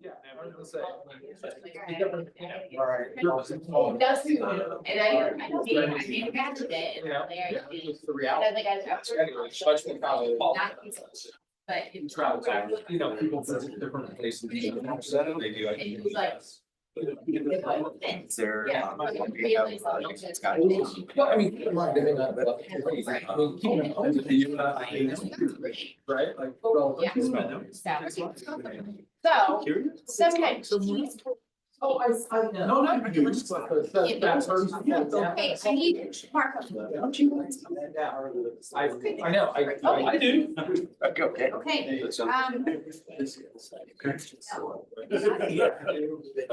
Yeah, I was gonna say. It does too, and I don't think I manufactured it. It's the reality. I think but In travel, you know, people visit different places. They do. it was like. There. Yeah. Well, I mean, come on, they may not. I mean, keep in mind that the, right, like, well. So, sometimes. Oh, I know. No, not you. That's person. Okay, I need Marco. I know, I do. Okay. Okay,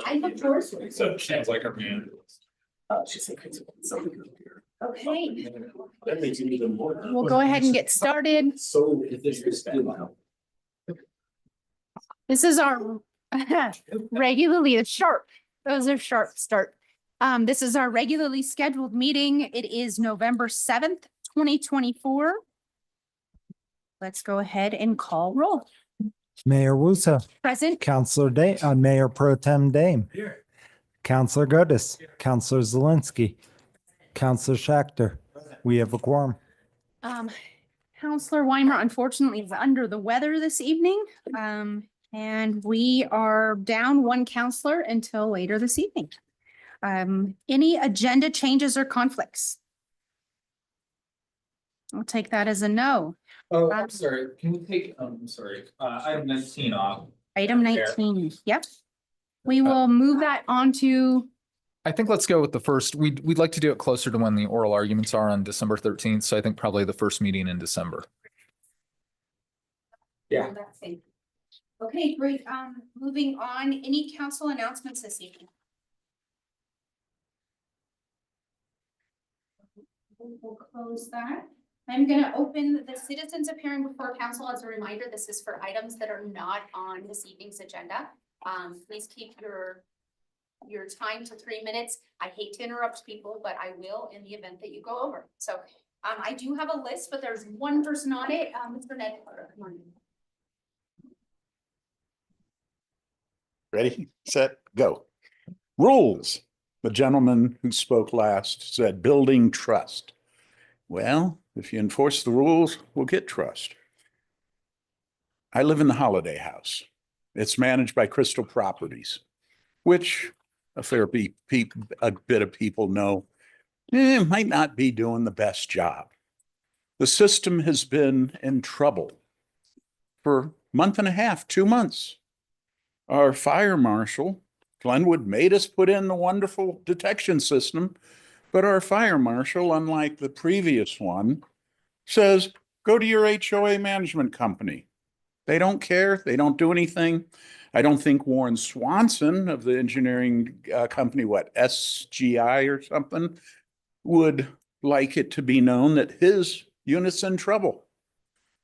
I look forward to it. So sounds like our man. Okay, That makes it even more. We'll go ahead and get started. So if this is still. This is our regularly sharp. Those are sharp start. This is our regularly scheduled meeting. It is November 7th, 2024. Let's go ahead and call roll. Mayor Wusa, Present. Counselor Mayor Pro Tem Dame, Here. Counselor Godis, Counselor Zelinski, Counselor Schachter. We have a quorum. Counselor Weimer unfortunately is under the weather this evening. And we are down one counselor until later this evening. Any agenda changes or conflicts? I'll take that as a no. Oh, I'm sorry, can we take, I'm sorry, item 19 off? Item 19, yep. We will move that on to, I think let's go with the first. We'd like to do it closer to when the oral arguments are on December 13th. So I think probably the first meeting in December. Yeah. Okay, great. Moving on, any council announcements this evening? We'll close that. I'm gonna open the citizens appearing before council. As a reminder, this is for items that are not on this evening's agenda. Please keep your time to 3 minutes. I hate to interrupt people, but I will in the event that you go over. So I do have a list, but there's one person on it. Mr. Ned Carter, come on. Ready, set, go. Rules. The gentleman who spoke last said building trust. Well, if you enforce the rules, we'll get trust. I live in the Holiday House. It's managed by Crystal Properties, which a bit of people know might not be doing the best job. The system has been in trouble for a month and a half, 2 months. Our fire marshal, Glenwood, made us put in the wonderful detection system, but our fire marshal, unlike the previous one, says, go to your HOA management company. They don't care. They don't do anything. I don't think Warren Swanson of the engineering company, SGI or something, would like it to be known that his unit's in trouble.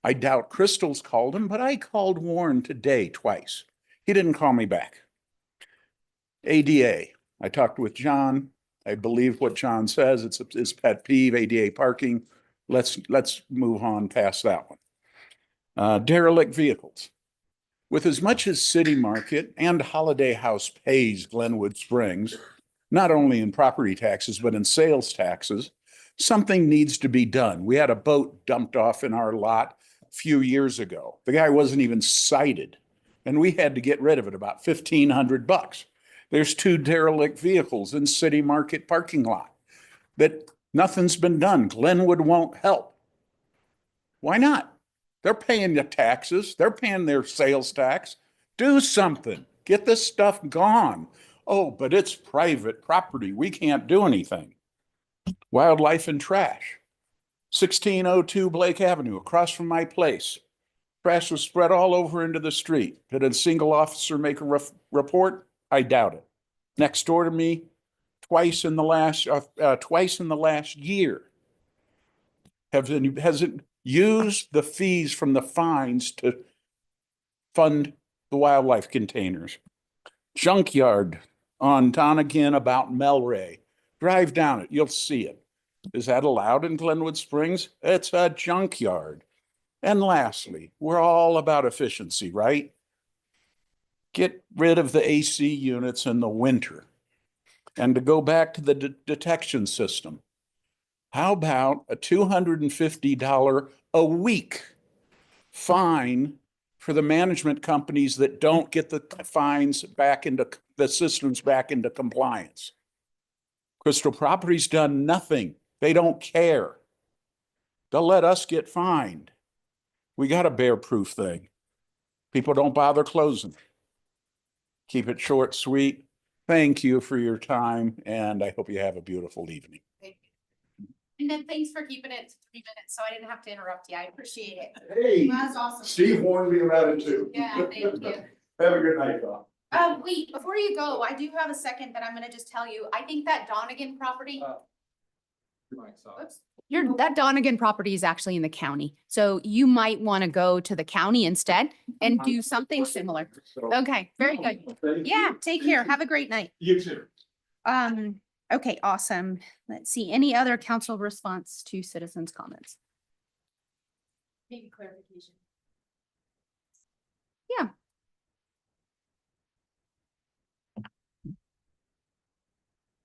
I doubt Crystal's called him, but I called Warren today twice. He didn't call me back. ADA. I talked with John. I believe what John says. It's his pet peeve, ADA parking. Let's move on past that one. Derelict vehicles. With as much as City Market and Holiday House pays Glenwood Springs, not only in property taxes, but in sales taxes, something needs to be done. We had a boat dumped off in our lot a few years ago. The guy wasn't even cited, and we had to get rid of it, about $1,500. There's 2 derelict vehicles in City Market parking lot that nothing's been done. Glenwood won't help. Why not? They're paying the taxes. They're paying their sales tax. Do something. Get this stuff gone. Oh, but it's private property. We can't do anything. Wildlife and trash. 1602 Blake Avenue, across from my place. Trash was spread all over into the street. Did a single officer make a report? I doubt it. Next door to me, twice in the last year, hasn't used the fees from the fines to fund the wildlife containers. Junkyard on Donegan about Melray. Drive down it, you'll see it. Is that allowed in Glenwood Springs? It's a junkyard. And lastly, we're all about efficiency, right? get rid of the AC units in the winter and to go back to the detection system. How about a $250 a week fine for the management companies that don't get the fines back into the systems back into compliance? Crystal Properties done nothing. They don't care. They'll let us get fined. We got a bear-proof thing. People don't bother closing. Keep it short, sweet. Thank you for your time, and I hope you have a beautiful evening. And then thanks for keeping it to 3 minutes, so I didn't have to interrupt you. I appreciate it. Hey, That's awesome. Steve warned me about it too. Yeah, thank you. Have a good night, Doc. Wait, before you go, I do have a second that I'm gonna just tell you. I think that Donegan property. Oops. That Donegan property is actually in the county, so you might want to go to the county instead and do something similar. Okay, very good. Yeah, take care. Have a great night. You too. Okay, awesome. Let's see, any other council response to citizens' comments? Maybe clarification. Yeah.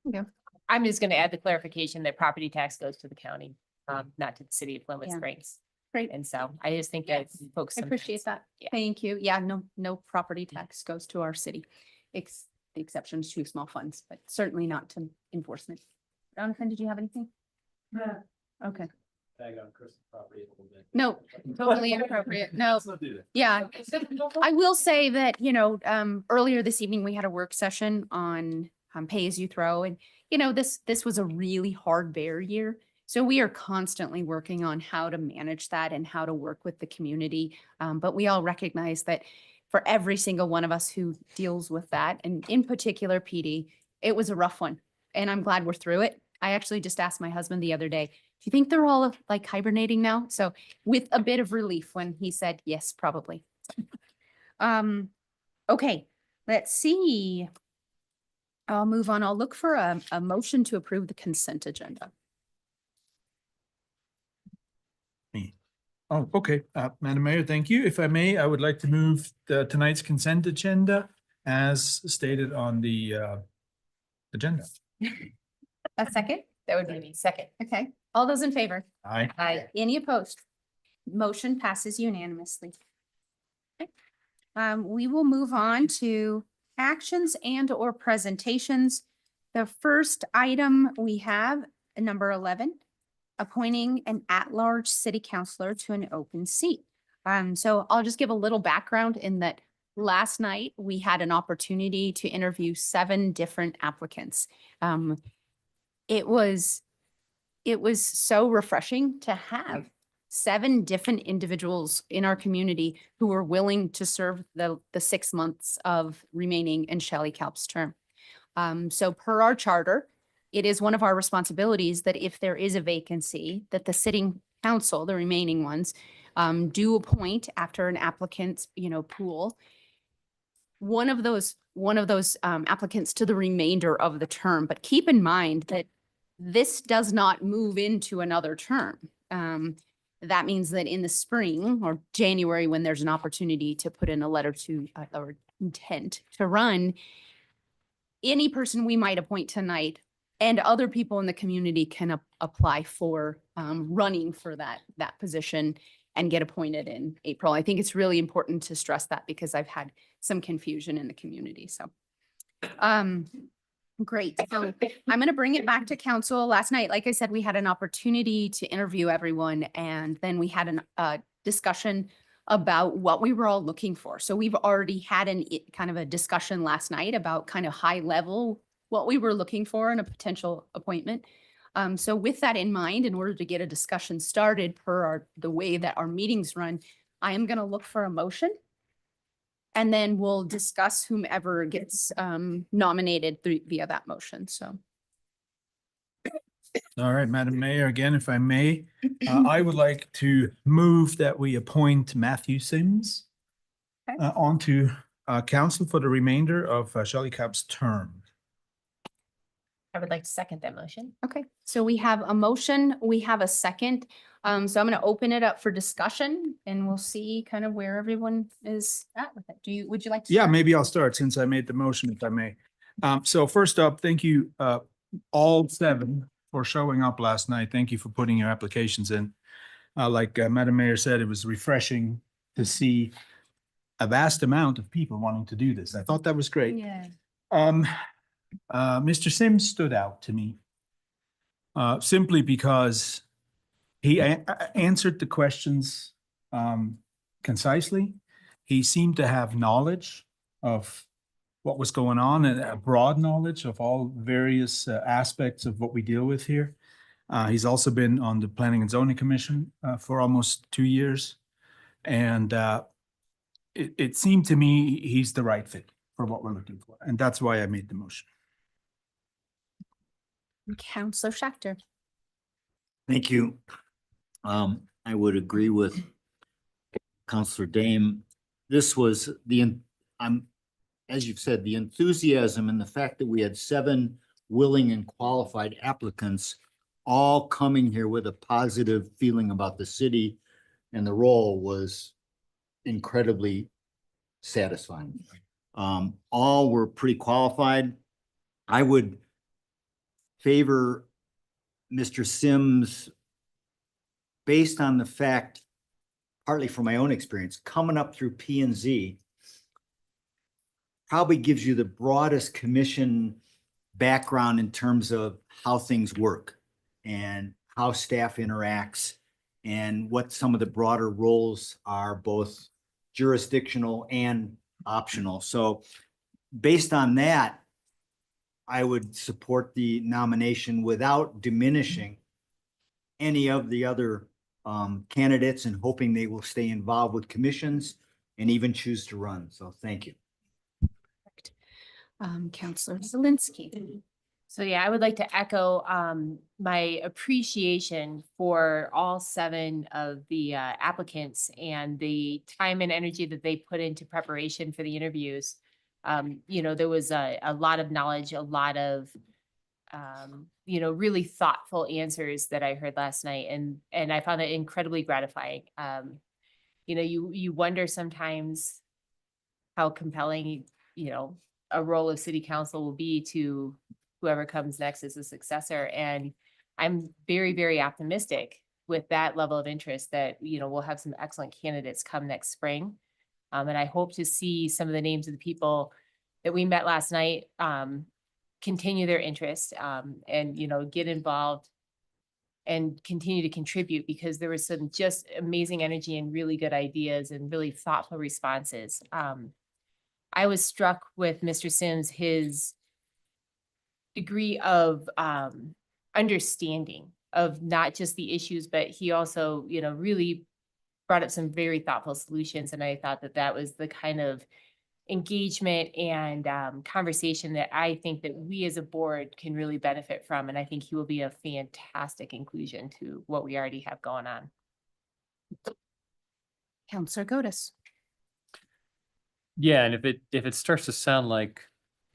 Okay. I'm just gonna add the clarification that property tax goes to the county, not to the city of Plymouth Yeah. Springs. Great. And so I just think that folks. I appreciate that. Thank you. Yeah, no property tax goes to our city. The exceptions to small funds, but certainly not to enforcement. Jonathan, did you have anything? Okay, Tag on Crystal Property a little bit. no, totally inappropriate. No, Let's not do that. yeah. I will say that, earlier this evening, we had a work session on pay as you throw. And, this was a really hard bear year. So we are constantly working on how to manage that and how to work with the community. But we all recognize that for every single one of us who deals with that, and in particular PD, it was a rough one. And I'm glad we're through it. I actually just asked my husband the other day, do you think they're all like hibernating now? So with a bit of relief when he said, yes, probably. Okay, let's see. I'll move on. I'll look for a motion to approve the consent agenda. Oh, okay. Madam Mayor, thank you. If I may, I would like to move tonight's consent agenda as stated on the agenda. A second? That would be me, second. Okay. All those in favor? Aye. Aye. Any opposed? Motion passes unanimously. Okay. We will move on to actions and or presentations. The first item we have, number 11, appointing an at-large city councillor to an open seat. So I'll just give a little background in that last night we had an opportunity to interview 7 different applicants. It was so refreshing to have 7 different individuals in our community who were willing to serve the 6 months of remaining in Shelley Kalp's term. So per our charter, it is one of our responsibilities that if there is a vacancy, that the sitting council, the remaining ones, do appoint after an applicant's, pool, one of those applicants to the remainder of the term. But keep in mind that this does not move into another term. That means that in the spring or January, when there's an opportunity to put in a letter to or intent to run, any person we might appoint tonight and other people in the community can apply for running for that position and get appointed in April. I think it's really important to stress that because I've had some confusion in the community. So, great. So I'm going to bring it back to council. Last night, like I said, we had an opportunity to interview everyone, and then we had a discussion about what we were all looking for. So we've already had kind of a discussion last night about kind of high level what we were looking for in a potential appointment. So with that in mind, in order to get a discussion started per the way that our meetings run, I am going to look for a motion. And then we'll discuss whomever gets nominated via that motion. So. All right, Madam Mayor, again, if I may, I would like to move that we appoint Matthew Sims Okay. onto council for the remainder of Shelley Kalp's term. I would like to second that motion. Okay, so we have a motion, we have a second. So I'm gonna open it up for discussion and we'll see kind of where everyone is at with it. Would you like to? Yeah, start? maybe I'll start since I made the motion, if I may. So first up, thank you, all 7 for showing up last night. Thank you for putting your applications in. Like Madam Mayor said, it was refreshing to see a vast amount of people wanting to do this. I thought that was great. Yeah. Mr. Sims stood out to me. Simply because he answered the questions concisely. He seemed to have knowledge of what was going on and a broad knowledge of all various aspects of what we deal with here. He's also been on the Planning and Zoning Commission for almost 2 years. And it seemed to me he's the right fit for what we're looking for. And that's why I made the motion. Counselor Schachter. Thank you. I would agree with Counselor Dame. This was as you've said, the enthusiasm and the fact that we had 7 willing and qualified applicants all coming here with a positive feeling about the city and the role was incredibly satisfying. All were pretty qualified. I would favor Mr. Sims based on the fact, partly from my own experience, coming up through P and Z probably gives you the broadest commission background in terms of how things work and how staff interacts and what some of the broader roles are, both jurisdictional and optional. So based on that, I would support the nomination without diminishing any of the other candidates and hoping they will stay involved with commissions and even choose to run. So thank you. Counselor Zelinski. So yeah, I would like to echo my appreciation for all 7 of the applicants and the time and energy that they put into preparation for the interviews. There was a lot of knowledge, a lot of really thoughtful answers that I heard last night, and I found it incredibly gratifying. You wonder sometimes how compelling a role of city council will be to whoever comes next as a successor. And I'm very, very optimistic with that level of interest that, we'll have some excellent candidates come next spring. And I hope to see some of the names of the people that we met last night continue their interest and, get involved and continue to contribute, because there was some just amazing energy and really good ideas and really thoughtful responses. I was struck with Mr. Sims, his degree of understanding of not just the issues, but he also, really brought up some very thoughtful solutions. And I thought that was the kind of engagement and conversation that I think that we as a board can really benefit from. And I think he will be a fantastic inclusion to what we already have going on. Counselor Godus. Yeah, and if it starts to sound like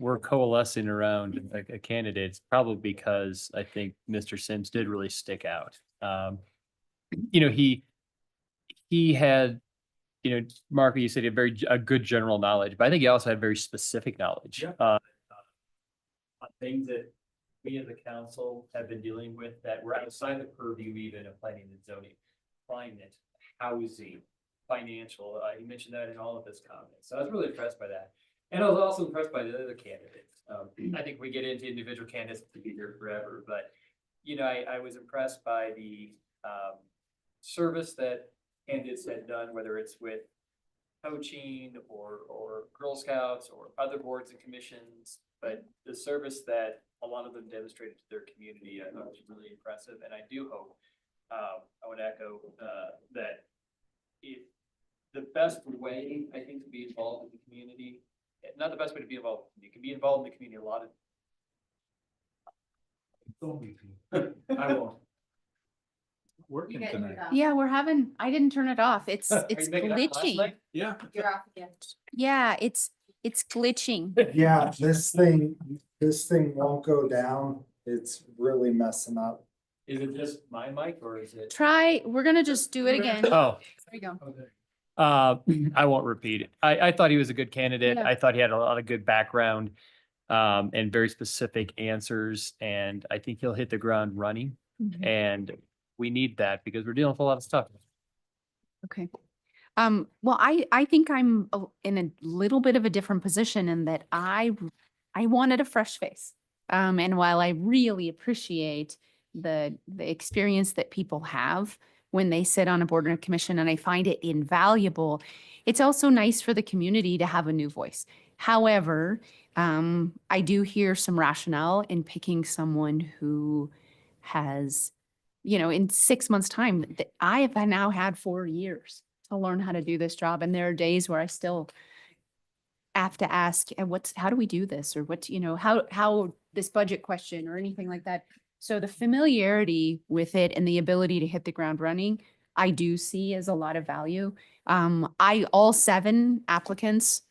we're coalescing around a candidate, it's probably because I think Mr. Sims did really stick out. He had, Marco, you said he had a good general knowledge, but I think he also had very specific knowledge on things that we as a council have been dealing with that were outside the purview even of planning and zoning, climate, housing, financial. He mentioned that in all of his comments. So I was really impressed by that. And I was also impressed by the other candidates. I think we get into individual candidates to be here forever, but I was impressed by the service that candidates had done, whether it's with coaching or Girl Scouts or other boards and commissions, but the service that a lot of them demonstrated to their community, I thought was really impressive. And I do hope, I would echo that if the best way, I think, to be involved in the community, not the best way to be involved, you can be involved in the community a lot of. I won't. Working tonight. Yeah, I didn't turn it off. It's Are you making up last glitchy. night? Yeah. You're off again. Yeah, it's It's glitching. Yeah, this thing won't go down. It's really messing up. Is it just my mic or is it? Try, we're gonna just do it again. There Oh, we go. I won't repeat it. I thought he was a good candidate. Yeah. I thought he had a lot of good background and very specific answers, and I think he'll hit the ground running. And we need that because we're dealing with a lot of stuff. Okay. Well, I think I'm in a little bit of a different position in that I wanted a fresh face. And while I really appreciate the experience that people have when they sit on a board or a commission, and I find it invaluable, it's also nice for the community to have a new voice. However, I do hear some rationale in picking someone who has, in 6 months' time, that I have now had 4 years to learn how to do this job. And there are days where I still have to ask, how do we do this? Or how this budget question or anything like that. So the familiarity with it and the ability to hit the ground running, I do see as a lot of value. All 7 applicants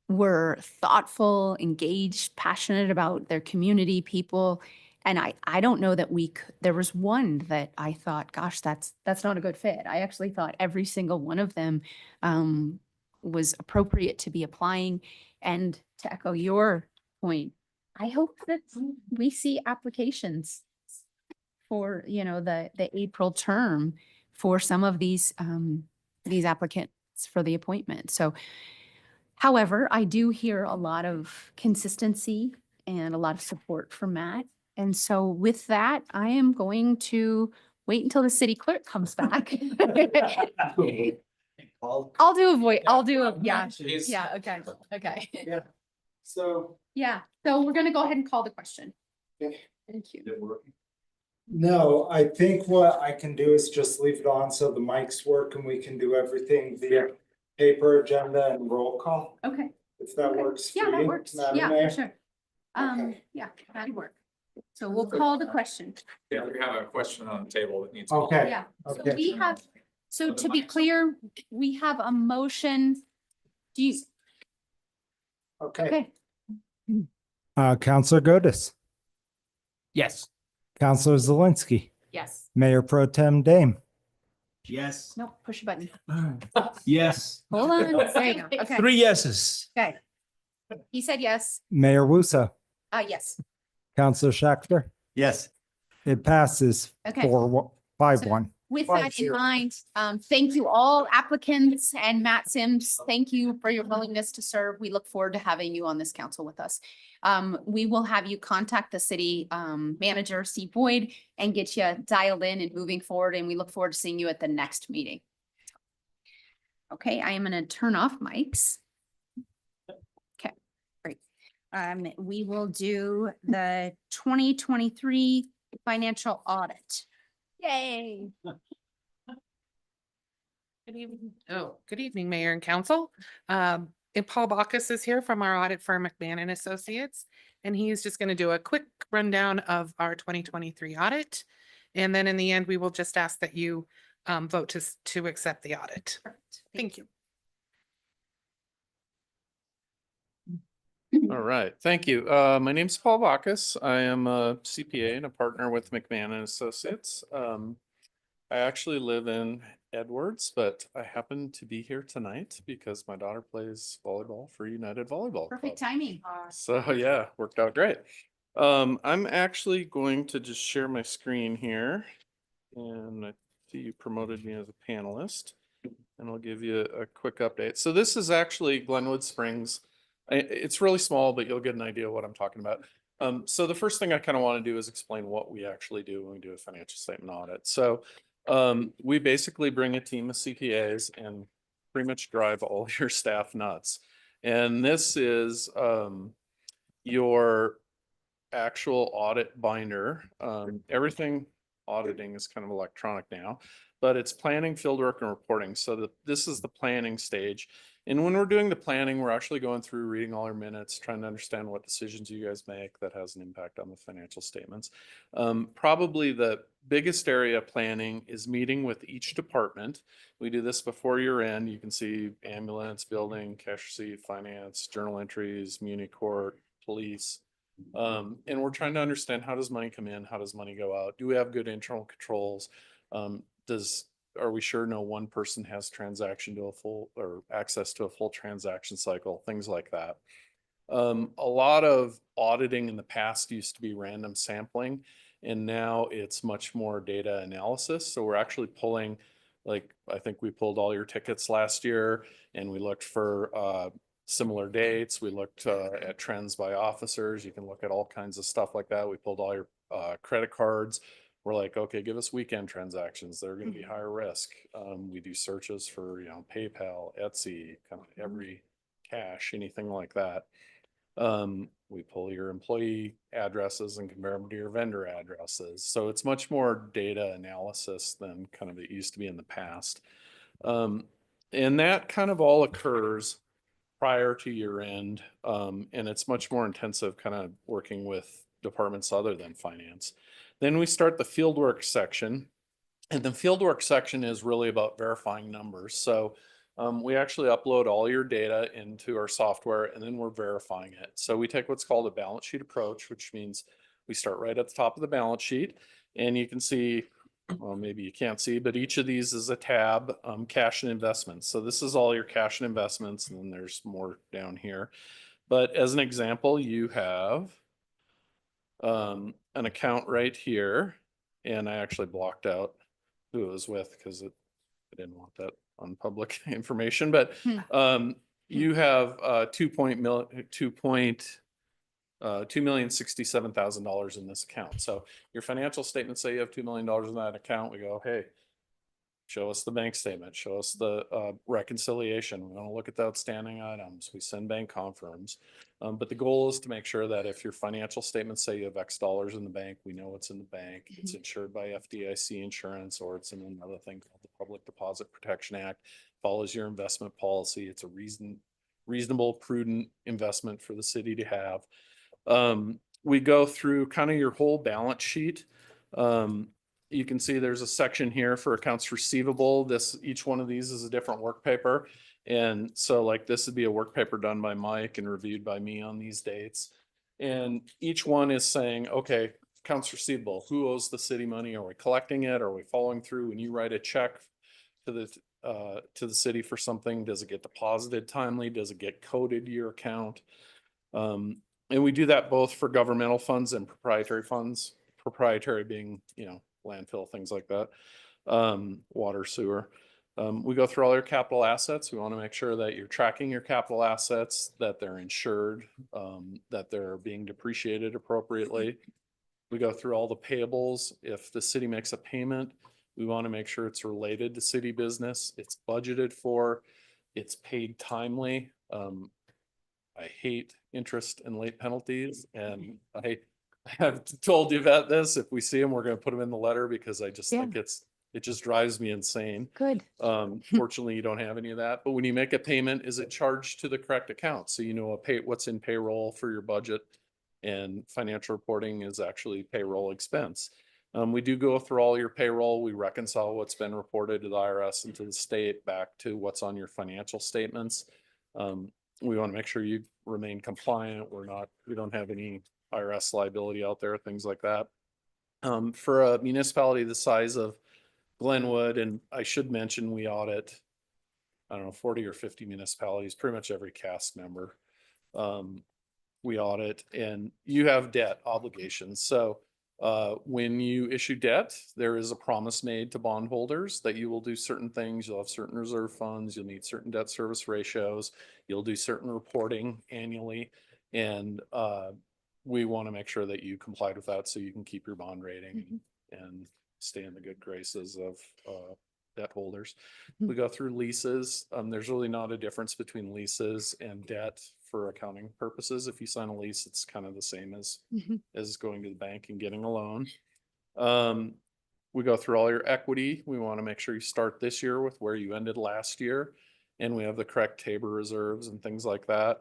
were thoughtful, engaged, passionate about their community, people. And I don't know that there was one that I thought, gosh, that's not a good fit. I actually thought every single one of them was appropriate to be applying. And to echo your point, I hope that we see applications for, the April term for some of these applicants for the appointment. So, however, I do hear a lot of consistency and a lot of support from Matt. And so with that, I am going to wait until the city clerk comes back. I'll do a voice, yeah, okay. So. Yeah, so we're gonna go ahead and call the question. Thank you. No, I think what I can do is just leave it on so the mics work and we can do everything via paper agenda and roll call, Okay, if that works for yeah, that you, works. Madam Yeah, Mayor. for sure. Okay. Yeah, that'll work. So we'll call the question. Yeah, we have a question on the table that needs. Okay. Yeah, so Okay. we have, so to be clear, we have a motion. Do you, Okay. okay, Counselor Godus, Yes. Counselor Zelinski, Yes. Mayor Pro Tem Dame. Yes. no, push a button. Yes. Hold on, there you go, okay, 3 yeses. okay. He said yes, Mayor Wusso, yes, Counselor Schachter. Yes. It passes okay. 5-1. With that in 5-0. mind, thank you all applicants and Matt Sims. Thank you for your willingness to serve. We look forward to having you on this council with us. We will have you contact the city manager, Steve Boyd, and get you dialed in and moving forward. And we look forward to seeing you at the next meeting. Okay, I am going to turn off mics. Okay, great. We will do the 2023 financial audit. Yay. Good evening, Mayor and Council. And Paul Bacchus is here from our audit firm, McMahon and Associates, and he's just going to do a quick rundown of our 2023 audit. And then in the end, we will just ask that you vote to accept the audit. Thank you. All right, thank you. My name's Paul Bacchus. I am a CPA and a partner with McMahon and Associates. I actually live in Edwards, but I happen to be here tonight because my daughter plays volleyball for United Volleyball Perfect Club. timing. So yeah, worked out great. I'm actually going to just share my screen here. And I see you promoted me as a panelist, and I'll give you a quick update. So this is actually Glenwood Springs. It's really small, but you'll get an idea of what I'm talking about. So the first thing I kind of want to do is explain what we actually do when we do a financial statement audit. So we basically bring a team of CPAs and pretty much drive all your staff nuts. And this is your actual audit binder. Everything auditing is kind of electronic now, but it's planning, fieldwork, and reporting. So this is the planning stage. And when we're doing the planning, we're actually going through reading all our minutes, trying to understand what decisions you guys make that has an impact on the financial statements. Probably the biggest area of planning is meeting with each department. We do this before year end. You can see ambulance, building, cash receipt, finance, journal entries, muni court, police. And we're trying to understand, how does money come in? How does money go out? Do we have good internal controls? Are we sure no one person has transaction to a full, or access to a full transaction cycle, things like that. A lot of auditing in the past used to be random sampling, and now it's much more data analysis. So we're actually pulling, like, I think we pulled all your tickets last year, and we looked for similar dates. We looked at trends by officers. You can look at all kinds of stuff like that. We pulled all your credit cards. We're like, okay, give us weekend transactions. They're going to be higher risk. We do searches for, PayPal, Etsy, kind of every cash, anything like that. We pull your employee addresses and compare them to your vendor addresses. So it's much more data analysis than kind of it used to be in the past. And that kind of all occurs prior to year end. And it's much more intensive kind of working with departments other than finance. Then we start the fieldwork section, and the fieldwork section is really about verifying numbers. So we actually upload all your data into our software, and then we're verifying it. So we take what's called a balance sheet approach, which means we start right at the top of the balance sheet, and you can see, well, maybe you can't see, but each of these is a tab, cash and investments. So this is all your cash and investments, and then there's more down here. But as an example, you have an account right here, and I actually blocked out who it was with because I didn't want that on public information, but you have $2,067,000 in this account. So your financial statements say you have $2 million in that account. We go, hey, show us the bank statement, show us the reconciliation. We want to look at the outstanding items. We send bank confirms. But the goal is to make sure that if your financial statements say you have X dollars in the bank, we know what's in the bank. It's insured by FDIC insurance, or it's in another thing called the Public Deposit Protection Act, follows your investment policy. It's a reasonable, prudent investment for the city to have. We go through kind of your whole balance sheet. You can see there's a section here for accounts receivable. Each one of these is a different work paper. And so like this would be a work paper done by Mike and reviewed by me on these dates. And each one is saying, okay, accounts receivable, who owes the city money? Are we collecting it? Are we following through? When you write a check to the city for something, does it get deposited timely? Does it get coded to your account? And we do that both for governmental funds and proprietary funds. Proprietary being, landfill, things like that, water, sewer. We go through all your capital assets. We want to make sure that you're tracking your capital assets, that they're insured, that they're being depreciated appropriately. We go through all the payables. If the city makes a payment, we want to make sure it's related to city business, it's budgeted for, it's paid timely. I hate interest and late penalties, and I have told you about this. If we see them, we're going to put them in the letter because I just think it just drives me insane. Good. Fortunately, you don't have any of that. But when you make a payment, is it charged to the correct account? So you know what's in payroll for your budget, and financial reporting is actually payroll expense. We do go through all your payroll. We reconcile what's been reported to the IRS and to the state back to what's on your financial statements. We want to make sure you remain compliant. We don't have any IRS liability out there, things like that. For a municipality the size of Glenwood, and I should mention we audit, 40 or 50 municipalities, pretty much every cast member. We audit, and you have debt obligations. So when you issue debt, there is a promise made to bondholders that you will do certain things. You'll have certain reserve funds, you'll meet certain debt service ratios, you'll do certain reporting annually, and we want to make sure that you complied with that so you can keep your bond rating and stay in the good graces of debt holders. We go through leases. There's really not a difference between leases and debt for accounting purposes. If you sign a lease, it's kind of the same as going to the bank and getting a loan. We go through all your equity. We want to make sure you start this year with where you ended last year, and we have the correct Tabor reserves and things like that.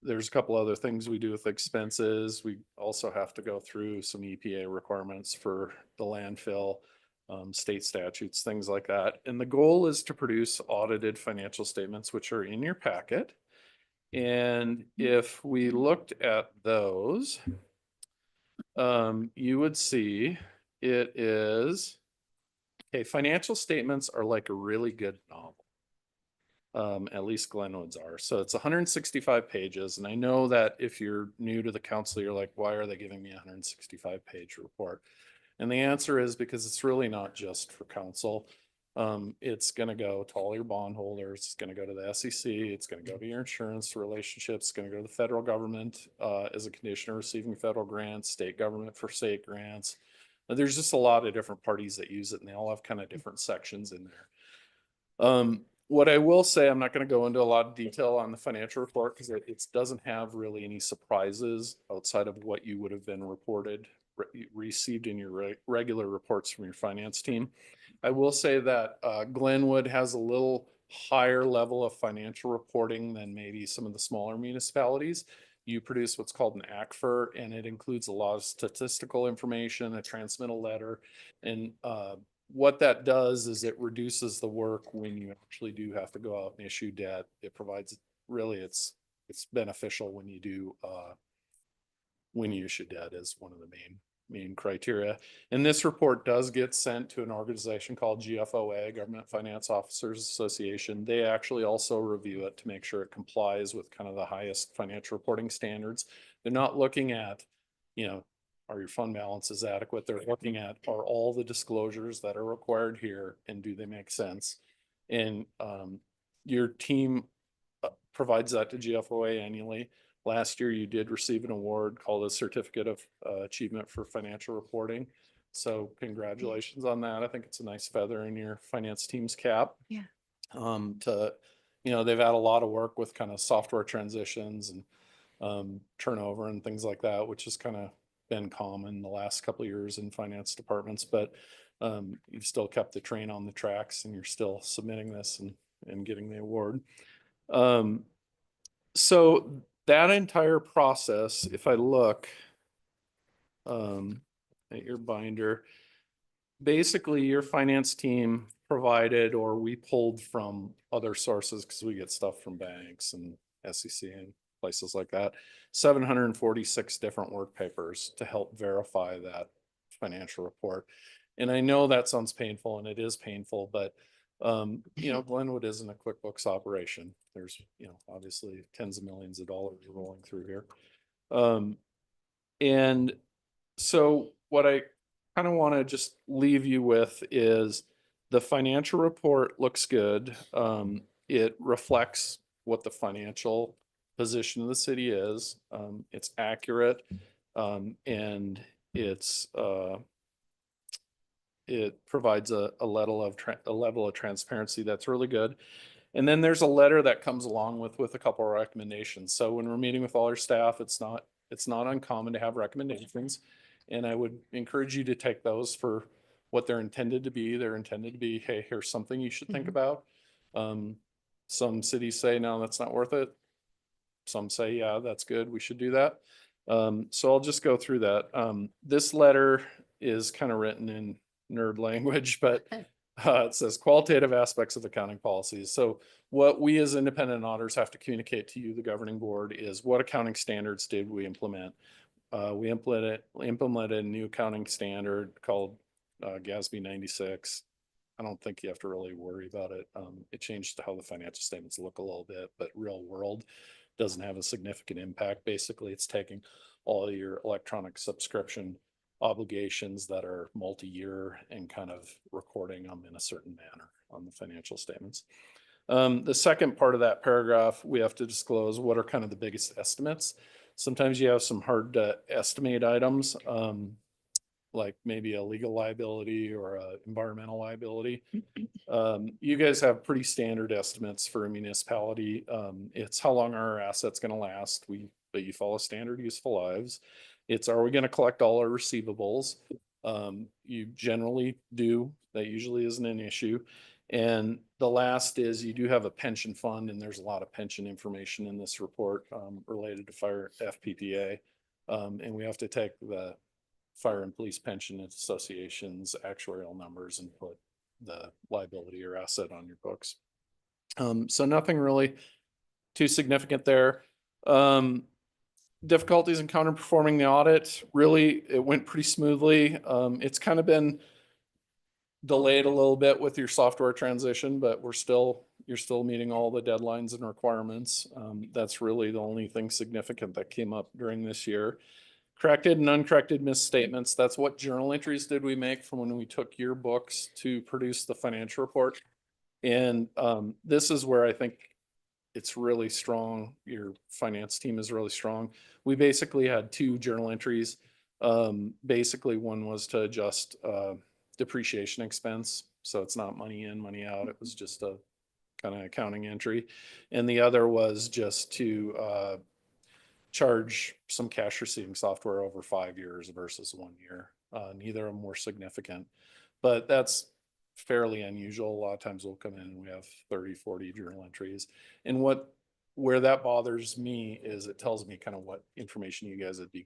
there's a couple other things we do with expenses. We also have to go through some EPA requirements for the landfill, state statutes, things like that. And the goal is to produce audited financial statements, which are in your packet. And if we looked at those, you would see it is, okay, financial statements are like a really good novel. At least Glenwood's are. So it's 165 pages. And I know that if you're new to the council, you're like, why are they giving me a 165-page report? And the answer is because it's really not just for council. It's going to go to all your bondholders. It's going to go to the SEC. It's going to go to your insurance relationships. It's going to go to the federal government as a condition of receiving federal grants, state government for state grants. There's just a lot of different parties that use it, and they all have kind of different sections in there. What I will say, I'm not going to go into a lot of detail on the financial report because it doesn't have really any surprises outside of what you would have been received in your regular reports from your finance team. I will say that Glenwood has a little higher level of financial reporting than maybe some of the smaller municipalities. You produce what's called an ACFR, and it includes a lot of statistical information, a transmittal letter, and what that does is it reduces the work when you actually do have to go out and issue debt. It provides, really, it's beneficial when you do when you issue debt is one of the main criteria. And this report does get sent to an organization called GFOA, Government Finance Officers Association. They actually also review it to make sure it complies with kind of the highest financial reporting standards. They're not looking at, you know, are your fund balances adequate? They're looking at, are all the disclosures that are required here and do they make sense? And your team provides that to GFOA annually. Last year, you did receive an award called a Certificate of Achievement for Financial Reporting. So congratulations on that. I think it's a nice feather in your finance team's cap. Yeah. They've had a lot of work with kind of software transitions and turnover and things like that, which has kind of been common the last couple of years in finance departments, but you've still kept the train on the tracks and you're still submitting this and getting the award. So that entire process, if I look at your binder, basically your finance team provided, or we pulled from other sources because we get stuff from banks and SEC and places like that, 746 different work papers to help verify that financial report. And I know that sounds painful, and it is painful, but Glenwood isn't a QuickBooks operation. There's, obviously tens of millions of dollars rolling through here. And so what I kind of want to just leave you with is the financial report looks good. It reflects what the financial position of the city is. It's accurate, and it provides a level of transparency that's really good. And then there's a letter that comes along with a couple of recommendations. So when we're meeting with all our staff, it's not uncommon to have recommendations, and I would encourage you to take those for what they're intended to be. They're intended to be, hey, here's something you should think about. Some cities say, no, that's not worth it. Some say, yeah, that's good, we should do that. So I'll just go through that. This letter is kind of written in nerd language, but it says qualitative aspects of accounting policies. So what we as independent auditors have to communicate to you, the governing board, is what accounting standards did we implement? We implemented a new accounting standard called GASB 96. I don't think you have to really worry about it. It changed how the financial statements look a little bit, but real world doesn't have a significant impact. Basically, it's taking all your electronic subscription obligations that are multi-year and kind of recording them in a certain manner on the financial statements. The second part of that paragraph, we have to disclose what are kind of the biggest estimates. Sometimes you have some hard to estimate items, like maybe a legal liability or a environmental liability. You guys have pretty standard estimates for a municipality. It's how long are our assets going to last? But you follow standard useful lives. It's, are we going to collect all our receivables? You generally do. That usually isn't an issue. And the last is you do have a pension fund, and there's a lot of pension information in this report related to fire FPPA. And we have to take the Fire and Police Pension Association's actuarial numbers and put the liability or asset on your books. So nothing really too significant there. Difficulties in counterperforming the audit, really, it went pretty smoothly. It's kind of been delayed a little bit with your software transition, but you're still meeting all the deadlines and requirements. That's really the only thing significant that came up during this year. Corrected and uncorrected misstatements. That's what journal entries did we make from when we took your books to produce the financial report. And this is where I think it's really strong. Your finance team is really strong. We basically had 2 journal entries. Basically, one was to adjust depreciation expense. So it's not money in, money out. It was just a kind of accounting entry. And the other was just to charge some cash receiving software over 5 years versus 1 year. Neither of them were significant, but that's fairly unusual. A lot of times we'll come in and we have 30, 40 journal entries. And where that bothers me is it tells me kind of what information you guys would be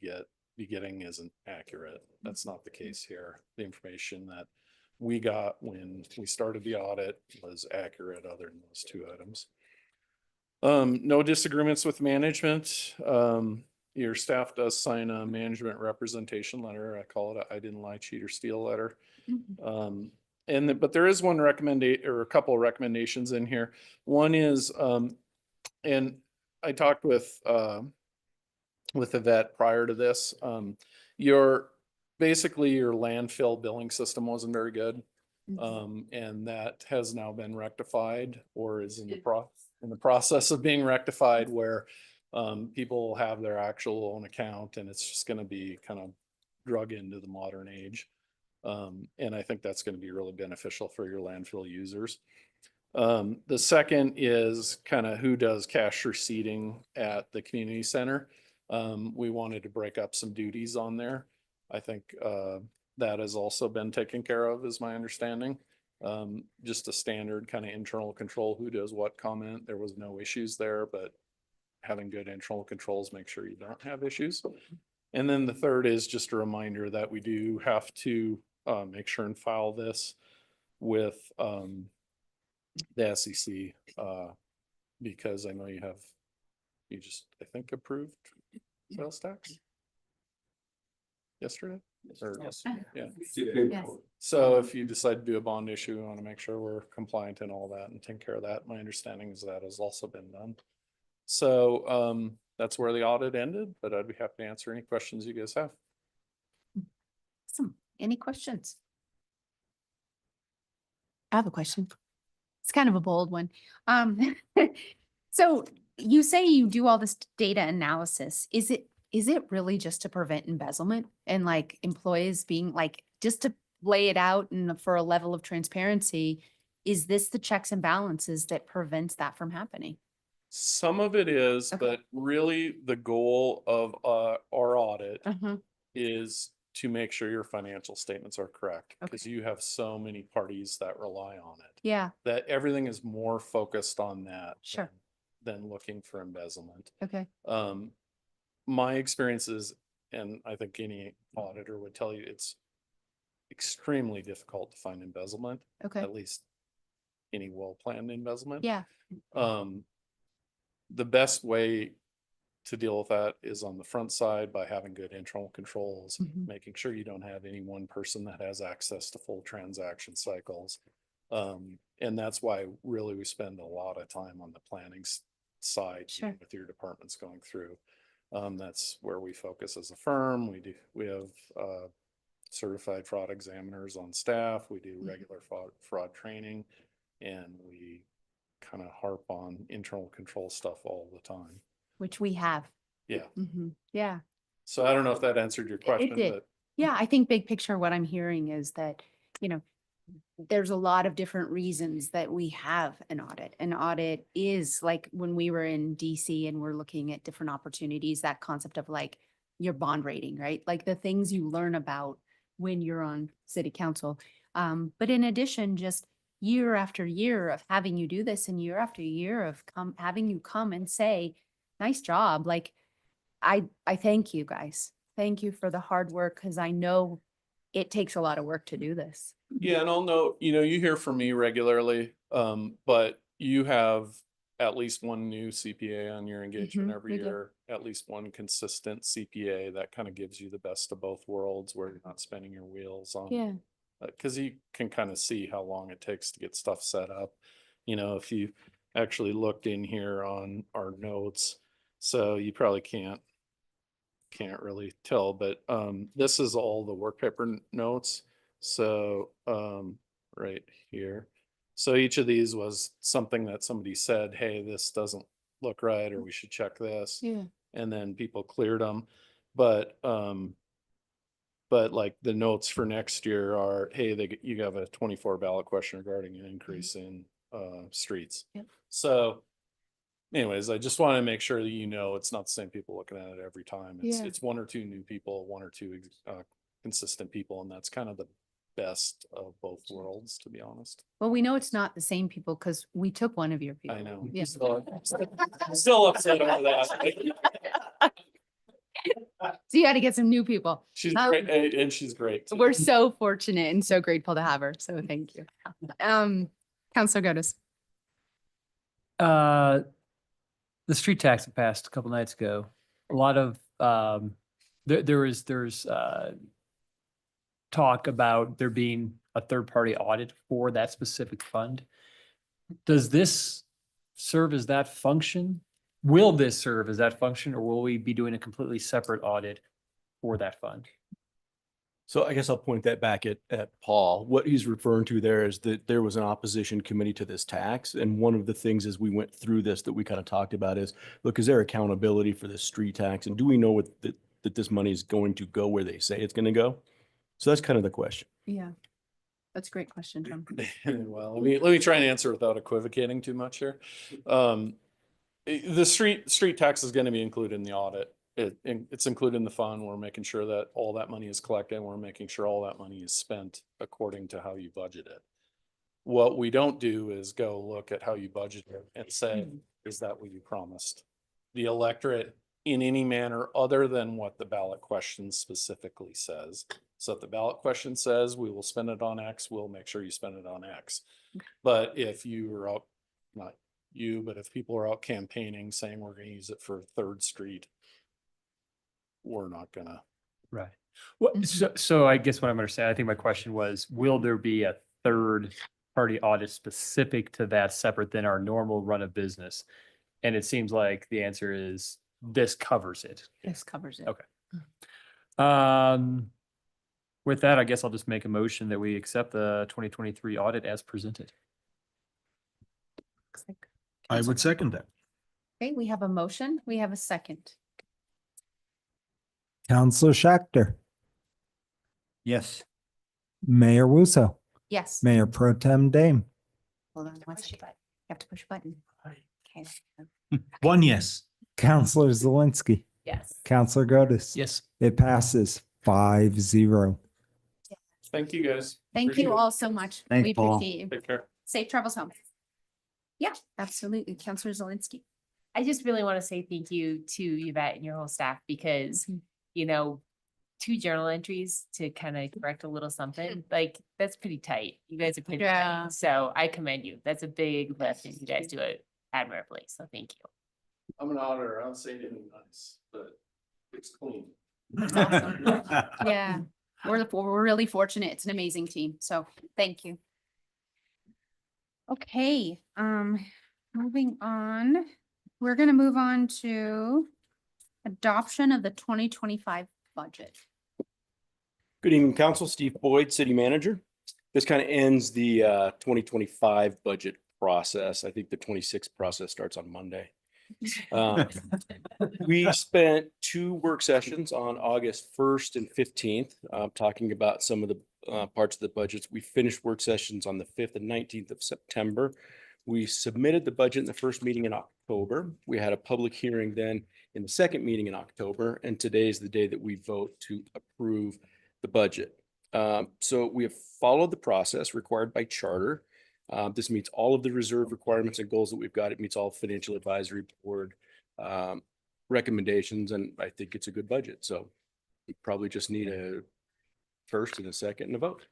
getting isn't accurate. That's not the case here. The information that we got when we started the audit was accurate other than those 2 items. No disagreements with management. Your staff does sign a management representation letter. I call it I didn't lie, cheat, or steal letter. But there is one recommendation or a couple of recommendations in here. One is, and I talked with Yvette prior to this. Basically your landfill billing system wasn't very good. And that has now been rectified or is in the process of being rectified, where people have their actual own account and it's just going to be kind of drug into the modern age. And I think that's going to be really beneficial for your landfill users. The second is kind of who does cash receipting at the community center. We wanted to break up some duties on there. I think that has also been taken care of, is my understanding. Just a standard kind of internal control, who does what comment. There was no issues there, but having good internal controls, make sure you don't have issues. And then the third is just a reminder that we do have to make sure and file this with the SEC because I know you just, I think, approved sales tax yesterday. Yes. Yeah. Yes. So if you decide to do a bond issue, we want to make sure we're compliant and all that and take care of that. My understanding is that has also been done. So that's where the audit ended, but I'd be happy to answer any questions you guys have. Awesome. Any questions? I have a question. It's kind of a bold one. So you say you do all this data analysis. Is it really just to prevent embezzlement and like employees being like, just to lay it out and for a level of transparency? Is this the checks and balances that prevents that from happening? Some of it is, Okay. but really the goal of our audit is to make sure your financial statements are correct, because you have so many parties that rely on it. Yeah, That everything is more focused on that. Sure. Than looking for embezzlement. okay, My experience is, and I think any auditor would tell you, it's extremely difficult to find embezzlement, okay, at least any well-planned embezzlement. yeah, The best way to deal with that is on the front side by having good internal controls, making sure you don't have any one person that has access to full transaction cycles. And that's why really we spend a lot of time on the planning side Sure. with your departments going through. That's where we focus as a firm. We have certified fraud examiners on staff. We do regular fraud training, and we kind of harp on internal control stuff all the time. which we have. Yeah. Yeah. So I don't know if that answered your question, did. but Yeah, I think big picture, what I'm hearing is that, there's a lot of different reasons that we have an audit. An audit is like when we were in DC and we're looking at different opportunities, that concept of like your bond rating, right? Like the things you learn about when you're on city council. But in addition, just, year after year of having you do this and year after year of having you come and say, nice job. Like, I thank you guys. Thank you for the hard work because I know it takes a lot of work to do this. Yeah, and I'll note, you hear from me regularly, but you have at least one new CPA on your engagement Mhm, every we do. year, at least one consistent CPA that kind of gives you the best of both worlds where you're not spinning your wheels on. Yeah. Cause you can kind of see how long it takes to get stuff set up. If you actually looked in here on our notes, so you probably can't really tell, but this is all the work paper notes. So right here. So each of these was something that somebody said, hey, this doesn't look right, or we should check this. Yeah. And then people cleared them. But like the notes for next year are, hey, you have a 24 ballot question regarding an increase in streets. Yep. So anyways, I just want to make sure that it's not the same people looking at it every time. Yeah. It's one or two new people, one or two consistent people, and that's kind of the best of both worlds, to be honest. Well, we know it's not the same people because we took one of your people. I know. Yeah. Still upset over that. So you got to get some new people. She's Um, great, and she's great. too. We're so fortunate and so grateful to have her. So thank you. Counselor Gotis. The street tax that passed a couple nights ago, a lot of, there's talk about there being a third-party audit for that specific fund. Does this serve as that function? Will this serve as that function, or will we be doing a completely separate audit for that fund? So I guess I'll point that back at Paul. What he's referring to there is that there was an opposition committee to this tax. And one of the things as we went through this that we kind of talked about is, look, is there accountability for this street tax? And do we know that this money is going to go where they say it's going to go? So that's kind of the question. Yeah. That's a great question, John. Well, let me try and answer without equivocating too much here. The street tax is going to be included in the audit. It's included in the fund. We're making sure that all that money is collected. We're making sure all that money is spent according to how you budget it. What we don't do is go look at how you budget it and say, is that what you promised the electorate in any manner other than what the ballot question specifically says? So if the ballot question says we will spend it on X, we'll make sure you spend it on X. But if you are out, not you, but if people are out campaigning saying we're going to use it for 3rd Street, we're not gonna. Right. Well, so I guess what I'm understanding, I think my question was, will there be a third-party audit specific to that separate than our normal run of business? And it seems like the answer is this covers it. This covers it. Okay. With that, I guess I'll just make a motion that we accept the 2023 audit as presented. I would second that. Okay, we have a motion. We have a second. Counselor Schachter, Yes. Mayor Wusso, Yes. Mayor Pro Tem Dame, Hold on one second. You have to push a button. Okay. One yes. Counselor Zelinski, Yes. Counselor Gotis. Yes. It passes 5-0. Thank you, guys. Thank Appreciate you it. all so much. Thanks, We Paul. appreciate you. Take care. Safe travels home. Yeah, absolutely. Counselor Zelinski. I just really want to say thank you to Yvette and your whole staff because, 2 journal entries to kind of correct a little something, like that's pretty tight. You guys are pretty Yeah. tight. So I commend you. That's a big lift and you guys do it admirably. So thank you. I'm an auditor. I don't say anything nice, but it's clean. Yeah, we're really fortunate. It's an amazing team. So thank you. Okay, moving on. We're gonna move on to adoption of the 2025 budget. Good evening, Council. Steve Boyd, City Manager. This kind of ends the 2025 budget process. I think the 26th process starts on Monday. We spent 2 work sessions on August 1st and 15th, talking about some of the parts of the budgets. We finished work sessions on the 5th and 19th of September. We submitted the budget in the first meeting in October. We had a public hearing then in the second meeting in October, and today is the day that we vote to approve the budget. So we have followed the process required by charter. This meets all of the reserve requirements and goals that we've got. It meets all financial advisory board recommendations, and I think it's a good budget. So we probably just need a first and a second and a vote.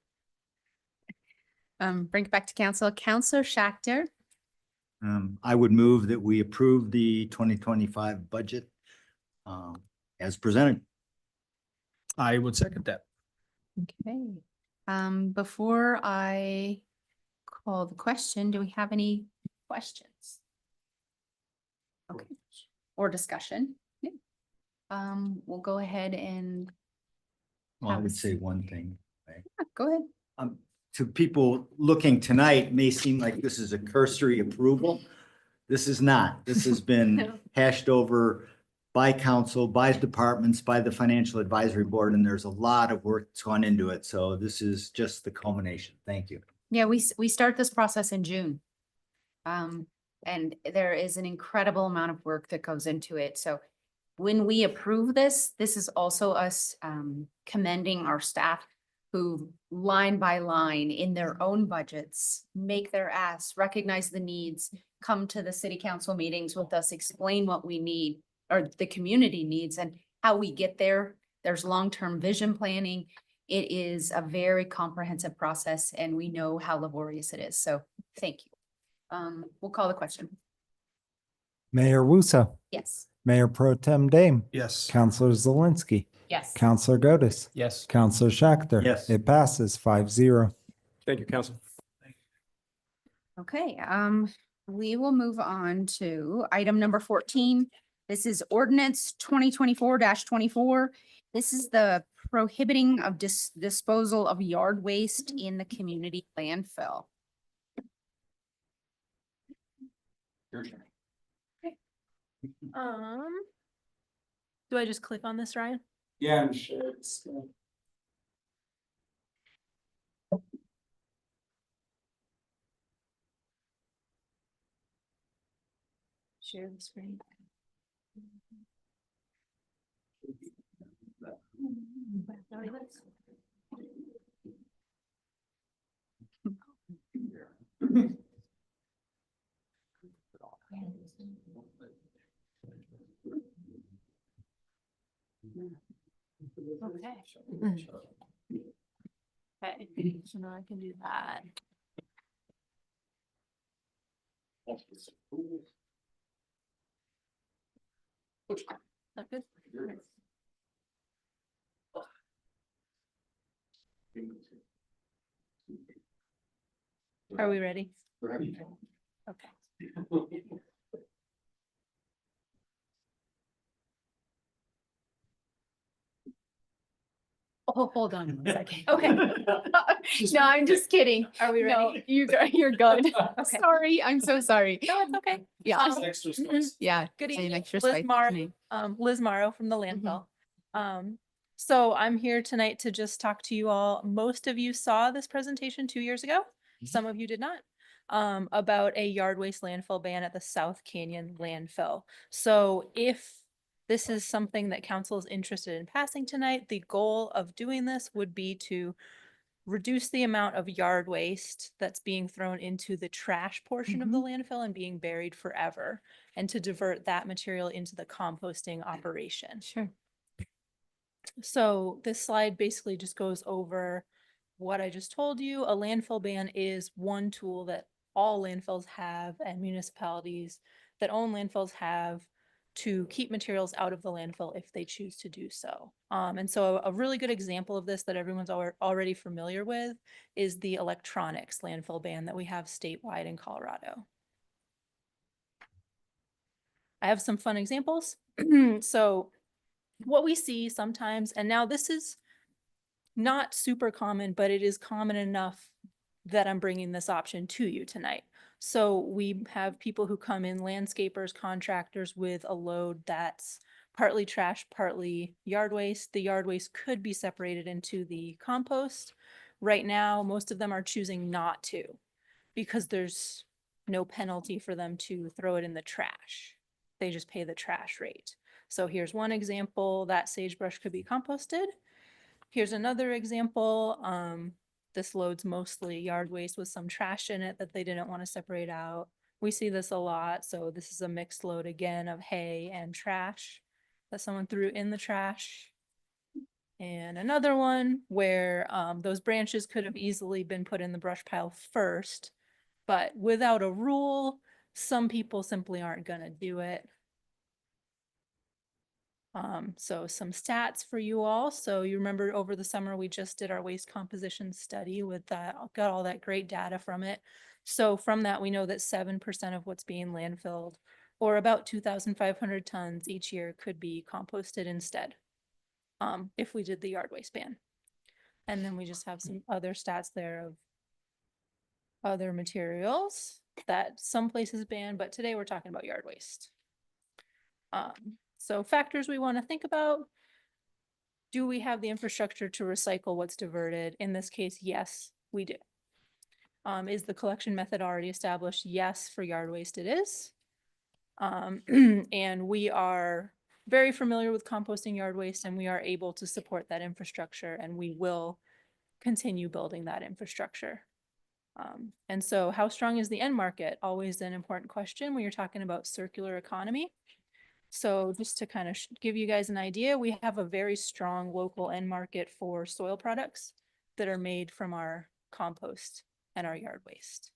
Bring it back to council. Counselor Schachter. I would move that we approve the 2025 budget as presented. I would second that. Okay. Before I call the question, do we have any questions? Okay. Or discussion? Yeah. We'll go ahead and. Well, I would say one thing. Yeah, go ahead. To people looking tonight, it may seem like this is a cursory approval. This is not. This has been hashed over by council, by departments, by the financial advisory board, and there's a lot of work that's gone into it. So this is just the culmination. Thank you. Yeah, we start this process in June. And there is an incredible amount of work that goes into it. So when we approve this, this is also us commending our staff who line by line in their own budgets, make their ask, recognize the needs, come to the city council meetings with us, explain what we need or the community needs and how we get there. There's long-term vision planning. It is a very comprehensive process and we know how laborious it is. So thank you. We'll call the question. Mayor Wusso, Yes. Mayor Pro Tem Dame, Yes. Counselor Zawinski, Yes. Counselor Godus, Yes. Counselor Schachter. Yes. It passes 5-0. Thank you, council. Okay, we will move on to item number 14. This is ordinance 2024-24. This is the prohibiting of disposal of yard waste in the community landfill. Do I just click on this, Ryan? Yeah, I'm sure. Share the screen. Okay. Okay, so now I can do that. That good? Are we ready? Okay. Oh, hold on one second. Okay. No, I'm just kidding. Are we No, ready? you're good. Okay. Sorry, I'm so sorry. No, it's okay. Yeah. Extra Yeah. Good Same evening, extra Liz spice Morrow, name. Liz Morrow from the landfill. So I'm here tonight to just talk to you all. Most of you saw this presentation 2 years ago. Some of you did not. About a yard waste landfill ban at the South Canyon landfill. So if this is something that council is interested in passing tonight, the goal of doing this would be to reduce the amount of yard waste that's being thrown into the trash portion of the landfill and being buried forever, and to divert that material into the composting operation. Sure. So this slide basically just goes over what I just told you. A landfill ban is one tool that all landfills have and municipalities that own landfills have to keep materials out of the landfill if they choose to do so. And so a really good example of this that everyone's already familiar with is the electronics landfill ban that we have statewide in Colorado. I have some fun examples. So what we see sometimes, and now this is not super common, but it is common enough that I'm bringing this option to you tonight. So we have people who come in, landscapers, contractors, with a load that's partly trash, partly yard waste. The yard waste could be separated into the compost. Right now, most of them are choosing not to because there's no penalty for them to throw it in the trash. They just pay the trash rate. So here's one example that sagebrush could be composted. Here's another example. this loads mostly yard waste with some trash in it that they didn't want to separate out. We see this a lot, so this is a mixed load again of hay and trash that someone threw in the trash. And another one where those branches could have easily been put in the brush pile first, but without a rule, some people simply aren't gonna do it. So some stats for you all. So you remember over the summer, we just did our waste composition study with that, got all that great data from it. So from that, we know that 7% of what's being landfilled, or about 2,500 tons each year, could be composted instead. If we did the yard waste ban. And then we just have some other stats there of other materials that some places ban, but today we're talking about yard waste. So factors we want to think about. Do we have the infrastructure to recycle what's diverted? In this case, yes, we do. Is the collection method already established? Yes, for yard waste it is. And we are very familiar with composting yard waste, and we are able to support that infrastructure, and we will continue building that infrastructure. And so how strong is the end market? Always an important question when you're talking about circular economy. So just to kind of give you guys an idea, we have a very strong local end market for soil products that are made from our compost and our yard waste.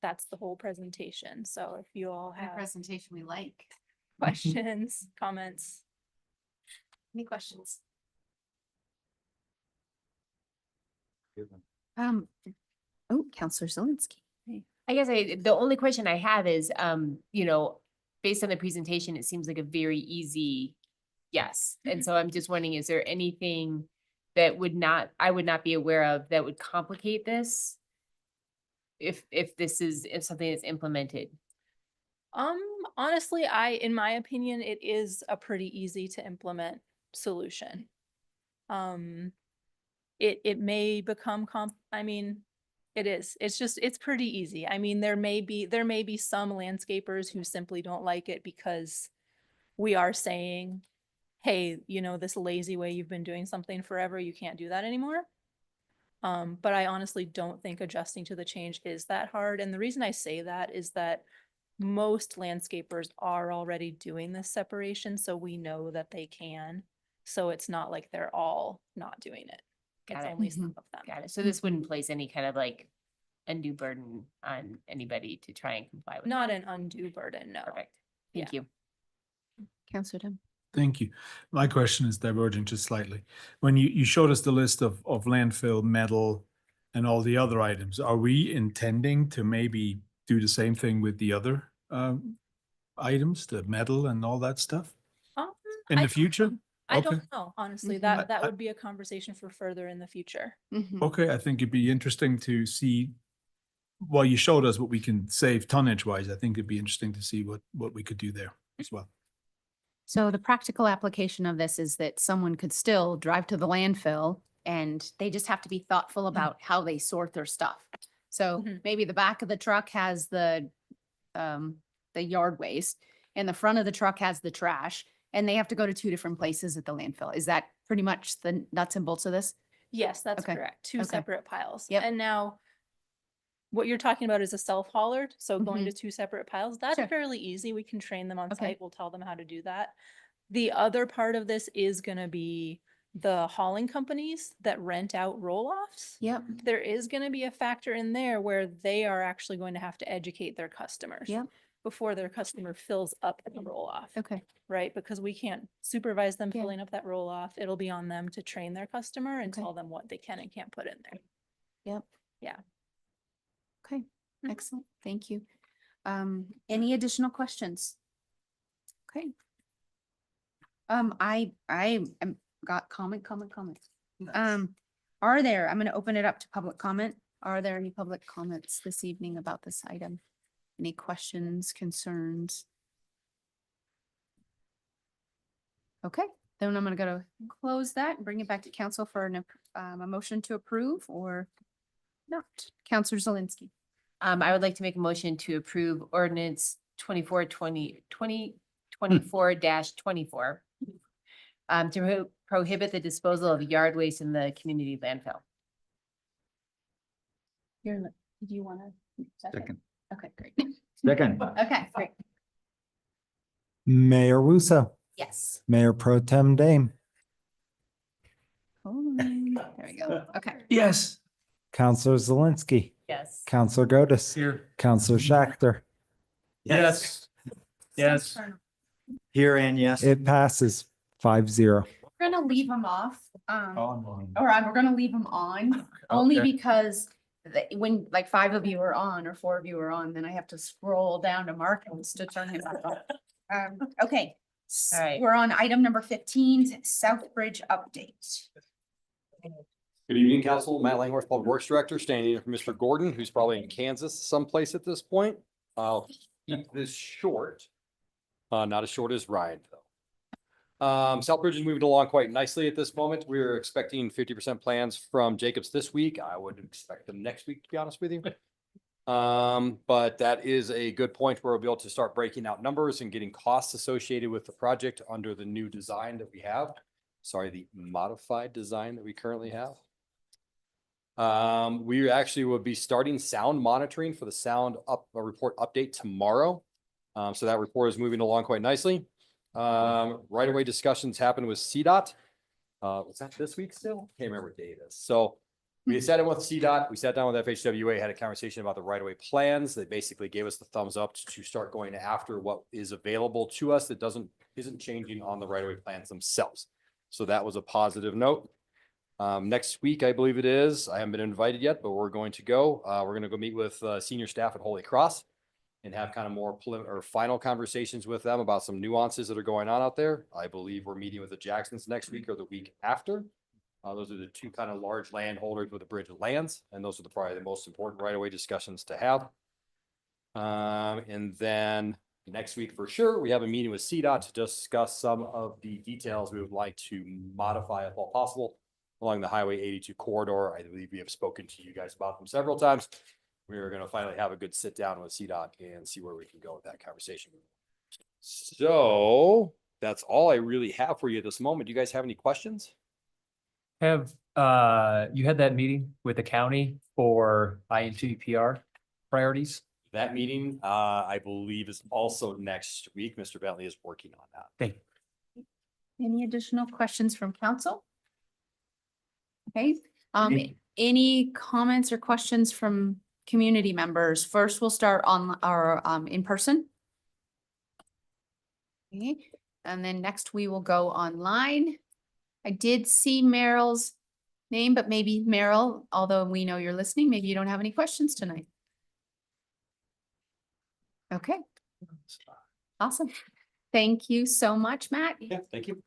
That's the whole presentation. So if you all have Presentation we like. questions, comments. Any questions? Counselor Zelinski. I guess the only question I have is, you know, based on the presentation, it seems like a very easy yes. And so I'm just wondering, is there anything that I would not be aware of that would complicate this? If something is implemented? Honestly, in my opinion, it is a pretty easy to implement solution. It may become it is. It's pretty easy. I mean, there may be some landscapers who simply don't like it because we are saying, hey, you know, this lazy way you've been doing something forever, you can't do that anymore. But I honestly don't think adjusting to the change is that hard. And the reason I say that is that most landscapers are already doing this separation, so we know that they can. So it's not like they're all not doing it. It's only some of them. Got it. So this wouldn't place any kind of like undue burden on anybody to try and comply with. Not an undue burden, no. Perfect. Thank you. Counselor Tim. Thank you. My question is diverging just slightly. When you showed us the list of landfill, metal, and all the other items, are we intending to maybe do the same thing with the other items, the metal and all that stuff in the future? I Okay. don't know, honestly, Mhm. that would be a conversation for further in the future. Okay, I think it'd be interesting to see, well, you showed us what we can save tonnage wise. I think it'd be interesting to see what we could do there as well. So the practical application of this is that someone could still drive to the landfill and they just have to be thoughtful about how they sort their stuff. So Mhm. maybe the back of the truck has the yard waste and the front of the truck has the trash, and they have to go to two different places at the landfill. Is that pretty much the nuts and bolts of this? Yes, that's Okay. correct. Two Okay. separate piles. Yep. And now what you're talking about is a self-hauled, so going to two separate piles, that's Sure. fairly easy. We can train them on Okay. site. We'll tell them how to do that. The other part of this is gonna be the hauling companies that rent out roll-offs. Yep. There is gonna be a factor in there where they are actually going to have to educate their customers. Yep. Before their customer fills up the roll-off. Okay. Right? Because we can't supervise them Yeah. filling up that roll-off. It'll be on them to train their customer and Okay. tell them what they can and can't put in there. Yep. Yeah. Okay, Mhm. excellent. Thank you. Any additional questions? Okay. I got comments. I'm gonna open it up to public comment. Are there any public comments this evening about this item? Any questions, concerns? Okay, then I'm gonna close that and bring it back to council for a motion to approve or not. Counselor Zelinski. I would like to make a motion to approve ordinance 2024-24. to prohibit the disposal of yard waste in the community landfill. Did you want to? Second. Okay, great. Second. Okay, great. Mayor Wusso, Yes. Mayor Pro Tem Dame, There we go. Okay. Yes. Counselor Zelinski, Yes. Counselor Godus, Here. Counselor Schachter. Yes. Yes. Here and yes. It passes 5-0. We're gonna leave them off, Online. we're gonna leave them on, only Okay. because when like 5 of you are on or 4 of you are on, then I have to scroll down to Marcos to turn him off. Okay. All right. We're on item number 15, Southbridge update. Good evening, Council. Matt Langworth, Public Works Director, standing in for Mr. Gordon, who's probably in Kansas someplace at this point. I'll keep this short. Not as short as Ryan, though. Southbridge is moving along quite nicely at this moment. We're expecting 50% plans from Jacobs this week. I would expect them next week, to be honest with you. But that is a good point where we'll be able to start breaking out numbers and getting costs associated with the project under the new design that we have. Sorry, the modified design that we currently have. We actually will be starting sound monitoring for the sound report update tomorrow. So that report is moving along quite nicely. Right away discussions happened with CDOT. Was that this week still? Can't remember what day it is. So we sat in with CDOT, we sat down with FHWA, had a conversation about the right of way plans. They basically gave us the thumbs up to start going after what is available to us that isn't changing on the right of way plans themselves. So that was a positive note. Next week, I believe it is. I haven't been invited yet, but we're going to go. We're going to go meet with senior staff at Holy Cross and have kind of more final conversations with them about some nuances that are going on out there. I believe we're meeting with the Jacksons next week or the week after. Those are the two kind of large landholders with a bridge of lands, and those are probably the most important right-of-way discussions to have. And then next week for sure, we have a meeting with CDOT to discuss some of the details we would like to modify if all possible along the Highway 82 corridor. I believe we have spoken to you guys about them several times. We are going to finally have a good sit down with CDOT and see where we can go with that conversation. So that's all I really have for you at this moment. Do you guys have any questions? Have, you had that meeting with the county for INTPR priorities? That meeting, I believe is also next week. Mr. Bentley is working on that. Thank you. Any additional questions from council? Okay, any comments or questions from community members? First, we'll start on our in person. Okay, and then next we will go online. I did see Meryl's name, but maybe Meryl, although we know you're listening, maybe you don't have any questions tonight. Okay. Awesome. Thank you so much, Matt. Yeah, thank you.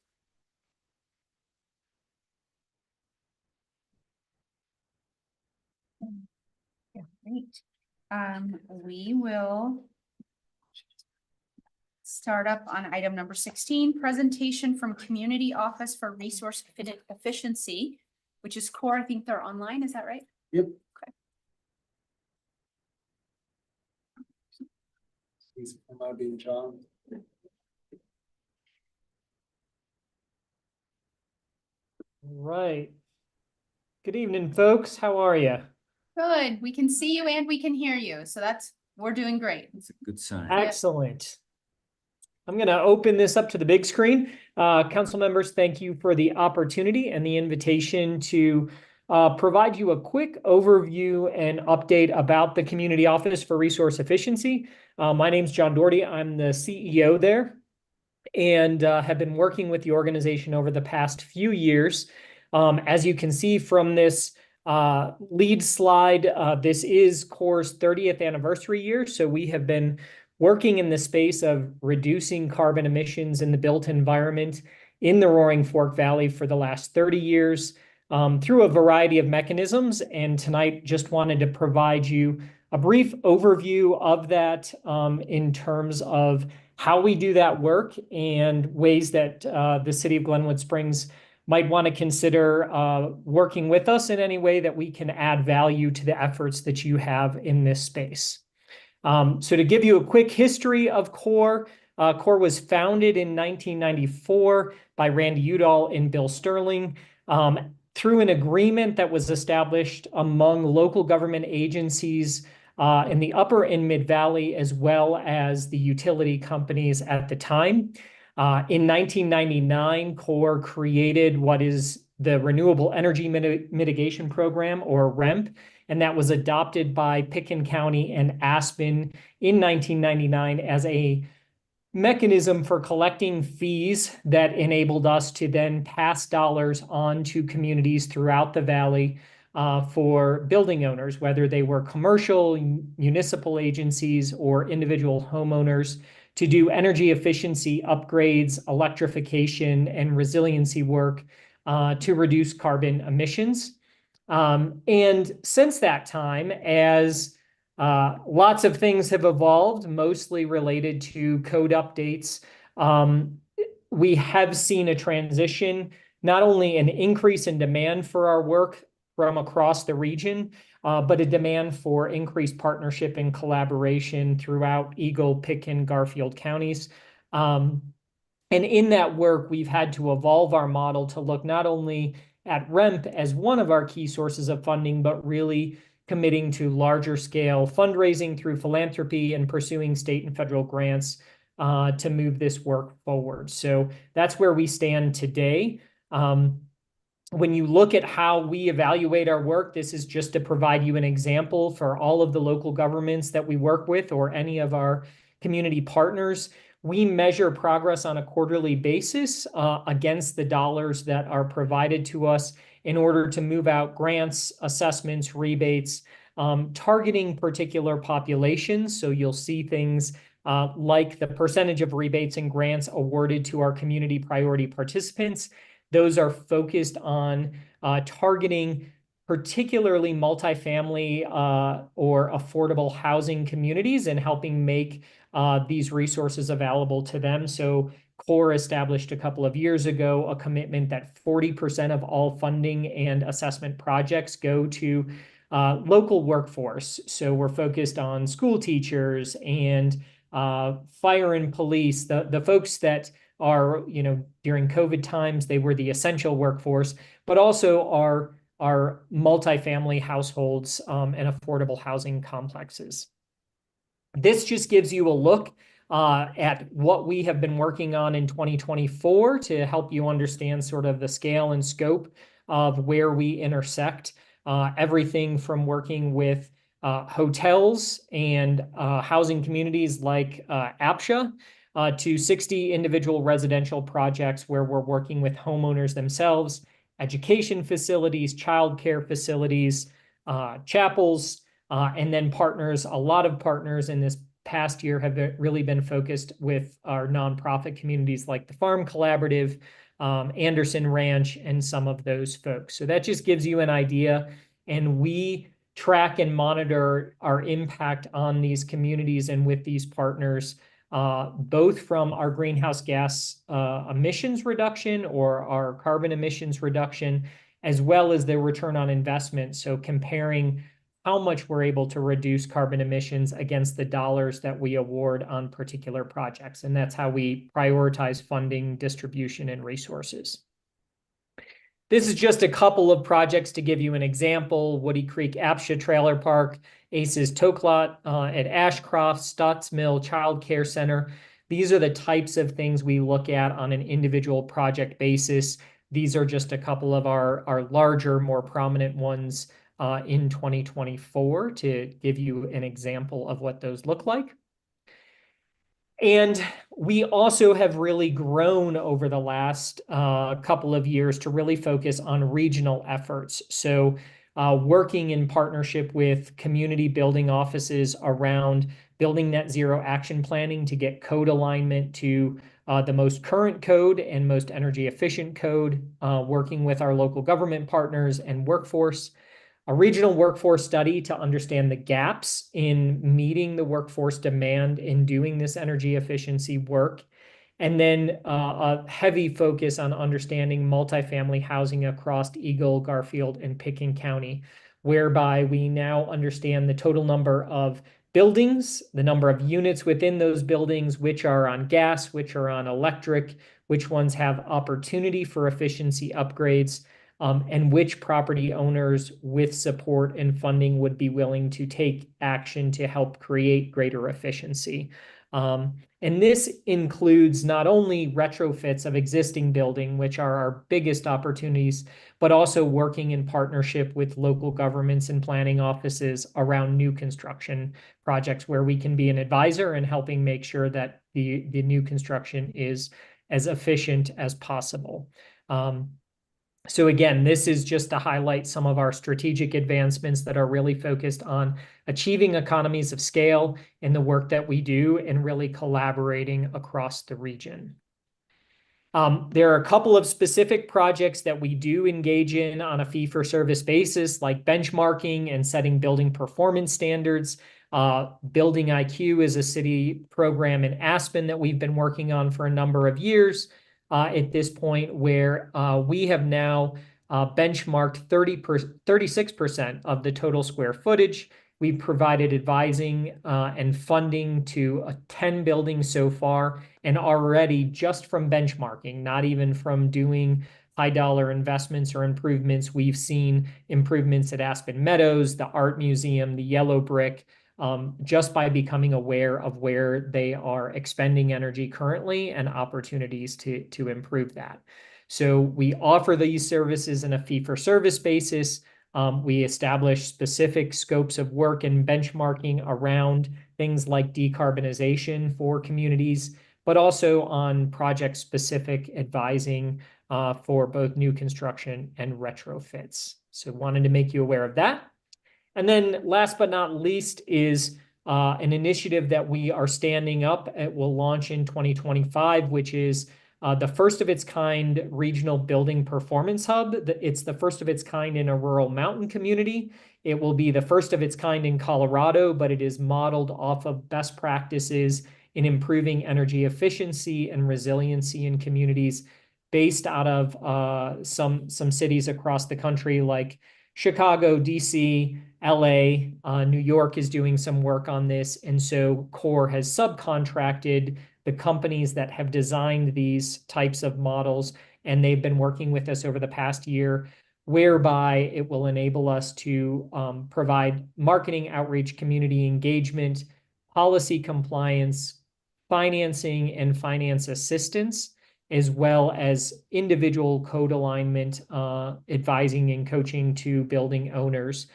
Yeah, great. We will start up on item number 16, presentation from Community Office for Resource Efficiency, which is core. I think they're online. Is that right? Yep. Okay. Please come out, being John. Right. Good evening, folks. How are you? Good. We can see you and we can hear you. So we're doing great. It's a good sign. Excellent. I'm going to open this up to the big screen. Council members, thank you for the opportunity and the invitation to provide you a quick overview and update about the Community Office for Resource Efficiency. My name's John Doherty. I'm the CEO there and have been working with the organization over the past few years. As you can see from this lead slide, this is CORE's 30th anniversary year. So we have been working in the space of reducing carbon emissions in the built environment in the Roaring Fork Valley for the last 30 years through a variety of mechanisms. And tonight just wanted to provide you a brief overview of that in terms of how we do that work and ways that the city of Glenwood Springs might want to consider working with us in any way that we can add value to the efforts that you have in this space. So to give you a quick history of CORE, CORE was founded in 1994 by Randy Udall and Bill Sterling through an agreement that was established among local government agencies in the Upper and Mid Valley, as well as the utility companies at the time. In 1999, CORE created what is the Renewable Energy Mitigation Program, or REMP, and that was adopted by Pitkin County and Aspen in 1999 as a mechanism for collecting fees that enabled us to then pass dollars on to communities throughout the valley for building owners, whether they were commercial, municipal agencies, or individual homeowners, to do energy efficiency upgrades, electrification, and resiliency work to reduce carbon emissions. And since that time, as lots of things have evolved, mostly related to code updates, we have seen a transition, not only an increase in demand for our work from across the region, but a demand for increased partnership and collaboration throughout Eagle, Pitkin, Garfield counties. And in that work, we've had to evolve our model to look not only at REMP as one of our key sources of funding, but really committing to larger scale fundraising through philanthropy and pursuing state and federal grants to move this work forward. So that's where we stand today. When you look at how we evaluate our work, this is just to provide you an example for all of the local governments that we work with or any of our community partners. We measure progress on a quarterly basis against the dollars that are provided to us in order to move out grants, assessments, rebates, targeting particular populations. So you'll see things like the percentage of rebates and grants awarded to our community priority participants. Those are focused on targeting particularly multifamily or affordable housing communities and helping make these resources available to them. So CORE established a couple of years ago a commitment that 40% of all funding and assessment projects go to local workforce. So we're focused on school teachers and fire and police, the folks that are, during COVID times, they were the essential workforce, but also our multifamily households and affordable housing complexes. This just gives you a look at what we have been working on in 2024 to help you understand sort of the scale and scope of where we intersect. Everything from working with hotels and housing communities like APSHA to 60 individual residential projects where we're working with homeowners themselves, education facilities, childcare facilities, chapels, and then partners. A lot of partners in this past year have really been focused with our nonprofit communities like the Farm Collaborative, Anderson Ranch, and some of those folks. So that just gives you an idea. And we track and monitor our impact on these communities and with these partners, both from our greenhouse gas emissions reduction or our carbon emissions reduction, as well as the return on investment. So comparing how much we're able to reduce carbon emissions against the dollars that we award on particular projects. And that's how we prioritize funding, distribution, and resources. This is just a couple of projects to give you an example. Woody Creek APSHA Trailer Park, ACES Toklot at Ashcroft, Stutz Mill Child Care Center. These are the types of things we look at on an individual project basis. These are just a couple of our larger, more prominent ones in 2024 to give you an example of what those look like. And we also have really grown over the last couple of years to really focus on regional efforts. So working in partnership with community building offices around building net zero action planning to get code alignment to the most current code and most energy efficient code, working with our local government partners and workforce. A regional workforce study to understand the gaps in meeting the workforce demand in doing this energy efficiency work. And then a heavy focus on understanding multifamily housing across Eagle, Garfield, and Pitkin County, whereby we now understand the total number of buildings, the number of units within those buildings, which are on gas, which are on electric, which ones have opportunity for efficiency upgrades, and which property owners with support and funding would be willing to take action to help create greater efficiency. And this includes not only retrofits of existing building, which are our biggest opportunities, but also working in partnership with local governments and planning offices around new construction projects where we can be an advisor and helping make sure that the new construction is as efficient as possible. So again, this is just to highlight some of our strategic advancements that are really focused on achieving economies of scale in the work that we do and really collaborating across the region. There are a couple of specific projects that we do engage in on a fee-for-service basis, like benchmarking and setting building performance standards. Building IQ is a city program in Aspen that we've been working on for a number of years. At this point, where we have now benchmarked 36% of the total square footage. We've provided advising and funding to 10 buildings so far, and already just from benchmarking, not even from doing high dollar investments or improvements, we've seen improvements at Aspen Meadows, the Art Museum, the Yellow Brick, just by becoming aware of where they are expending energy currently and opportunities to improve that. So we offer these services in a fee-for-service basis. We establish specific scopes of work and benchmarking around things like decarbonization for communities, but also on project-specific advising for both new construction and retrofits. So wanted to make you aware of that. And then last but not least is an initiative that we are standing up. It will launch in 2025, which is the first of its kind regional building performance hub. It's the first of its kind in a rural mountain community. It will be the first of its kind in Colorado, but it is modeled off of best practices in improving energy efficiency and resiliency in communities based out of some cities across the country like Chicago, DC, LA, New York is doing some work on this. And so CORE has subcontracted the companies that have designed these types of models, and they've been working with us over the past year, whereby it will enable us to provide marketing outreach, community engagement, policy compliance, financing, and finance assistance, as well as individual code alignment, advising and coaching to building owners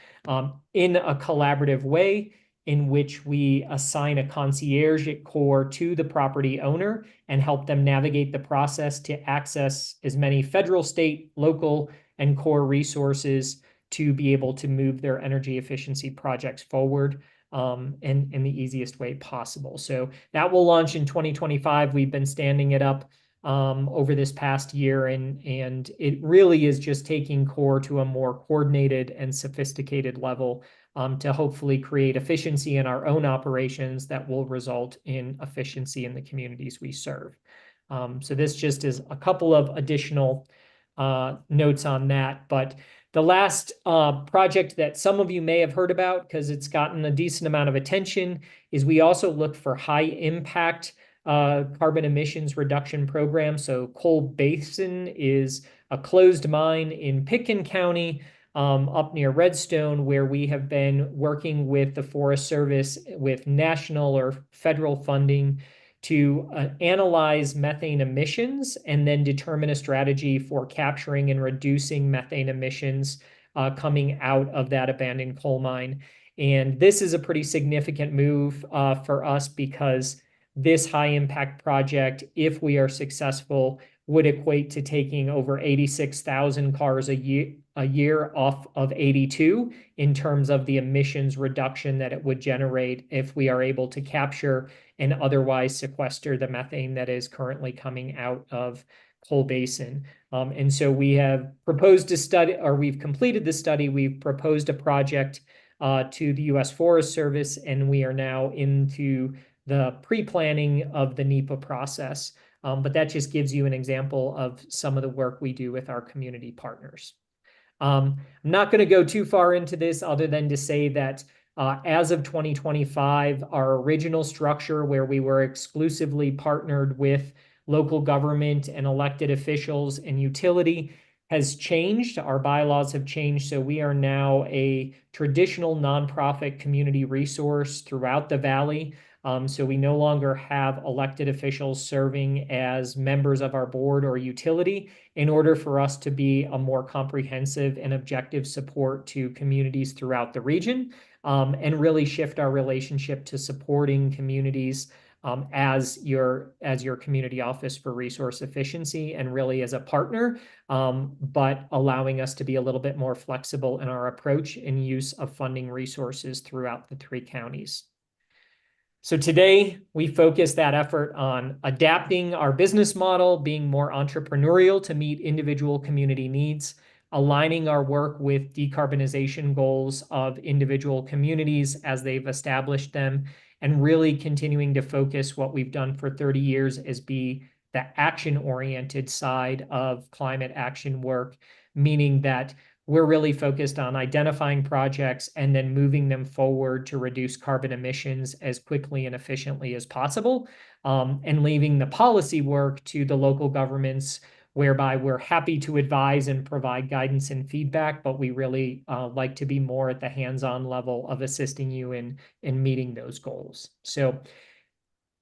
in a collaborative way in which we assign a concierge at CORE to the property owner and help them navigate the process to access as many federal, state, local, and CORE resources to be able to move their energy efficiency projects forward in the easiest way possible. So that will launch in 2025. We've been standing it up over this past year, and it really is just taking CORE to a more coordinated and sophisticated level to hopefully create efficiency in our own operations that will result in efficiency in the communities we serve. So this just is a couple of additional notes on that. But the last project that some of you may have heard about, because it's gotten a decent amount of attention, is we also look for high impact carbon emissions reduction program. So Coal Basin is a closed mine in Pitkin County, up near Redstone, where we have been working with the Forest Service with national or federal funding to analyze methane emissions and then determine a strategy for capturing and reducing methane emissions coming out of that abandoned coal mine. And this is a pretty significant move for us, because this high impact project, if we are successful, would equate to taking over 86,000 cars a year off of 82 in terms of the emissions reduction that it would generate if we are able to capture and otherwise sequester the methane that is currently coming out of Coal Basin. And so we have proposed a study, or we've completed the study. We've proposed a project to the U.S. Forest Service, and we are now into the pre-planning of the NEPA process. But that just gives you an example of some of the work we do with our community partners. I'm not going to go too far into this other than to say that As of 2025, our original structure where we were exclusively partnered with local government and elected officials and utility has changed. Our bylaws have changed, so we are now a traditional nonprofit community resource throughout the valley. So we no longer have elected officials serving as members of our board or utility in order for us to be a more comprehensive and objective support to communities throughout the region, and really shift our relationship to supporting communities as your community office for resource efficiency and really as a partner, but allowing us to be a little bit more flexible in our approach and use of funding resources throughout the 3 counties. So today we focus that effort on adapting our business model, being more entrepreneurial to meet individual community needs, aligning our work with decarbonization goals of individual communities as they've established them, and really continuing to focus what we've done for 30 years as be the action-oriented side of climate action work, meaning that we're really focused on identifying projects and then moving them forward to reduce carbon emissions as quickly and efficiently as possible, and leaving the policy work to the local governments, whereby we're happy to advise and provide guidance and feedback, but we really like to be more at the hands-on level of assisting you in meeting those goals. So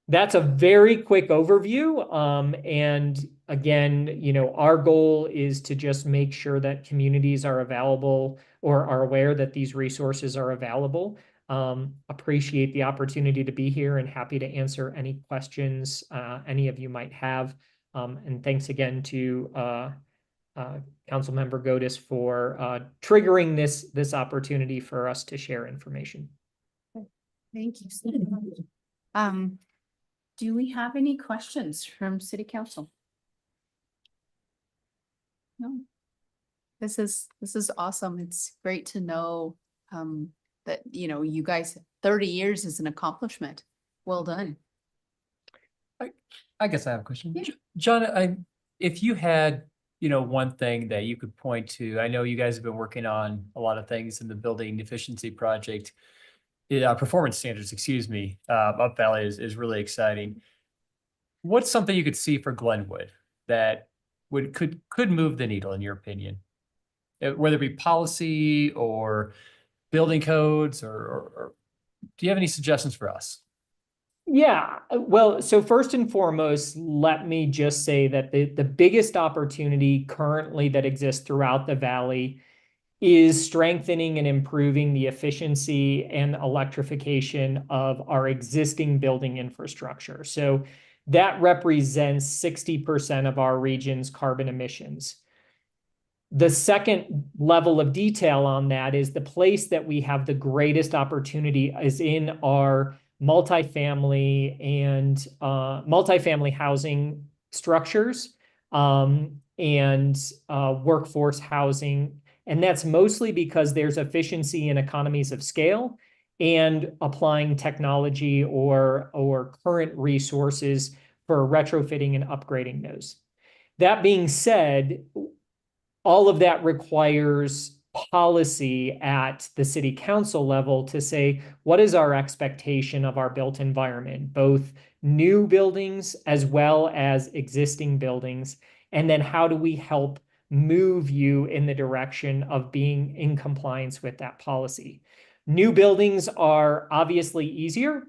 that's a very quick overview. And again, our goal is to just make sure that communities are available or are aware that these resources are available. Appreciate the opportunity to be here and happy to answer any questions any of you might have. And thanks again to Councilmember Godis for triggering this opportunity for us to share information. Thank you. Do we have any questions from City Council? No. This is awesome. It's great to know that, you guys, 30 years is an accomplishment. Well done. I guess I have a question. Yeah. John, if you had, one thing that you could point to, I know you guys have been working on a lot of things in the building efficiency project. Performance standards, up Valley is really exciting. What's something you could see for Glenwood that could move the needle in your opinion? Whether it be policy or building codes or do you have any suggestions for us? Yeah, well, so first and foremost, let me just say that the biggest opportunity currently that exists throughout the valley is strengthening and improving the efficiency and electrification of our existing building infrastructure. So that represents 60% of our region's carbon emissions. The second level of detail on that is the place that we have the greatest opportunity is in our multifamily and multifamily housing structures and workforce housing. And that's mostly because there's efficiency and economies of scale and applying technology or current resources for retrofitting and upgrading those. That being said, all of that requires policy at the city council level to say, what is our expectation of our built environment, both new buildings as well as existing buildings? And then how do we help move you in the direction of being in compliance with that policy? New buildings are obviously easier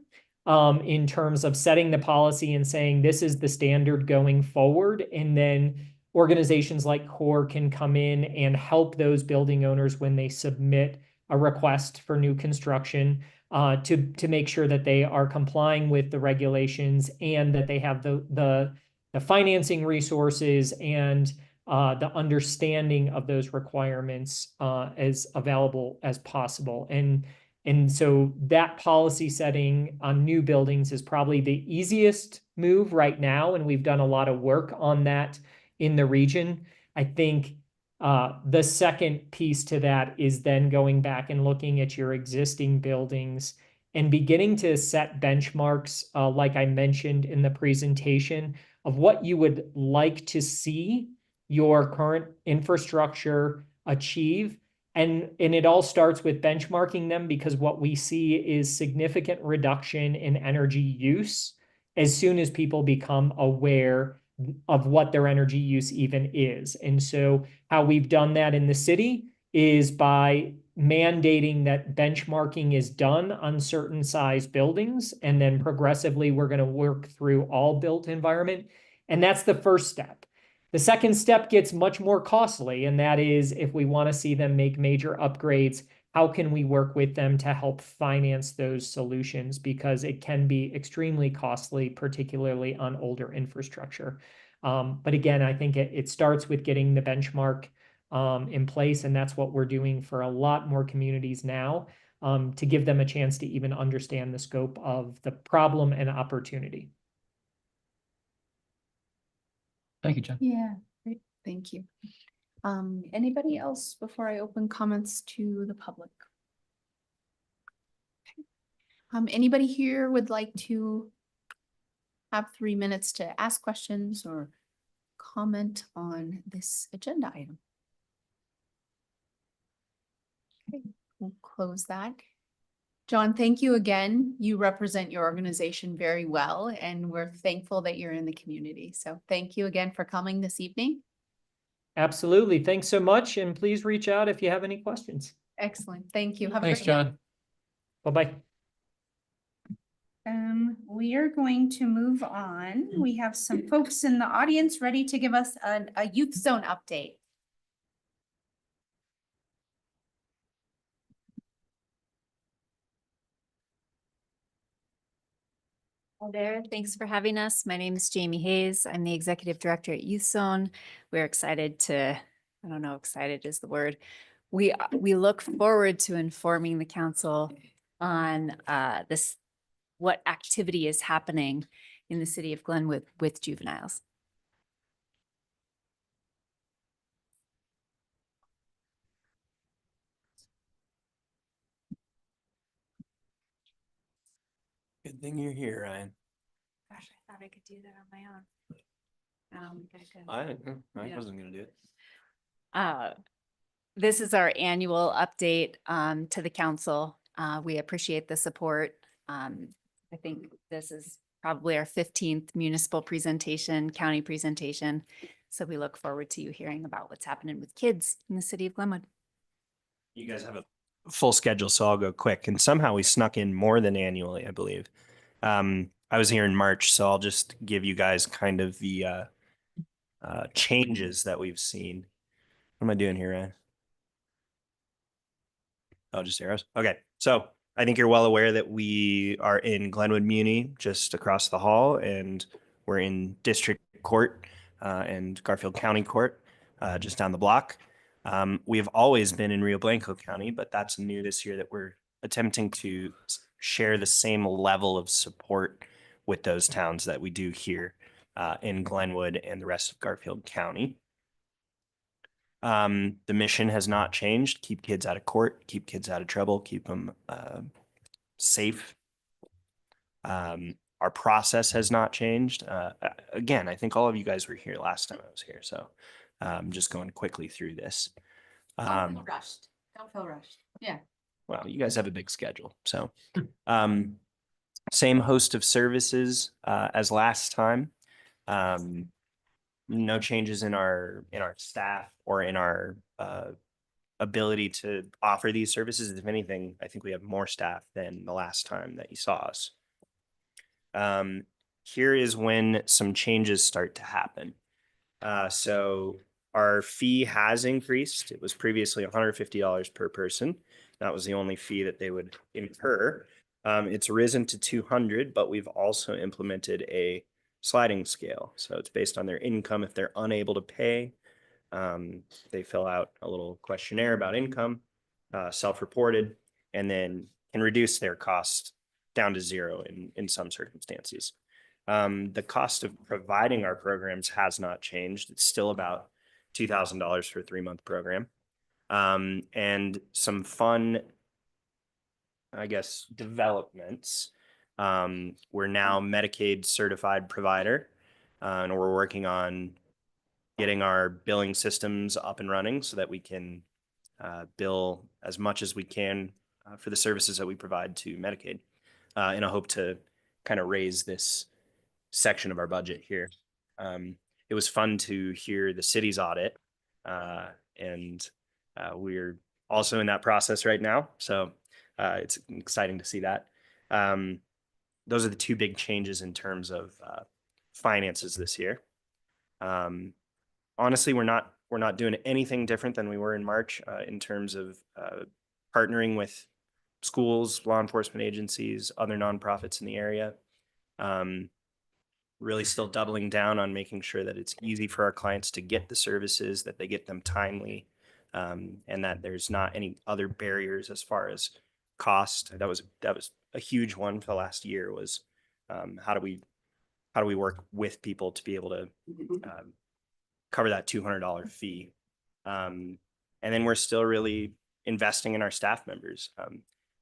in terms of setting the policy and saying this is the standard going forward. And then organizations like CORE can come in and help those building owners when they submit a request for new construction to make sure that they are complying with the regulations and that they have the financing resources and the understanding of those requirements as available as possible. And so that policy setting on new buildings is probably the easiest move right now. And we've done a lot of work on that in the region. I think the second piece to that is then going back and looking at your existing buildings and beginning to set benchmarks, like I mentioned in the presentation, of what you would like to see your current infrastructure achieve And it all starts with benchmarking them, because what we see is significant reduction in energy use as soon as people become aware of what their energy use even is. And so how we've done that in the city is by mandating that benchmarking is done on certain size buildings, and then progressively we're going to work through all built environment. And that's the first step. The second step gets much more costly, and that is if we want to see them make major upgrades, how can we work with them to help finance those solutions? Because it can be extremely costly, particularly on older infrastructure. But again, I think it starts with getting the benchmark in place, and that's what we're doing for a lot more communities now, to give them a chance to even understand the scope of the problem and opportunity. Thank you, John. Yeah, great, thank you. Anybody else before I open comments to the public? Okay. Anybody here would like to have 3 minutes to ask questions or comment on this agenda item? Okay, we'll close that. John, thank you again. You represent your organization very well, and we're thankful that you're in the community. So thank you again for coming this evening. Absolutely. Thanks so much. And please reach out if you have any questions. Excellent. Thank you. Have Thanks, a great night. John. Bye-bye. We are going to move on. We have some folks in the audience ready to give us a youth zone update. Hi there. Thanks for having us. My name is Jamie Hayes. I'm the Executive Director at Youth Zone. We're excited to, I don't know, excited is the word. We look forward to informing the council on what activity is happening in the city of Glenwood with juveniles. Good thing you're here, Ryan. Gosh, I thought I could do that on my own. I Yeah. wasn't gonna do it. This is our annual update to the council. We appreciate the support. I think this is probably our 15th municipal presentation, county presentation. So we look forward to you hearing about what's happening with kids in the city of Glenwood. You guys have a full schedule, so I'll go quick. And somehow we snuck in more than annually, I believe. I was here in March, so I'll just give you guys kind of the changes that we've seen. What am I doing here, Ryan? Oh, just arrows. Okay. So I think you're well aware that we are in Glenwood Muni, just across the hall, and we're in District Court and Garfield County Court, just down the block. We have always been in Rio Blanco County, but that's new this year that we're attempting to share the same level of support with those towns that we do here in Glenwood and the rest of Garfield County. The mission has not changed. Keep kids out of court, keep kids out of trouble, keep them safe. Our process has not changed. Again, I think all of you guys were here last time I was here, so I'm just going quickly through this. Don't feel rushed. Don't feel rushed. Yeah. Well, you guys have a big schedule, so same host of services as last time. No changes in our staff or in our ability to offer these services. If anything, I think we have more staff than the last time that you saw us. Here is when some changes start to happen. So our fee has increased. It was previously $150 per person. That was the only fee that they would incur. It's risen to $200, but we've also implemented a sliding scale. So it's based on their income. If they're unable to pay, they fill out a little questionnaire about income, self-reported, and then can reduce their cost down to zero in some circumstances. The cost of providing our programs has not changed. It's still about $2,000 for a 3-month program. And some fun, I guess, developments. We're now Medicaid certified provider, and we're working on getting our billing systems up and running so that we can bill as much as we can for the services that we provide to Medicaid. And I hope to kind of raise this section of our budget here. It was fun to hear the city's audit, and we're also in that process right now. So it's exciting to see that. Those are the two big changes in terms of finances this year. Honestly, we're not doing anything different than we were in March in terms of partnering with schools, law enforcement agencies, other nonprofits in the area. Really still doubling down on making sure that it's easy for our clients to get the services, that they get them timely, and that there's not any other barriers as far as cost. That was a huge one for the last year, was how do we work with people to be able to cover that $200 fee. And then we're still really investing in our staff members.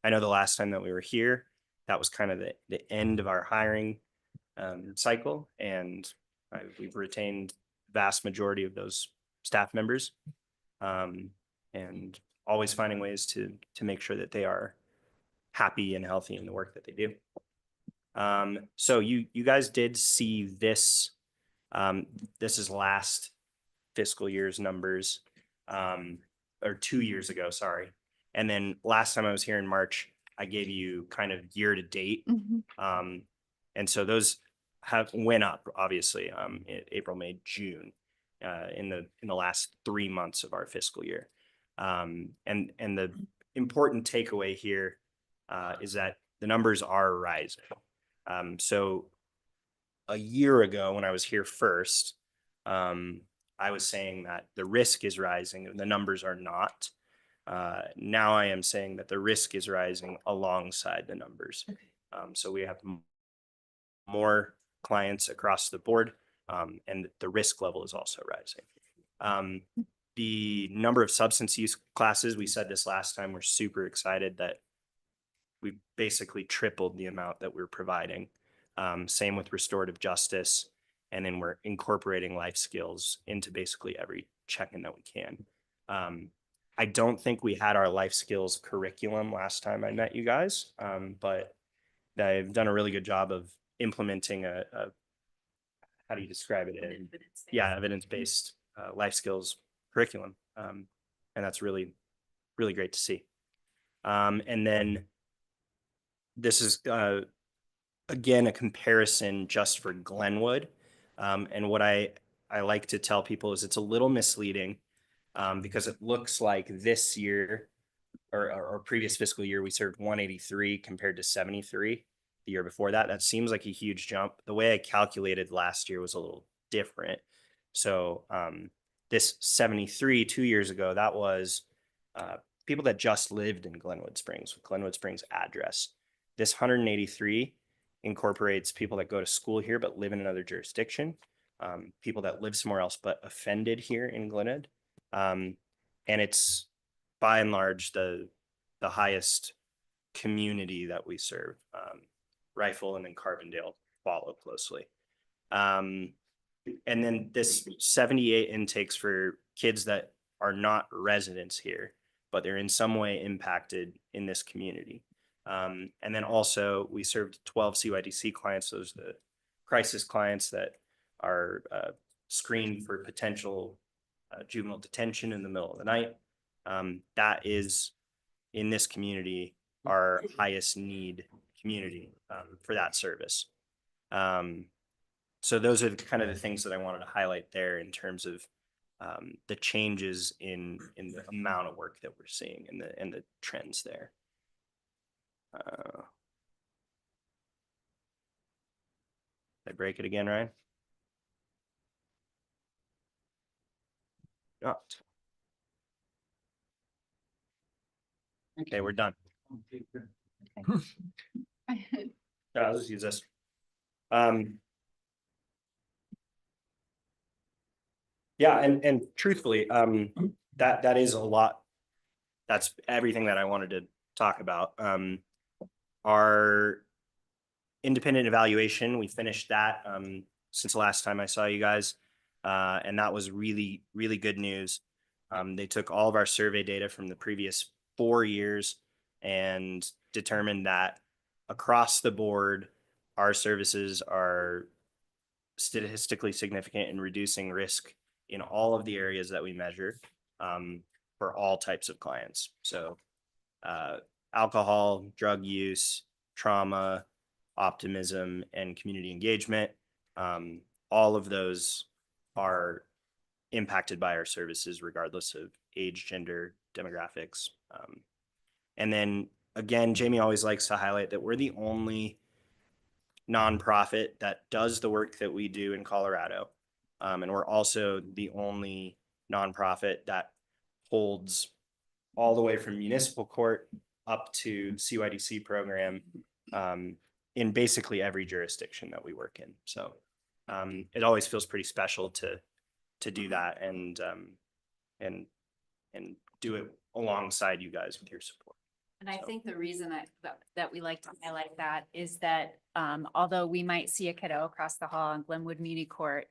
I know the last time that we were here, that was kind of the end of our hiring cycle, and we've retained vast majority of those staff members, and always finding ways to make sure that they are happy and healthy in the work that they do. So you guys did see this. This is last fiscal year's numbers, or 2 years ago, sorry. And then last time I was here in March, I gave you kind of year to date. And so those have went up, obviously, in April, May, June, in the last 3 months of our fiscal year. And the important takeaway here is that the numbers are rising. So a year ago, when I was here first, I was saying that the risk is rising and the numbers are not. Now I am saying that the risk is rising alongside the numbers. So we have more clients across the board, and the risk level is also rising. The number of substance use classes, we said this last time, we're super excited that we basically tripled the amount that we're providing. Same with restorative justice. And then we're incorporating life skills into basically every check-in that we can. I don't think we had our life skills curriculum last time I met you guys, but they've done a really good job of implementing a how do you describe it? Evidence-based life skills curriculum. And that's really, really great to see. And then this is, again, a comparison just for Glenwood. And what I like to tell people is it's a little misleading because it looks like this year or previous fiscal year, we served 183 compared to 73 the year before that. That seems like a huge jump. The way I calculated last year was a little different. So this 73 2 years ago, that was people that just lived in Glenwood Springs with Glenwood Springs address. This 183 incorporates people that go to school here but live in another jurisdiction, people that live somewhere else but offended here in Glenwood. And it's by and large the highest community that we serve. Rifle and then Carbondale follow closely. And then this 78 intakes for kids that are not residents here, but they're in some way impacted in this community. And then also we served 12 CYDC clients. Those are the crisis clients that are screened for potential juvenile detention in the middle of the night. That is in this community, our highest need community for that service. So those are kind of the things that I wanted to highlight there in terms of the changes in the amount of work that we're seeing and the trends there. Did I break it again, Ryan? Not. Okay, we're done. Let's use this. Yeah, and truthfully, that is a lot. That's everything that I wanted to talk about. Our independent evaluation, we finished that since the last time I saw you guys, and that was really, really good news. They took all of our survey data from the previous 4 years and determined that across the board, our services are statistically significant in reducing risk in all of the areas that we measure, for all types of clients. So alcohol, drug use, trauma, optimism, and community engagement. All of those are impacted by our services regardless of age, gender, demographics. And then again, Jamie always likes to highlight that we're the only nonprofit that does the work that we do in Colorado. And we're also the only nonprofit that holds all the way from municipal court up to CYDC program in basically every jurisdiction that we work in. So it always feels pretty special to do that and do it alongside you guys with your support. And I think the reason that we like to highlight that is that although we might see a kiddo across the hall in Glenwood Muni Court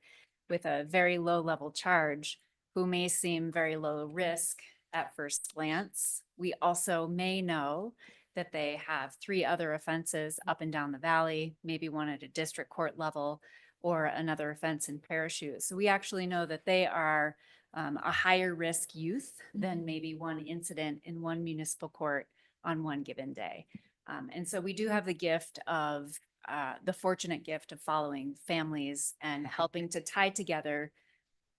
with a very low level charge who may seem very low risk at first glance, we also may know that they have 3 other offenses up and down the valley, maybe one at a district court level or another offense in Parachute. So we actually know that they are a higher risk youth than maybe one incident in one municipal court on one given day. And so we do have the gift of the fortunate gift of following families and helping to tie together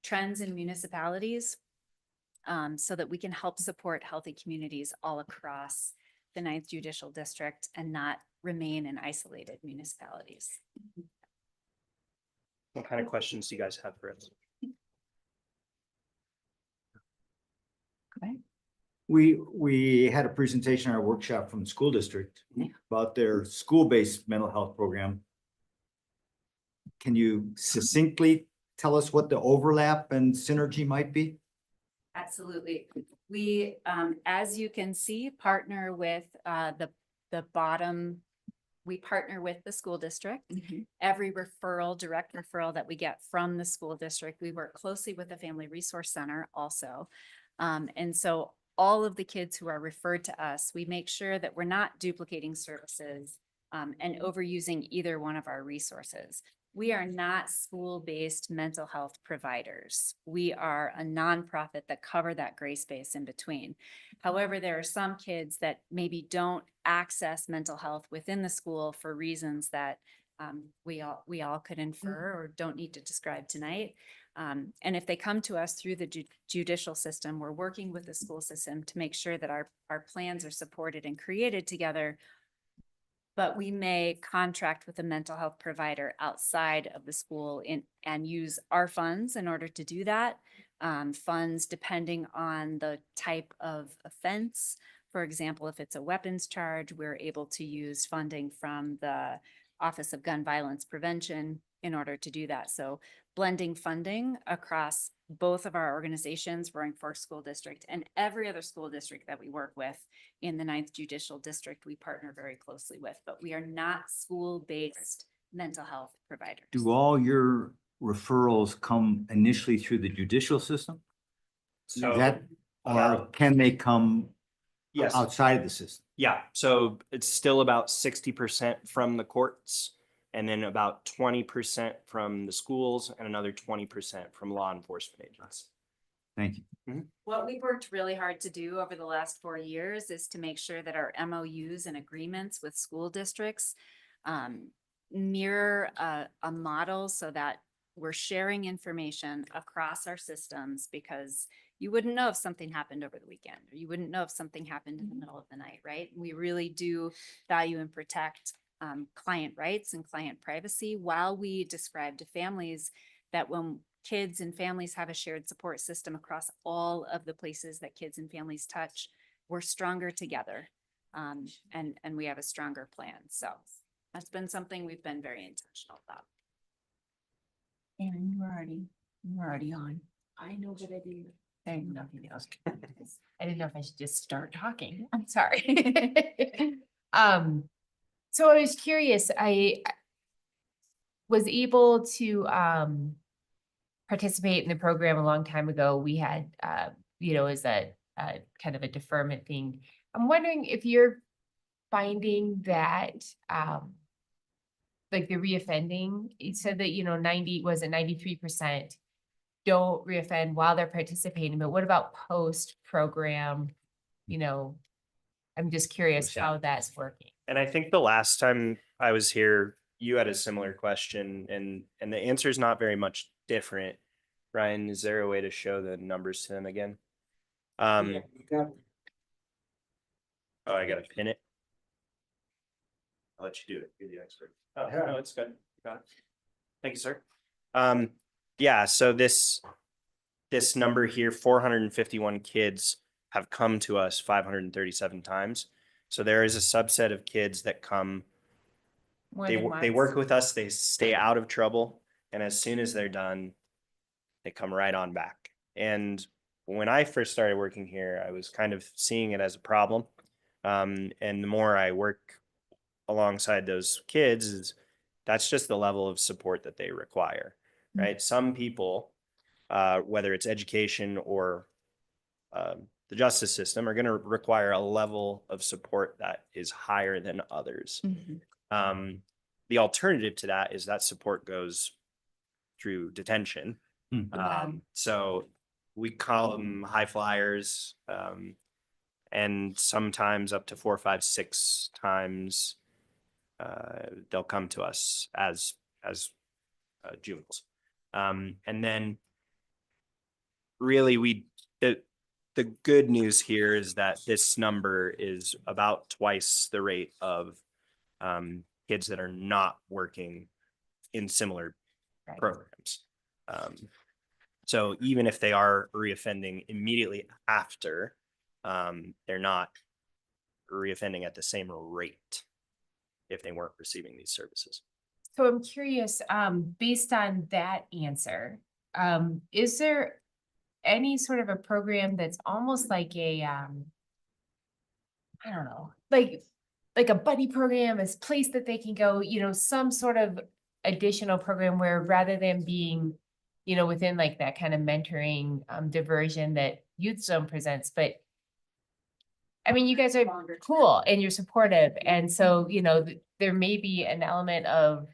trends in municipalities so that we can help support healthy communities all across the 9th Judicial District and not remain in isolated municipalities. What kind of questions do you guys have for us? We had a presentation at our workshop from the school district about their school-based mental health program. Can you succinctly tell us what the overlap and synergy might be? Absolutely. We, as you can see, partner with the bottom. We partner with the school district. Every direct referral that we get from the school district, we work closely with the Family Resource Center also. And so all of the kids who are referred to us, we make sure that we're not duplicating services and overusing either one of our resources. We are not school-based mental health providers. We are a nonprofit that cover that gray space in between. However, there are some kids that maybe don't access mental health within the school for reasons that we all could infer or don't need to describe tonight. And if they come to us through the judicial system, we're working with the school system to make sure that our plans are supported and created together. But we may contract with a mental health provider outside of the school and use our funds in order to do that. Funds depending on the type of offense. For example, if it's a weapons charge, we're able to use funding from the Office of Gun Violence Prevention in order to do that. So blending funding across both of our organizations, Roaring Fork School District and every other school district that we work with in the 9th Judicial District, we partner very closely with, but we are not school-based mental health providers. Do all your referrals come initially through the judicial system? So Or can they come Yes. outside of the system? Yeah, so it's still about 60% from the courts and then about 20% from the schools and another 20% from law enforcement agents. Thank you. What we've worked really hard to do over the last 4 years is to make sure that our MOUs and agreements with school districts mirror a model so that we're sharing information across our systems, because you wouldn't know if something happened over the weekend, or you wouldn't know if something happened in the middle of the night, right? We really do value and protect client rights and client privacy, while we describe to families that when kids and families have a shared support system across all of the places that kids and families touch, we're stronger together, and we have a stronger plan. So that's been something we've been very intentional about. And we're already on. I know that I do. There's nothing else. I didn't know if I should just start talking. I'm sorry. So I was curious, I was able to participate in the program a long time ago. We had is a kind of a deferment thing. I'm wondering if you're finding that, like the reoffending, it said that, 93% don't reoffend while they're participating, but what about post-program? I'm just curious how that's working. And I think the last time I was here, you had a similar question, and the answer is not very much different. Ryan, is there a way to show the numbers to them again? Oh, I gotta pin it. I'll let you do it. You're the expert. Oh, no, it's good. You got it. Thank you, sir. Yeah, so this number here, 451 kids have come to us 537 times. So there is a subset of kids that come, they work with us, they stay out of trouble, and as soon as they're done, they come right on back. And when I first started working here, I was kind of seeing it as a problem. And the more I work alongside those kids, that's just the level of support that they require, right? Some people, whether it's education or the justice system, are going to require a level of support that is higher than others. The alternative to that is that support goes through detention. So we call them high flyers, and sometimes up to 4, 5, 6 times they'll come to us as juveniles. And then really the good news here is that this number is about twice the rate of kids that are not working in similar programs. So even if they are reoffending immediately after, they're not reoffending at the same rate if they weren't receiving these services. So I'm curious, based on that answer, is there any sort of a program that's almost like a, I don't know, like a buddy program, a place that they can go, some sort of additional program where rather than being, within like that kind of mentoring diversion that Youth Zone presents, but I mean, you guys are cool and you're supportive. And so, there may be an element of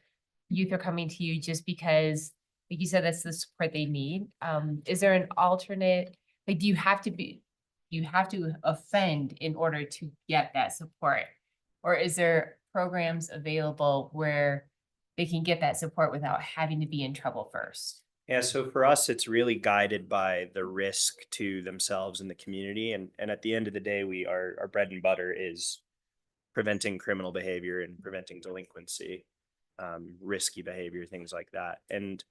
youth are coming to you just because, like you said, that's the support they need. Is there an alternate, like, do you have to offend in order to get that support? Or is there programs available where they can get that support without having to be in trouble first? Yeah, so for us, it's really guided by the risk to themselves and the community. And at the end of the day, our bread and butter is preventing criminal behavior and preventing delinquency, risky behavior, things like that. And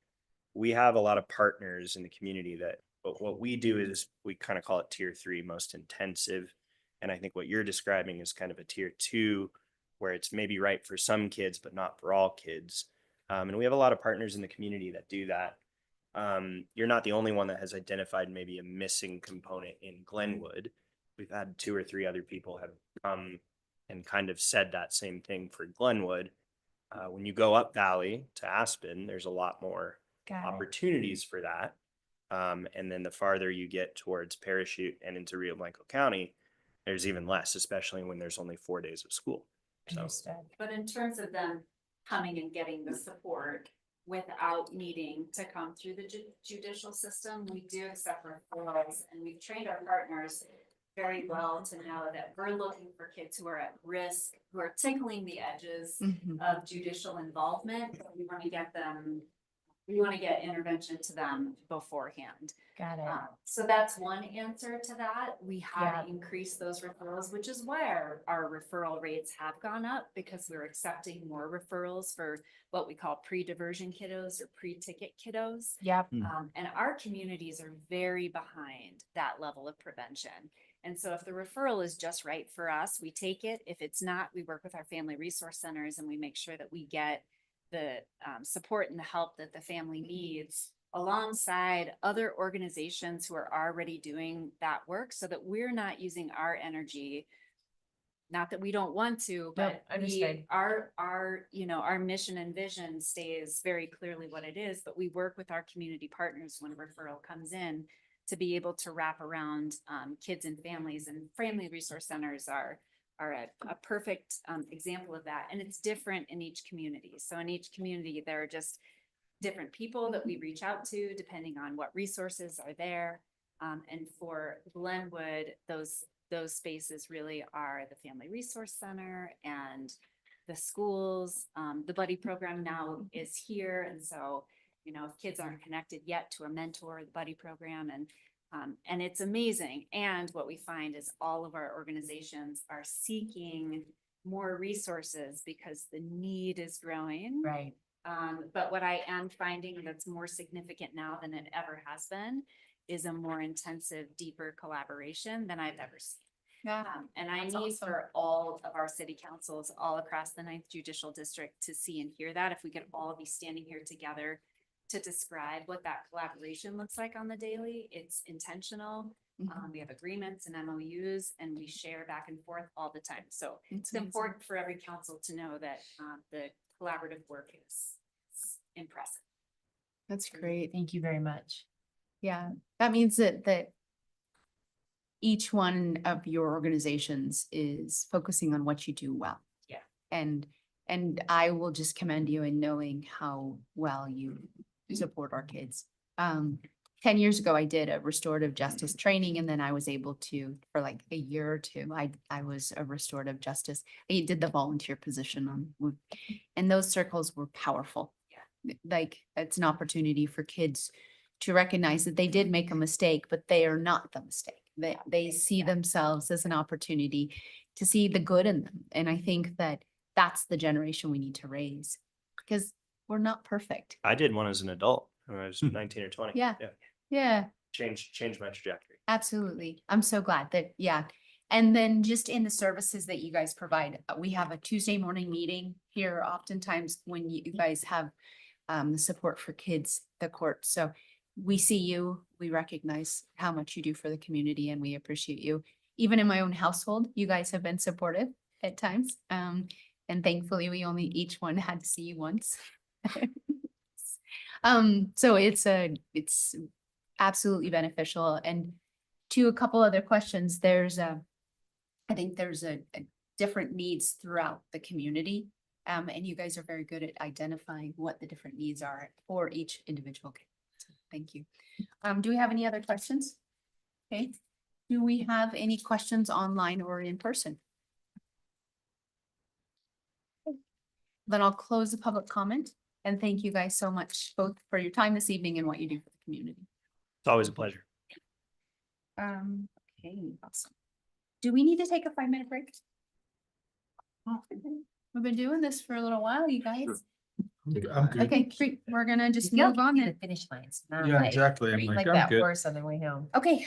we have a lot of partners in the community that what we do is we kind of call it tier 3, most intensive. And I think what you're describing is kind of a tier 2, where it's maybe right for some kids, but not for all kids. And we have a lot of partners in the community that do that. You're not the only one that has identified maybe a missing component in Glenwood. We've had 2 or 3 other people have come and kind of said that same thing for Glenwood. When you go up Valley to Aspen, there's a lot more opportunities for that. And then the farther you get towards Parachute and into Rio Blanco County, there's even less, especially when there's only 4 days of school. So, but in terms of them coming and getting the support without needing to come through the judicial system, we do accept referrals, and we've trained our partners very well to know that we're looking for kids who are at risk, who are tickling the edges of judicial involvement. But we want to get them, we want to get intervention to them beforehand. Got it. So that's one answer to that. We have increased those referrals, which is why our referral rates have gone up, because we're accepting more referrals for what we call pre-diversion kiddos or pre-ticket kiddos. Yep. And our communities are very behind that level of prevention. And so if the referral is just right for us, we take it. If it's not, we work with our family resource centers and we make sure that we get the support and the help that the family needs alongside other organizations who are already doing that work, so that we're not using our energy, not that we don't want to, but our mission and vision stays very clearly what it is, but we work with our community partners when a referral comes in to be able to wrap around kids and families, and family resource centers are a perfect example of that. And it's different in each community. So in each community, there are just different people that we reach out to depending on what resources are there. And for Glenwood, those spaces really are the Family Resource Center and the schools. The buddy program now is here. And so, you know, if kids aren't connected yet to a mentor, the buddy program, and it's amazing. And what we find is all of our organizations are seeking more resources because the need is growing. Right. But what I am finding that's more significant now than it ever has been is a more intensive, deeper collaboration than I've ever seen. Yeah. And I That's need awesome. for all of our city councils all across the 9th Judicial District to see and hear that. If we could all be standing here together to describe what that collaboration looks like on the daily, it's intentional. We have agreements and MOUs, and we share back and forth all the time. So it's important for every council to know that the collaborative work is impressive. That's great. Thank you very much. Yeah, that means that each one of your organizations is focusing on what you do well. Yeah. And I will just commend you in knowing how well you support our kids. 10 years ago, I did a restorative justice training, and then I was able to, for like a year or two, I was a restorative justice. I did the volunteer position and those circles were powerful. Yeah. Like, it's an opportunity for kids to recognize that they did make a mistake, but they are not the mistake. They see themselves as an opportunity to see the good in them. And I think that that's the generation we need to raise, because we're not perfect. I did one as an adult when I was 19 or 20. Yeah. Yeah, Changed my trajectory. absolutely. I'm so glad that, yeah. And then just in the services that you guys provide, we have a Tuesday morning meeting here oftentimes when you guys have the support for kids, the court. So we see you, we recognize how much you do for the community, and we appreciate you. Even in my own household, you guys have been supportive at times. And thankfully, we only each one had to see you once. So it's absolutely beneficial. And to a couple other questions, I think there's a different needs throughout the community. And you guys are very good at identifying what the different needs are for each individual kid. So thank you. Do we have any other questions? Okay. Do we have any questions online or in person? Then I'll close the public comment, and thank you guys so much both for your time this evening and what you do for the community. It's always a pleasure. Okay, awesome. Do we need to take a 5-minute break? We've been doing this for a little while, you guys. I'm good. Okay, great. We're gonna just Yeah, move on then. the finish lines. Yeah, exactly. I'm Like like, I'm that good. horse on the way home. Okay,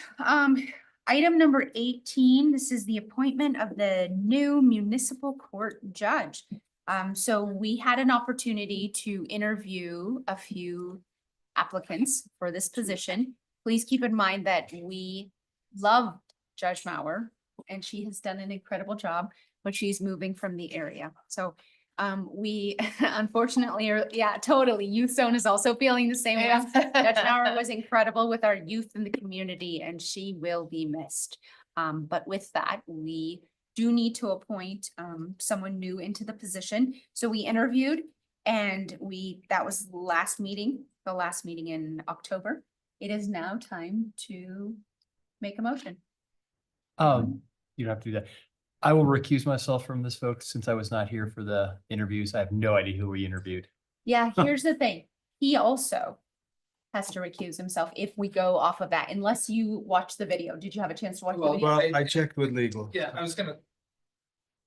item number 18, this is the appointment of the new municipal court judge. So we had an opportunity to interview a few applicants for this position. Please keep in mind that we loved Judge Mauer, and she has done an incredible job, but she's moving from the area. So we unfortunately are, yeah, totally. Youth Zone is also feeling the same way. Judge Mauer was incredible with our youth in the community, and she will be missed. But with that, we do need to appoint someone new into the position. So we interviewed, and that was the last meeting in October. It is now time to make a motion. You don't have to do that. I will recuse myself from this, folks, since I was not here for the interviews. I have no idea who we interviewed. Yeah, here's the thing. He also has to recuse himself if we go off of that, unless you watch the video. Did you have a chance to watch the video? Well, I checked with legal. Yeah, I was gonna,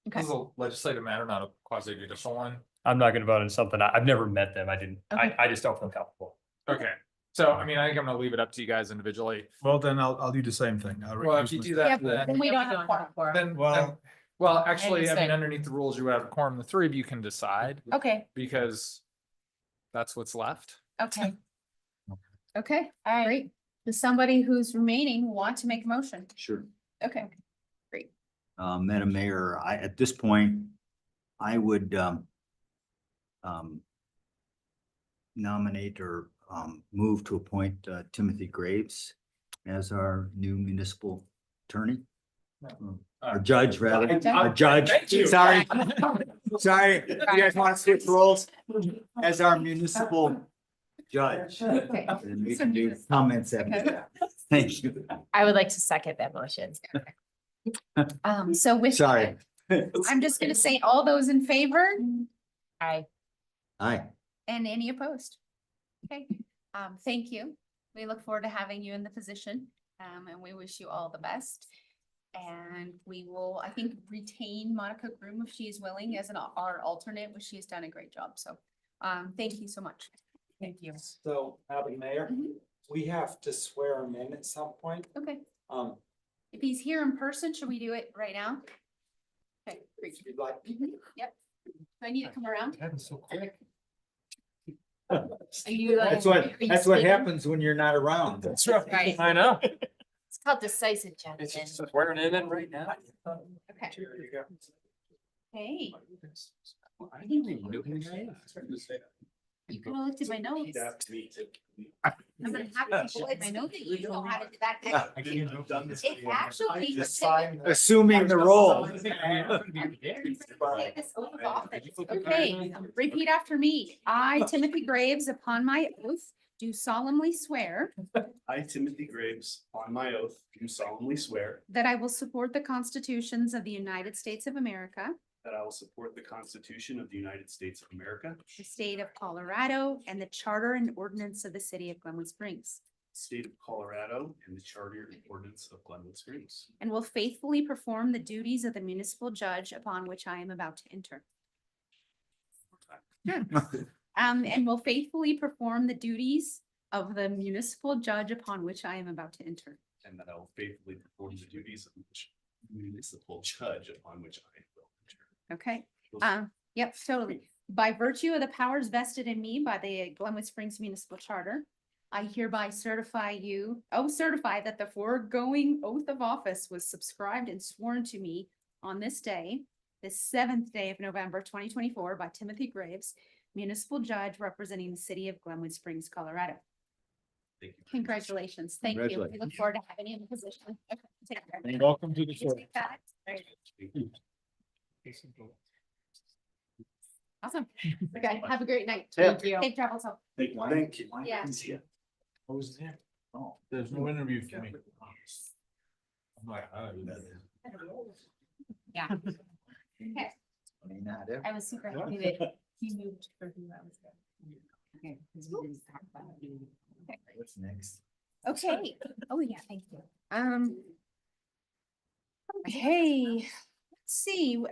Okay. this is a legislative matter, not a quasi judicial one. I'm not gonna vote on something. I've never met them. I didn't, Okay. I just don't feel comfortable. Okay, so I mean, I think I'm gonna leave it up to you guys individually. Well, then I'll do the same thing. I'll Well, if recuse you do myself. that, Then we don't have quorum. then, Well- well, actually, I mean, Understood. underneath the rules, you would have a quorum. The three of you can decide Okay, because that's what's left. okay. Okay, all right. Does somebody who's remaining want to make a motion? Sure. Okay, great. Madam Mayor, at this point, I would nominate or move to appoint Timothy Graves as our new municipal attorney. Our judge, rather, our judge. Thank you. Sorry. Sorry, you guys want to switch roles? As our municipal judge. Okay. And we can do comments after that. Thank you. I would like to second that motion. So with Sorry. that, I'm just gonna say all those in favor Aye. Aye. and any opposed. Okay, thank you. We look forward to having you in the position, and we wish you all the best. And we will, I think, retain Monica Groom if she is willing as our alternate, which she has done a great job. So, thank you so much. Thank you. So, Madam Mayor, we have to swear him in at some point. Okay, Um, if he's here in person, should we do it right now? Okay, great. if you'd like. Yep. Do I need to come around? That was so quick. Are you like? That's what, are you that's what speaking? happens when you're not around. That's right. Right. I know. It's called decisive, Jonathan. Swearing it in right now. Okay. Hey, you could have looked at my notes. I'm gonna have to look at my notes that you know how to do that. It actually. Assuming the role. Take this oath of office. Okay, repeat after me. I, Timothy Graves, upon my oath, do solemnly swear I, Timothy Graves, on my oath, do solemnly swear that I will support the constitutions of the United States of America, that I will support the Constitution of the United States of America, the state of Colorado, and the charter and ordinance of the city of Glenwood Springs, the state of Colorado, and the charter and ordinance of Glenwood Springs, and will faithfully perform the duties of the municipal judge upon which I am about to enter. And will faithfully perform the duties of the municipal judge upon which I am about to enter. and that I will faithfully perform the duties of which municipal judge upon which I will enter. Okay, yep, totally. By virtue of the powers vested in me by the Glenwood Springs Municipal Charter, I hereby certify that the foregoing oath of office was subscribed and sworn to me on this day, the 7th day of November, 2024, by Timothy Graves, municipal judge representing the city of Glenwood Springs, Colorado. Thank you. Congratulations. Thank you. We Congratulations. look forward to having you in the position. Okay, take care. Welcome to the You take that. Awesome. Okay, have a great night. Thank you. Safe travels home. Thank you. Thank you. Yeah. I was there. Oh. There's no interview for me. I'm like, oh, Yeah. Okay. May not have. I was super happy that he moved for who I was. Okay. 'Cause we didn't talk about it. What's next? Okay. Oh, yeah, thank you. Hey, let's see,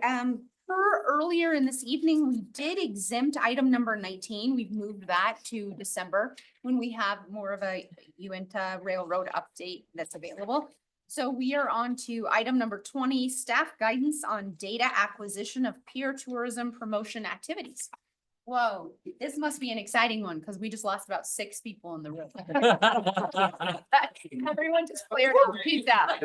per earlier in this evening, we did exempt item number 19. We've moved that to December when we have more of a Uinta Railroad update that's available. So we are on to item number 20, staff guidance on data acquisition of peer tourism promotion activities. Whoa, this must be an exciting one because we just lost about 6 people in the room. Everyone just cleared out, peace out.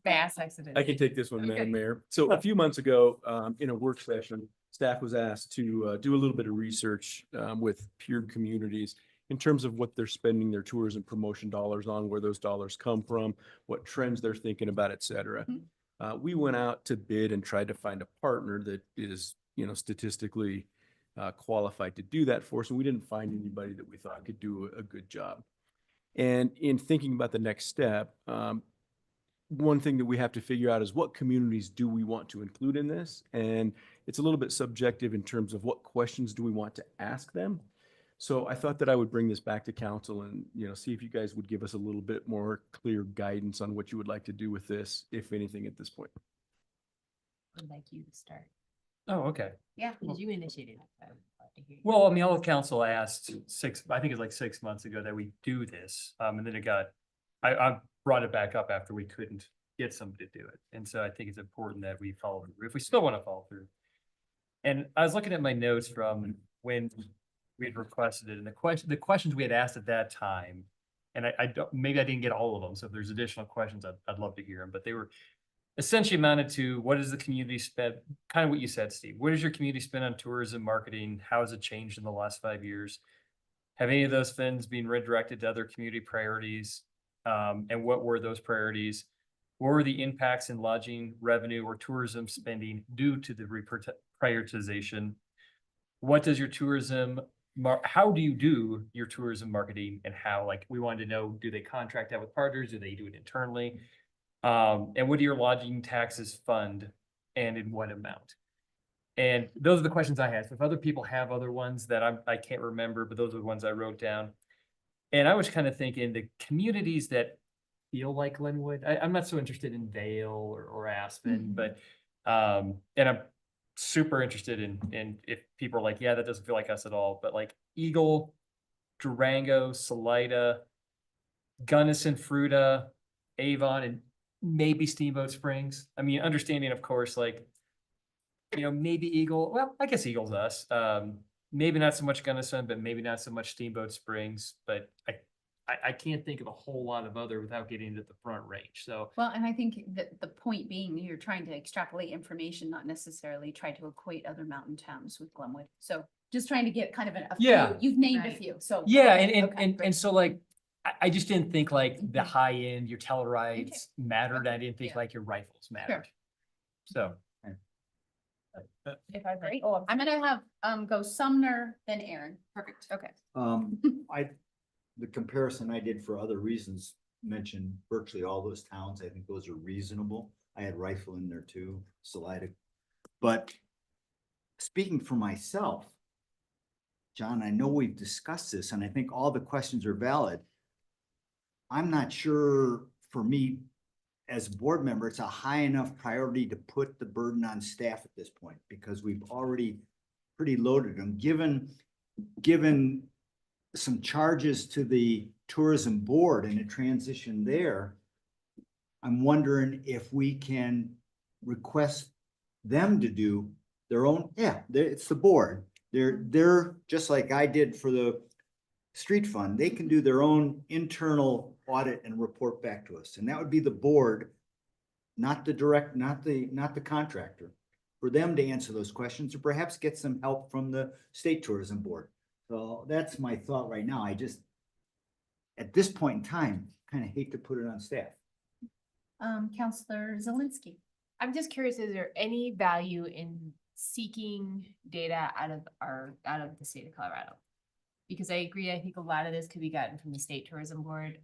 Mass accident. I can take this one, Okay. Madam Mayor. So a few months ago, in a work session, staff was asked to do a little bit of research with peer communities in terms of what they're spending their tourism promotion dollars on, where those dollars come from, what trends they're thinking about, et cetera. We went out to bid and tried to find a partner that is, statistically qualified to do that for us, and we didn't find anybody that we thought could do a good job. And in thinking about the next step, one thing that we have to figure out is what communities do we want to include in this? And it's a little bit subjective in terms of what questions do we want to ask them. So I thought that I would bring this back to council and, see if you guys would give us a little bit more clear guidance on what you would like to do with this, if anything, at this point. I'd like you to start. Oh, okay. Yeah. Because you initiated it. I'd love to hear you. Well, I mean, all of council asked I think it's like 6 months ago that we do this. And then I brought it back up after we couldn't get somebody to do it. And so I think it's important that we follow through, if we still want to follow through. And I was looking at my notes from when we had requested it and the questions we had asked at that time. And I don't, maybe I didn't get all of them. So if there's additional questions, I'd love to hear them, but they were essentially amounted to what does the community spend, kind of what you said, Steve, what does your community spend on tourism marketing? How has it changed in the last 5 years? Have any of those funds been redirected to other community priorities? And what were those priorities? What were the impacts in lodging revenue or tourism spending due to the prioritization? What does your tourism, how do you do your tourism marketing and how, like, we wanted to know, do they contract out with partners? Do they do it internally? And what do your lodging taxes fund and in what amount? And those are the questions I had. So if other people have other ones that I can't remember, but those are the ones I wrote down. And I was kind of thinking the communities that feel like Glenwood, I'm not so interested in Vale or Aspen, but, and I'm super interested in if people are like, yeah, that doesn't feel like us at all, but like Eagle, Durango, Salida, Gunnison, Fruita, Avon, and maybe Steamboat Springs. I mean, understanding, of course, like, you know, maybe Eagle, well, I guess Eagle's us. Maybe not so much Gunnison, but maybe not so much Steamboat Springs, but I can't think of a whole lot of other without getting into the front range. So Well, and I think that the point being, you're trying to extrapolate information, not necessarily try to equate other mountain towns with Glenwood. So just trying to get kind of a few. Yeah. You've named a Right. few, so. yeah, okay, okay, and great. so like I just didn't think like the Mhm. high end, your Tellurides mattered. I didn't think Yeah. like your rifles mattered. So If I may, I'm gonna have, go Sumner, then Aaron. Perfect. Okay. The comparison I did for other reasons mentioned virtually all those towns. I think those are reasonable. I had Rifle in there too, Salida. But speaking for myself, John, I know we've discussed this and I think all the questions are valid. I'm not sure for me as a board member, it's a high enough priority to put the burden on staff at this point because we've already pretty loaded them, given some charges to the tourism board and a transition there. I'm wondering if we can request them to do their own, it's the board. They're just like I did for the street fund. They can do their own internal audit and report back to us. And that would be the board, not the contractor, for them to answer those questions or perhaps get some help from the state tourism board. So that's my thought right now. I just, at this point in time, kind of hate to put it on staff. Counselor Zelinski. I'm just curious, is there any value in seeking data out of the state of Colorado? Because I agree, I think a lot of this could be gotten from the state tourism board,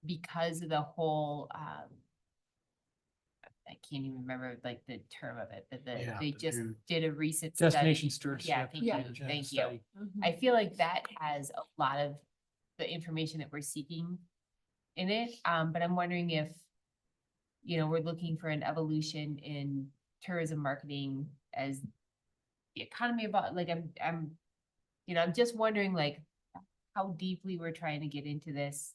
because of the whole, I can't even remember like the term of it, but they just did a recent study. destination stewardship. Yeah, thank you, thank you. I feel like that has a lot of the information that we're seeking in it, but I'm wondering if, you know, we're looking for an evolution in tourism marketing as the economy about, like, I'm just wondering like how deeply we're trying to get into this.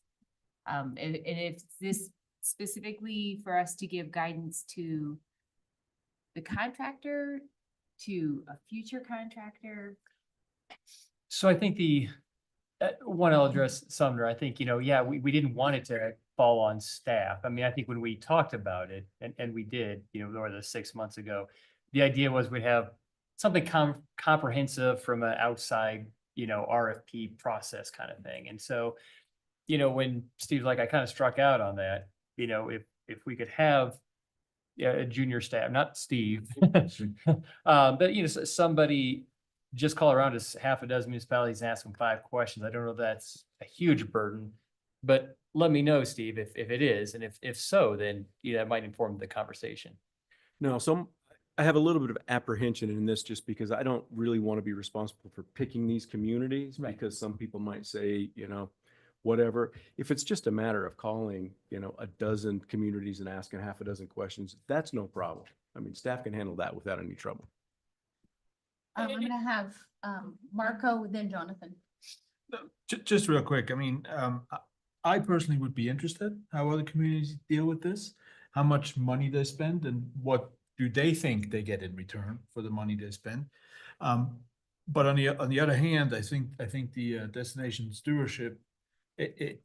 And if this specifically for us to give guidance to the contractor, to a future contractor. So I think the one I'll address Sumner. I think, we didn't want it to fall on staff. I mean, I think when we talked about it and we did, more than 6 months ago, the idea was we'd have something comprehensive from an outside, RFP process kind of thing. And so, when Steve's like, I kind of struck out on that, if we could have a junior staff, not Steve, but, somebody just call around us half a dozen municipalities and ask them 5 questions. I don't know if that's a huge burden, but let me know, Steve, if it is. And if so, then that might inform the conversation. No, I have a little bit of apprehension in this just because I don't really want to be responsible for picking these communities because some people might say, whatever. If it's just a matter of calling, a dozen communities and asking half a dozen questions, that's no problem. I mean, staff can handle that without any trouble. I'm gonna have, Marco, then Jonathan. Just real quick, I mean, I personally would be interested how other communities deal with this, how much money they spend and what do they think they get in return for the money they spend. But on the other hand, I think the destination stewardship, it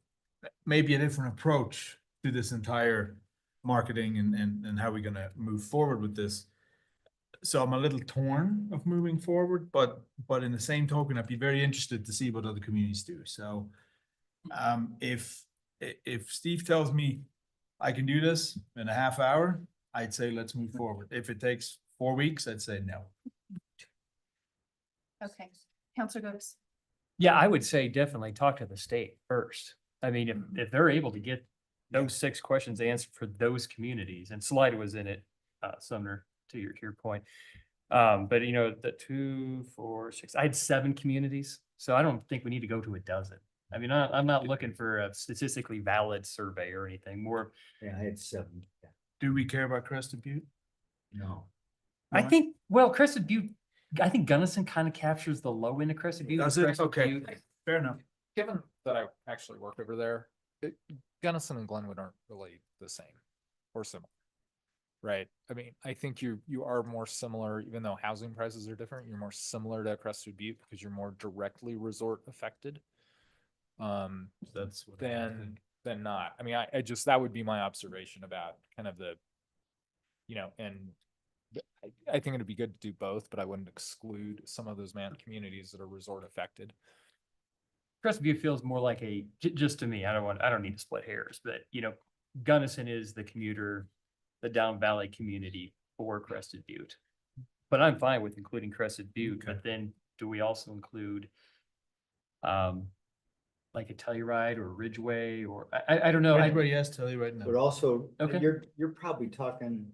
may be a different approach to this entire marketing and how we're gonna move forward with this. So I'm a little torn of moving forward, but in the same token, I'd be very interested to see what other communities do. So if Steve tells me I can do this in a half hour, I'd say let's move forward. If it takes 4 weeks, I'd say no. Okay, Counselor Goodis. Yeah, I would say definitely talk to the state first. I mean, if they're able to get those 6 questions answered for those communities, and Salida was in it, Sumner, to your point. But you know, the 2, 4, 6, I had 7 communities, so I don't think we need to go to a dozen. I mean, I'm not looking for a statistically valid survey or anything, more. Yeah, I had 7. Do we care about Crested Butte? No. I think, well, Crested Butte, I think Gunnison kind of captures the low end of Crested Butte. Does it? Crested Okay, Butte- fair enough. Given that I actually work over there, Gunnison and Glenwood aren't really the same or similar. Right? I mean, I think you are more similar, even though housing prices are different, you're more similar to Crested Butte because you're more directly resort affected. That's what Than not. I mean, I just, that would be my observation about kind of the, you know, and I think it'd be good to do both, but I wouldn't exclude some of those mountain communities that are resort affected. Crested Butte feels more like just to me, I don't need to split hairs, but you know, Gunnison is the commuter, the Down Valley community for Crested Butte. But I'm fine with including Crested Butte, but then do we also include like a Telluride or Ridgeway or I don't know. Ridgeway, yes, Telluride, no. But also, Okay. you're probably talking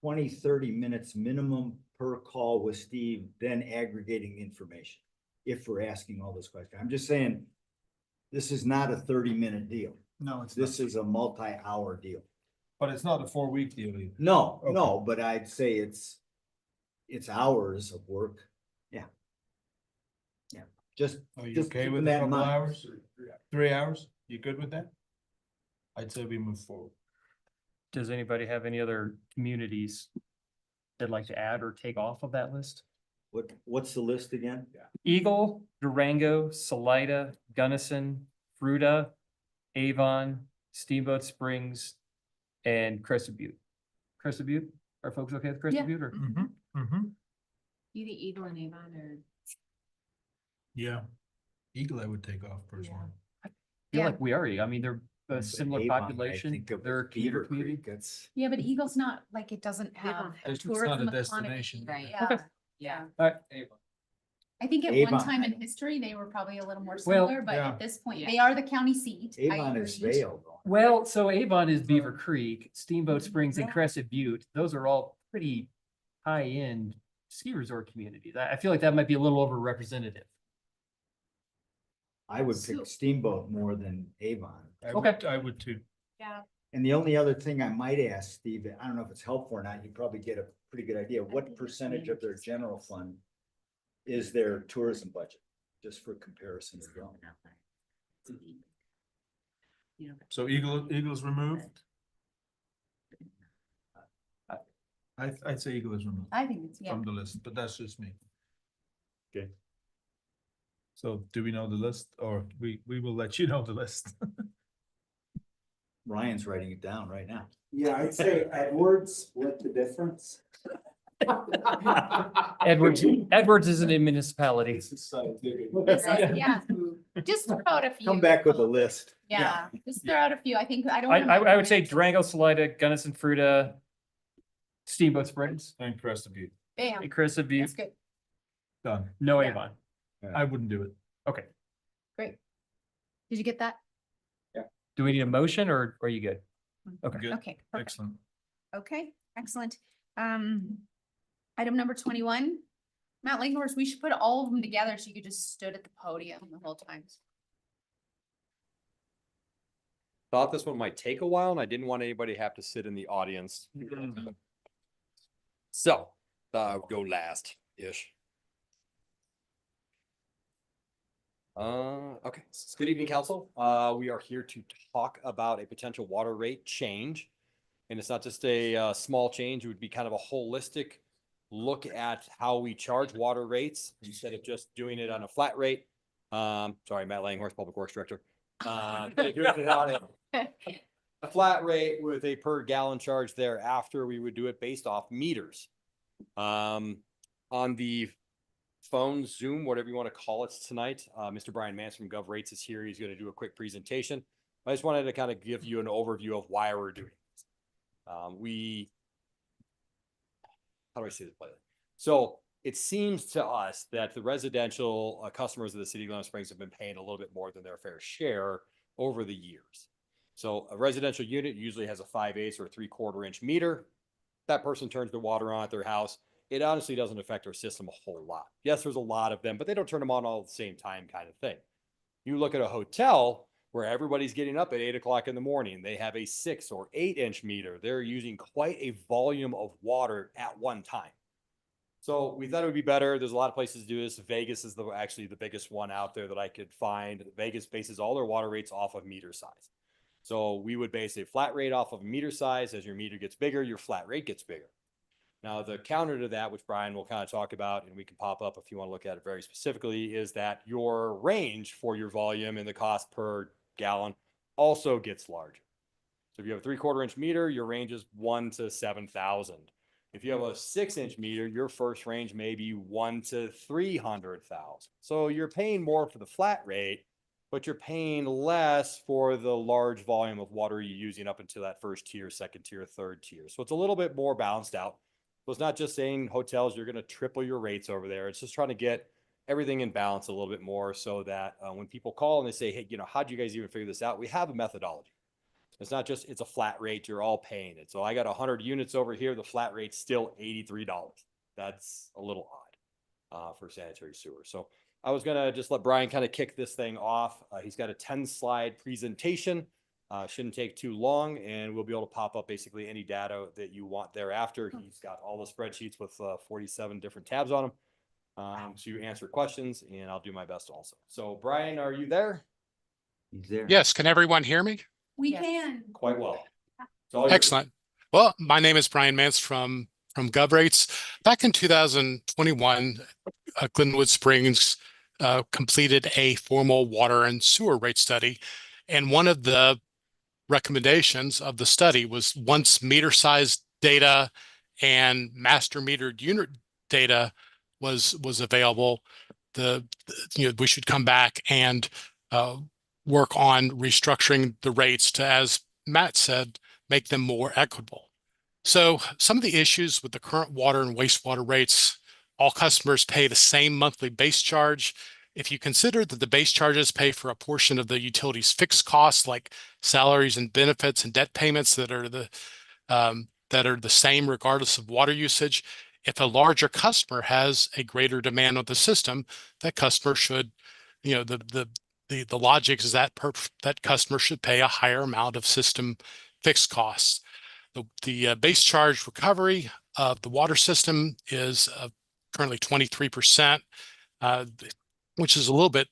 20, 30 minutes minimum per call with Steve, then aggregating information. If we're asking all those questions, I'm just saying, this is not a 30-minute deal. No, it's This is a multi-hour deal. But it's not a 4-week deal either. No, Okay. no, but I'd say it's hours of work. Yeah. Yeah, just. Are you just okay keeping with a that in couple mind. hours? 3 hours? You good with that? I'd say we move forward. Does anybody have any other communities they'd like to add or take off of that list? What's the list again? Eagle, Durango, Salida, Gunnison, Fruta, Avon, Steamboat Springs, and Crested Butte. Crested Butte? Are folks okay with Crested Yeah. Butte or? You the Eagle and Avon or? Yeah. Eagle I would take off personally. I feel like we already, I mean, they're a But similar Avon, I population. think of They're a Beaver commuter community. Creek, that's. Yeah, but Eagle's not, like, it doesn't have It's not a tourism economy. destination. Right. Yeah, Yeah. All right. I think at one Avon. time in history, they were probably a little more Well, similar, but yeah. at this point, Yeah. they are the county seat. I Avon is agree. Vail though. Well, so Avon is Beaver Creek, Steamboat Springs and Crested Butte. Those are all pretty high-end ski resort communities. I feel like that might be a little overrepresentative. I would So- pick Steamboat more than Avon. I would too. Yeah. And the only other thing I might ask Steve, I don't know if it's helpful or not, you probably get a pretty good idea, what percentage of their general fund is their tourism budget, just for comparison as well. So Eagle's removed? I'd say Eagle is removed I think it's, yeah. from the list, but that's just me. Okay. So do we know the list or we will let you know the list? Ryan's writing it down right now. Yeah, I'd say Edwards, split the difference. Edwards isn't a municipality. It's, yeah, just throw out a few. Come back with a list. Yeah, just throw out a few. I think, I don't. I wanna would say micromanage. Durango, Salida, Gunnison, Fruta, Steamboat Springs, And Crested Butte, Bam, and Crested Butte, that's good. done. no Yeah. Avon. I wouldn't do it. Okay. Great. Did you get that? Do we need a motion or are you good? Okay. Good, Okay, perfect. excellent. Okay, excellent. Item number 21. Matt Langhorst, we should put all of them together so you could just stood at the podium the whole time. Thought this one might take a while and I didn't want anybody to have to sit in the audience. So, I'll go last-ish. Okay, good evening, council. We are here to talk about a potential water rate change. And it's not just a small change, it would be kind of a holistic look at how we charge water rates instead of just doing it on a flat rate. Sorry, Matt Langhorst, Public Works Director. Doing it on a flat rate with a per gallon charge thereafter. We would do it based off meters. On the phone, Zoom, whatever you want to call it tonight, Mr. Brian Mance from GovRates is here. He's going to do a quick presentation. I just wanted to kind of give you an overview of why we're doing this. How do I say this politely? So it seems to us that the residential customers of the city of Glen Springs have been paying a little bit more than their fair share over the years. So a residential unit usually has a 5/8 or 3/4 inch meter. That person turns the water on at their house. It honestly doesn't affect our system a whole lot. Yes, there's a lot of them, but they don't turn them on all at the same time kind of thing. You look at a hotel where everybody's getting up at 8 o'clock in the morning. They have a 6 or 8 inch meter. They're using quite a volume of water at one time. So we thought it would be better. There's a lot of places to do this. Vegas is actually the biggest one out there that I could find. Vegas bases all their water rates off of meter size. So we would base a flat rate off of meter size. As your meter gets bigger, your flat rate gets bigger. Now, the counter to that, which Brian will kind of talk about, and we can pop up if you want to look at it very specifically, is that your range for your volume and the cost per gallon also gets larger. So if you have a 3/4 inch meter, your range is 1 to 7,000. If you have a 6 inch meter, your first range may be 1 to 300,000. So you're paying more for the flat rate, but you're paying less for the large volume of water you're using up until that first tier, second tier, third tier. So it's a little bit more balanced out. So it's not just saying hotels, you're going to triple your rates over there. It's just trying to get everything in balance a little bit more so that when people call and they say, hey, how'd you guys even figure this out? We have a methodology. It's not just, it's a flat rate. You're all paying it. So I got 100 units over here. The flat rate's still $83. That's a little odd for sanitary sewer. So I was going to just let Brian kind of kick this thing off. He's got a 10-slide presentation. Shouldn't take too long, and we'll be able to pop up basically any data that you want thereafter. He's got all the spreadsheets with 47 different tabs on them to answer questions, and I'll do my best also. So Brian, are you there? He's there. Yes, can everyone hear me? We can. Quite well. Excellent. Well, my name is Brian Mance from GovRates. Back in 2021, Glenwood Springs completed a formal water and sewer rate study, and one of the recommendations of the study was once meter size data and master metered unit data was available, we should come back and work on restructuring the rates to, as Matt said, make them more equitable. So some of the issues with the current water and wastewater rates, all customers pay the same monthly base charge. If you consider that the base charges pay for a portion of the utility's fixed costs like salaries and benefits and debt payments that are the same regardless of water usage, if a larger customer has a greater demand on the system, that customer should, the logic is that that customer should pay a higher amount of system fixed costs. The base charge recovery of the water system is currently 23%. Which is a little bit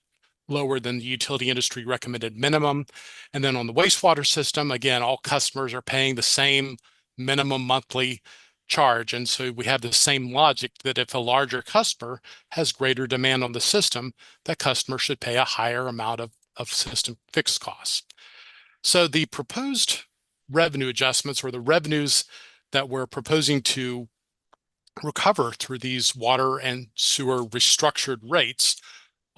lower than the utility industry recommended minimum. And then on the wastewater system, again, all customers are paying the same minimum monthly charge. And so we have the same logic that if a larger customer has greater demand on the system, that customer should pay a higher amount of system fixed costs. So the proposed revenue adjustments, or the revenues that we're proposing to recover through these water and sewer restructured rates,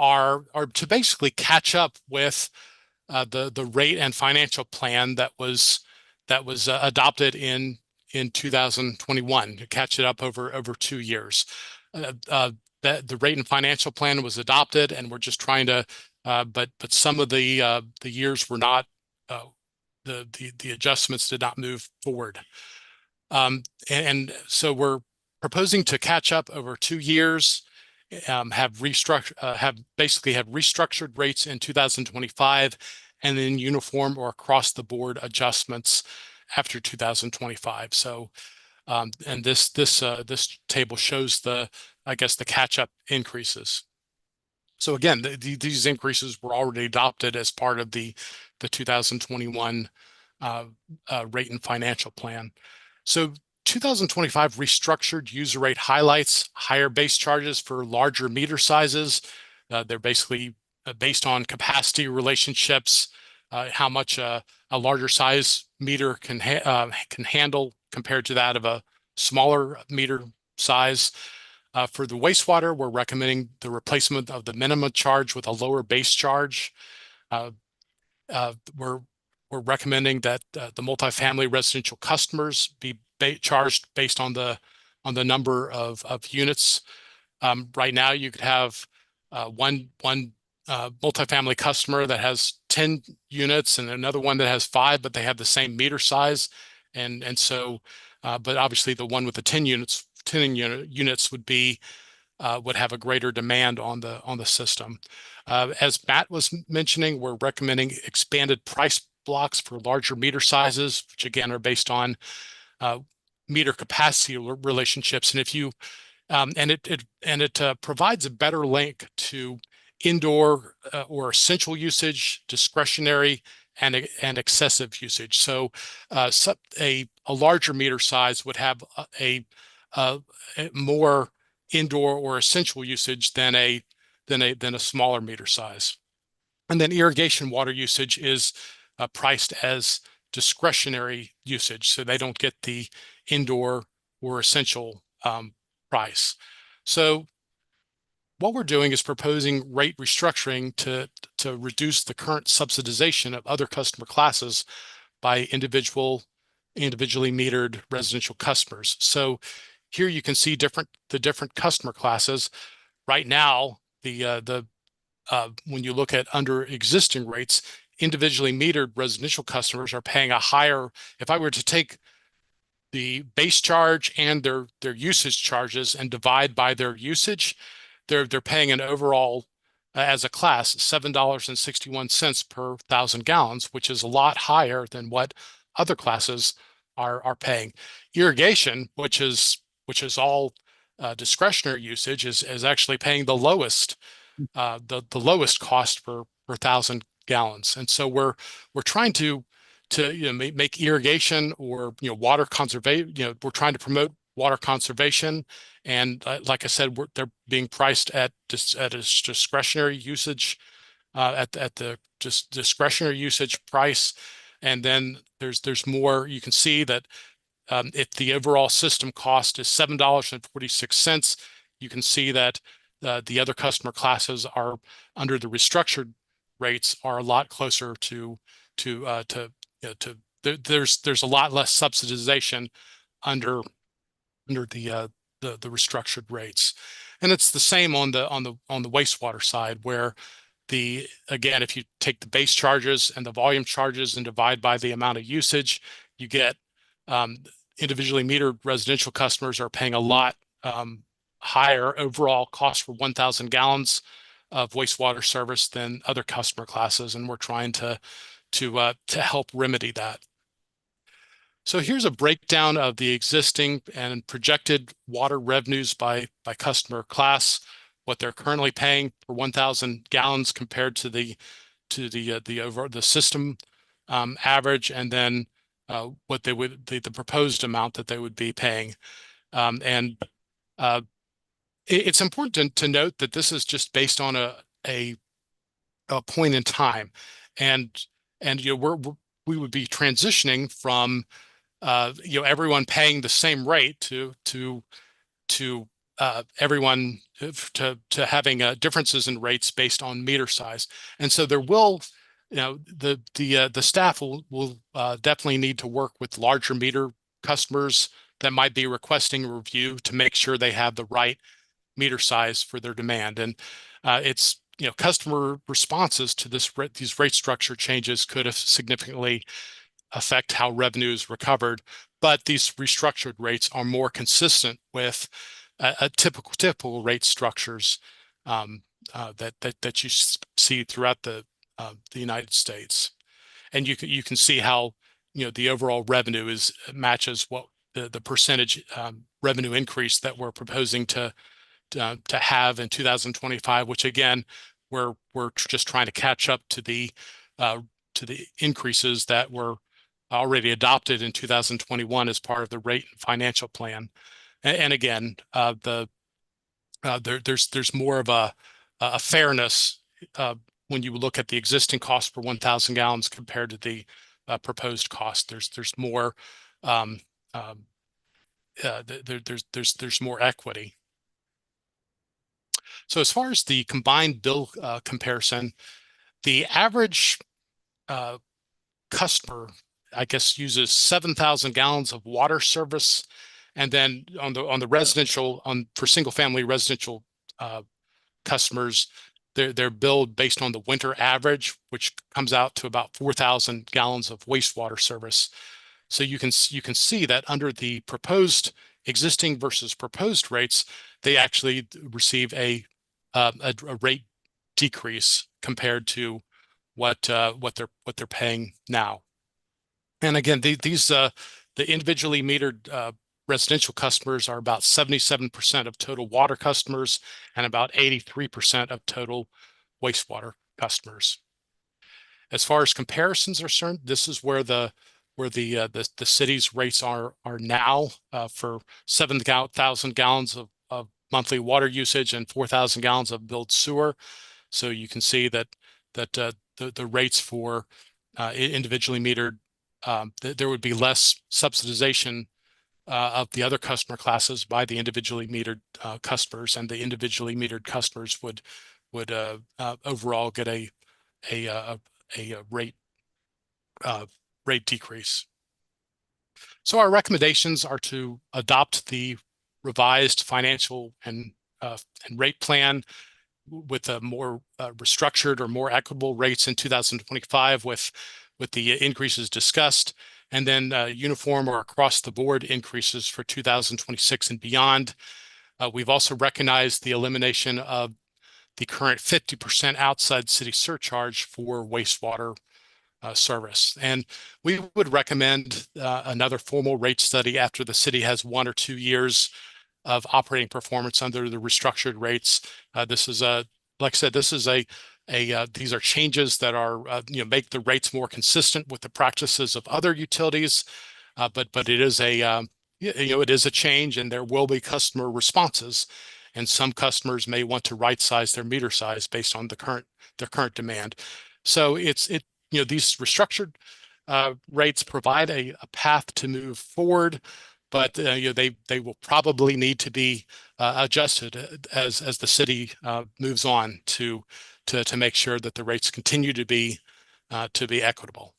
are to basically catch up with the rate and financial plan that was adopted in 2021, to catch it up over 2 years. The rate and financial plan was adopted, and we're just trying to, but some of the years were not, the adjustments did not move forward, and so we're proposing to catch up over 2 years. Have restructured rates in 2025, and then uniform or across the board adjustments after 2025. So, and this table shows the catch up increases. So again, these increases were already adopted as part of the 2021 rate and financial plan. So 2025 restructured user rate highlights higher base charges for larger meter sizes. They're basically based on capacity relationships how much a larger size meter can handle compared to that of a smaller meter size. For the wastewater, we're recommending the replacement of the minimum charge with a lower base charge. We're recommending that the multifamily residential customers be charged based on the number of units. Right now, you could have one multifamily customer that has 10 units and another one that has 5, but they have the same meter size. And so, but obviously the one with the 10 units would have a greater demand on the system. As Matt was mentioning, we're recommending expanded price blocks for larger meter sizes, which again are based on meter capacity relationships. And if you it provides a better link to indoor or essential usage, discretionary, and excessive usage. So a larger meter size would have a more indoor or essential usage than a smaller meter size. And then irrigation water usage is priced as discretionary usage, so they don't get the indoor or essential price. So what we're doing is proposing rate restructuring to reduce the current subsidization of other customer classes by individually metered residential customers. So here you can see the different customer classes. Right now, when you look at under existing rates, individually metered residential customers are paying a higher. If I were to take the base charge and their usage charges and divide by their usage, they're paying an overall as a class $7.61 per 1,000 gallons, which is a lot higher than what other classes are paying. Irrigation, which is all discretionary usage, is actually paying the lowest lowest cost per 1,000 gallons. And so we're trying to make irrigation or water conservation. We're trying to promote water conservation, and like I said, they're being priced at a discretionary usage at the discretionary usage price. And then there's more. You can see that if the overall system cost is $7.46, you can see that the other customer classes are under the restructured rates are a lot closer to there's a lot less subsidization under the restructured rates. And it's the same on the wastewater side, where again, if you take the base charges and the volume charges and divide by the amount of usage, you get individually metered residential customers are paying a lot higher overall cost for 1,000 gallons of wastewater service than other customer classes, and we're trying to help remedy that. So here's a breakdown of the existing and projected water revenues by customer class, what they're currently paying for 1,000 gallons compared to the system average, and then what the proposed amount that they would be paying. It's important to note that this is just based on a point in time, and we would be transitioning from everyone paying the same rate to everyone to having differences in rates based on meter size. And so there will, the staff will definitely need to work with larger meter customers that might be requesting a review to make sure they have the right meter size for their demand. And it's customer responses to these rate structure changes could have significantly affect how revenue is recovered, but these restructured rates are more consistent with a typical rate structures that you see throughout the United States. And you can see how the overall revenue matches what the percentage revenue increase that we're proposing to have in 2025, which again we're just trying to catch up to the increases that were already adopted in 2021 as part of the rate and financial plan. And again, there's more of a fairness when you look at the existing cost per 1,000 gallons compared to the proposed cost, there's more there's more equity. So as far as the combined bill comparison, the average customer, I guess, uses 7,000 gallons of water service, and then on the residential, for single family residential customers, they're billed based on the winter average, which comes out to about 4,000 gallons of wastewater service. So you can see that under the proposed existing versus proposed rates, they actually receive a rate decrease compared to what they're paying now. And again, the individually metered residential customers are about 77% of total water customers and about 83% of total wastewater customers. As far as comparisons are concerned, this is where the city's rates are now for 7,000 gallons of monthly water usage and 4,000 gallons of billed sewer. So you can see that the rates for individually metered, there would be less subsidization of the other customer classes by the individually metered customers, and the individually metered customers would overall get a rate decrease. So our recommendations are to adopt the revised financial and rate plan with a more restructured or more equitable rates in 2025 with the increases discussed, and then uniform or across the board increases for 2026 and beyond. We've also recognized the elimination of the current 50% outside city surcharge for wastewater service. And we would recommend another formal rate study after the city has 1 or 2 years of operating performance under the restructured rates. This is like I said, this is these are changes that are make the rates more consistent with the practices of other utilities, but it is it is a change, and there will be customer responses, and some customers may want to right size their meter size based on their current demand. So these restructured rates provide a path to move forward, but they will probably need to be adjusted as the city moves on to make sure that the rates continue to be equitable.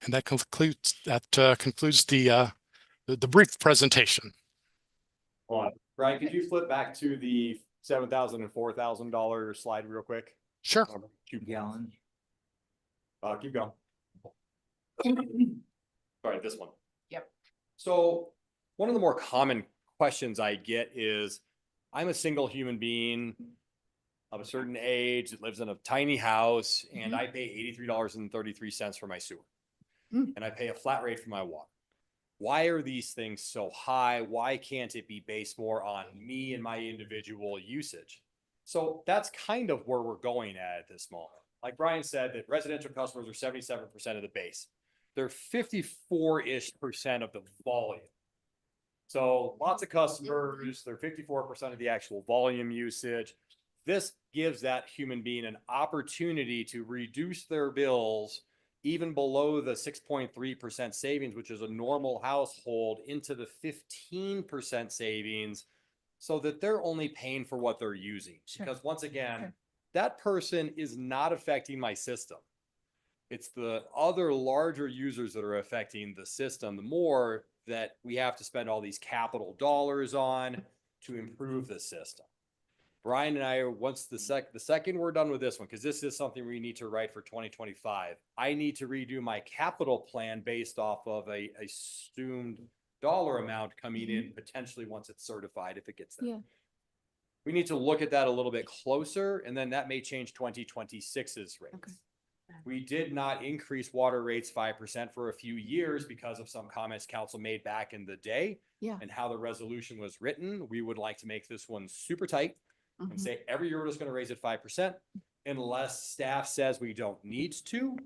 And that concludes the brief presentation. Brian, could you flip back to the $7,000 and $4,000 slide real quick? Sure. Gallons. Keep going. Sorry, this one. Yep. So one of the more common questions I get is, I'm a single human being of a certain age that lives in a tiny house, and I pay $83.33 for my sewer. And I pay a flat rate for my water. Why are these things so high? Why can't it be based more on me and my individual usage? So that's kind of where we're going at this moment. Like Brian said, that residential customers are 77% of the base. They're 54-ish% of the volume. So lots of customers, they're 54% of the actual volume usage. This gives that human being an opportunity to reduce their bills even below the 6.3% savings, which is a normal household, into the 15% savings, so that they're only paying for what they're using. Sure. Because once again, that person is not affecting my system. It's the other larger users that are affecting the system, the more that we have to spend all these capital dollars on to improve the system. Brian and I, once the second we're done with this one, because this is something we need to write for 2025, I need to redo my capital plan based off of a assumed dollar amount coming in potentially once it's certified, if it gets there. Yeah. We need to look at that a little bit closer, and then that may change 2026's rates. Okay. We did not increase water rates 5% for a few years because of some comments council made back in the day. Yeah. And how the resolution was written. We would like to make this one super tight and say every year we're just going to raise it 5% unless staff says we don't need to.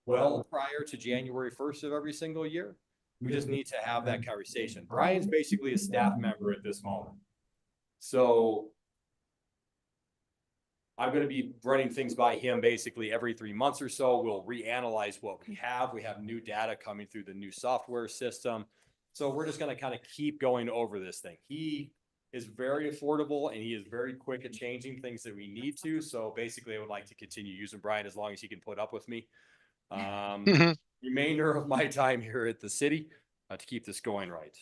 Well, prior to January 1st of every single year, we just need to have that conversation. Brian's basically a staff member at this moment. So I'm gonna be running things by him basically every 3 months or so. We'll reanalyze what we have. We have new data coming through the new software system. So we're just gonna kind of keep going over this thing. He is very affordable and he is very quick at changing things that we need to. So basically I would like to continue using Brian as long as he can put up with me. Remainder of my time here at the city to keep this going right.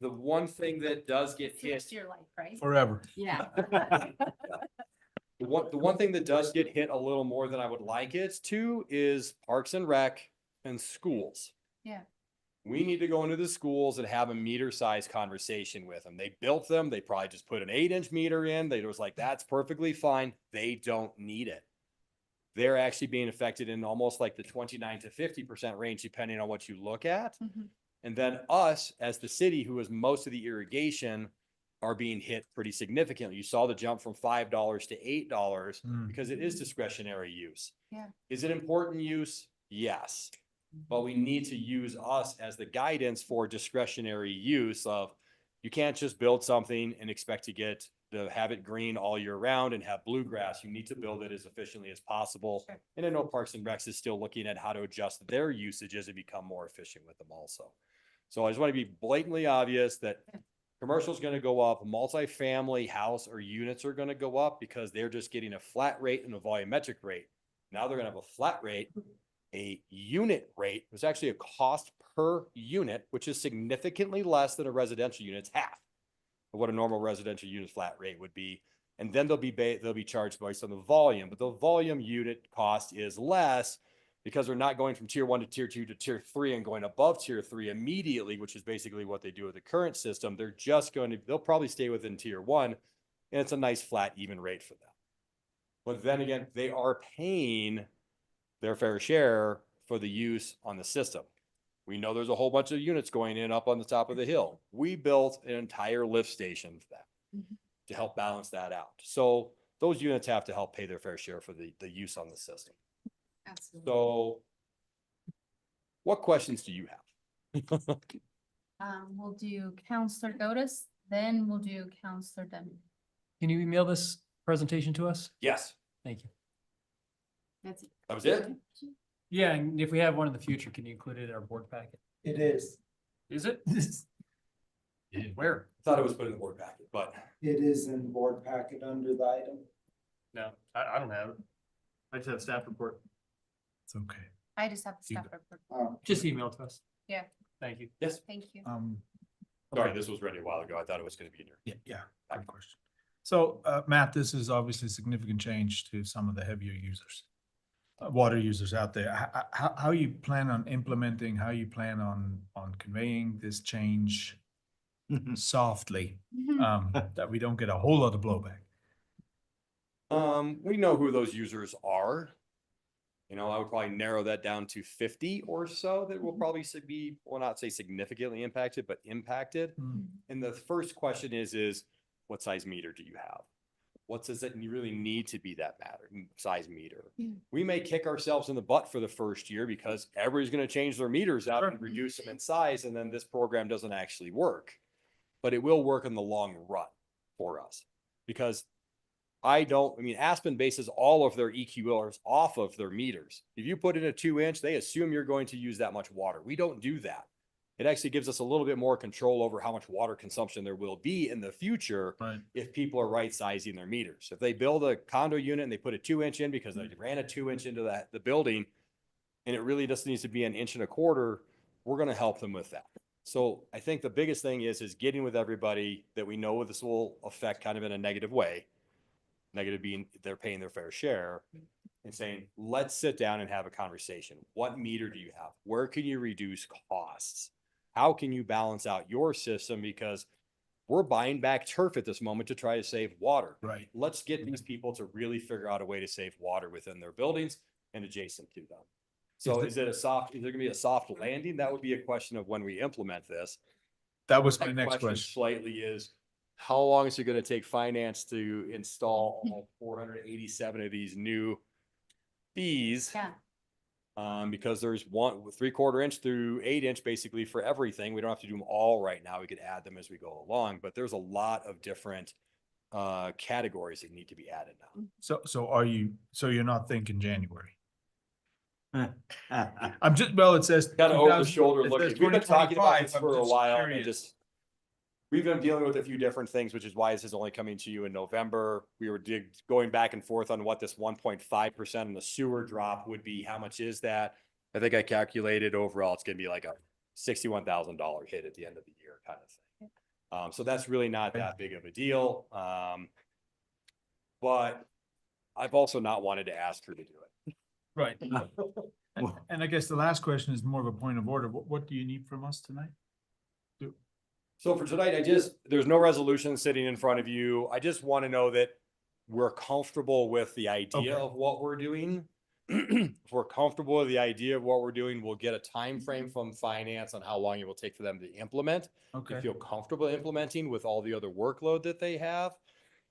The one thing that does get hit. It's your life, right? Forever. Yeah. The one thing that does get hit a little more than I would like it to is Parks and Rec and schools. Yeah. We need to go into the schools and have a meter size conversation with them. They built them. They probably just put an 8-inch meter in. They was like, that's perfectly fine. They don't need it. They're actually being affected in almost like the 29 to 50% range, depending on what you look at. And then us as the city, who is most of the irrigation, are being hit pretty significantly. You saw the jump from $5 to $8 because it is discretionary use. Yeah. Is it important use? Yes. But we need to use us as the guidance for discretionary use of, you can't just build something and expect to have it green all year round and have bluegrass. You need to build it as efficiently as possible. Sure. And I know Parks and Recs is still looking at how to adjust their usages and become more efficient with them also. So I just want to be blatantly obvious that commercial is going to go up, multifamily house or units are going to go up because they're just getting a flat rate and a volumetric rate. Now they're going to have a flat rate, a unit rate. There's actually a cost per unit, which is significantly less than a residential unit's half of what a normal residential unit flat rate would be. And then they'll be charged based on the volume, but the volume unit cost is less because they're not going from tier 1 to tier 2 to tier 3 and going above tier 3 immediately, which is basically what they do with the current system. They'll probably stay within tier 1 and it's a nice flat even rate for them. But then again, they are paying their fair share for the use on the system. We know there's a whole bunch of units going in up on the top of the hill. We built an entire lift station for that to help balance that out. So those units have to help pay their fair share for the use on the system. Absolutely. So what questions do you have? We'll do Counselor Gotis, then we'll do Counselor Deming. Can you email this presentation to us? Yes. Thank you. That's it. That was it? Yeah, and if we have one in the future, can you include it in our board packet? It is. Is it? Where? I thought it was put in the board packet, but It is in board packet under the item. No, I don't have it. I just have staff report. It's okay. I just have the You stuff report. Just email it to us. Yeah, Thank you. yes. thank you. Sorry, this was ready a while ago. I thought it was going to be in here. Yeah, good question. So, Matt, this is obviously a significant change to some of the heavier users, water users out there. How you plan on implementing, how you plan on conveying this change softly, that we don't get a whole lot of blowback? We know who those users are. You know, I would probably narrow that down to 50 or so that will probably be, well, not say significantly impacted, but impacted. And the first question is what size meter do you have? What does it really need to be that size meter? We may kick ourselves in the butt for the first year because everybody's going to change their meters out and reduce them in size. And then this program doesn't actually work, but it will work in the long run for us because Aspen bases all of their EQLers off of their meters. If you put in a 2-inch, they assume you're going to use that much water. We don't do that. It actually gives us a little bit more control over how much water consumption there will be in the future if people are right sizing their meters. If they build a condo unit and they put a 2-inch in because they ran a 2-inch into the building and it really just needs to be 1.25 inches, we're going to help them with that. So I think the biggest thing is getting with everybody that we know this will affect kind of in a negative way. Negative being they're paying their fair share, and saying, let's sit down and have a conversation. What meter do you have? Where can you reduce costs? How can you balance out your system? Because we're buying back turf at this moment to try to save water. Right. Let's get these people to really figure out a way to save water within their buildings and adjacent to them. So is there going to be a soft landing? That would be a question of when we implement this. That was my next question. Slightly is, how long is it going to take finance to install all 487 of these new fees? Yeah. Because there's 3/4 inch through 8-inch basically for everything. We don't have to do them all right now. We could add them as we go along, but there's a lot of different categories that need to be added now. So you're not thinking January? I'm just, well, it says. Kind of over the 2000 shoulder it looking. says We've been talking about 2025, this I'm for a just while and curious. just. We've been dealing with a few different things, which is why this is only coming to you in November. We were going back and forth on what this 1.5% on the sewer drop would be. How much is that? I think I calculated overall, it's gonna be like a $61,000 hit at the end of the year kind of thing. So that's really not that big of a deal. But I've also not wanted to ask her to do it. Right. And I guess the last question is more of a point of order. What do you need from us tonight? So for tonight, there's no resolution sitting in front of you. I just want to know that we're comfortable with the idea of what we're doing. If we're comfortable with the idea of what we're doing, we'll get a time frame from finance on how long it will take for them to implement. Okay. If feel comfortable implementing with all the other workload that they have,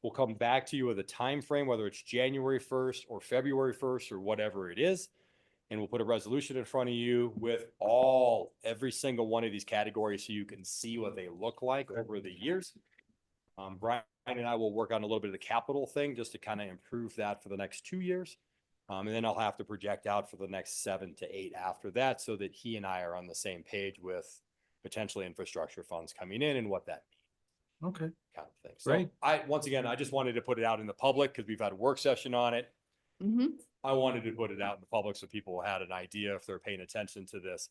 we'll come back to you with a time frame, whether it's January 1st or February 1st or whatever it is. And we'll put a resolution in front of you with every single one of these categories so you can see what they look like over the years. Brian and I will work on a little bit of the capital thing just to kind of improve that for the next 2 years. And then I'll have to project out for the next 7 to 8 after that so that he and I are on the same page with potentially infrastructure funds coming in and what that means. Okay. Kind of thing. So Great. once again, I just wanted to put it out in the public because we've had a work session on it. I wanted to put it out in the public so people had an idea if they're paying attention to this,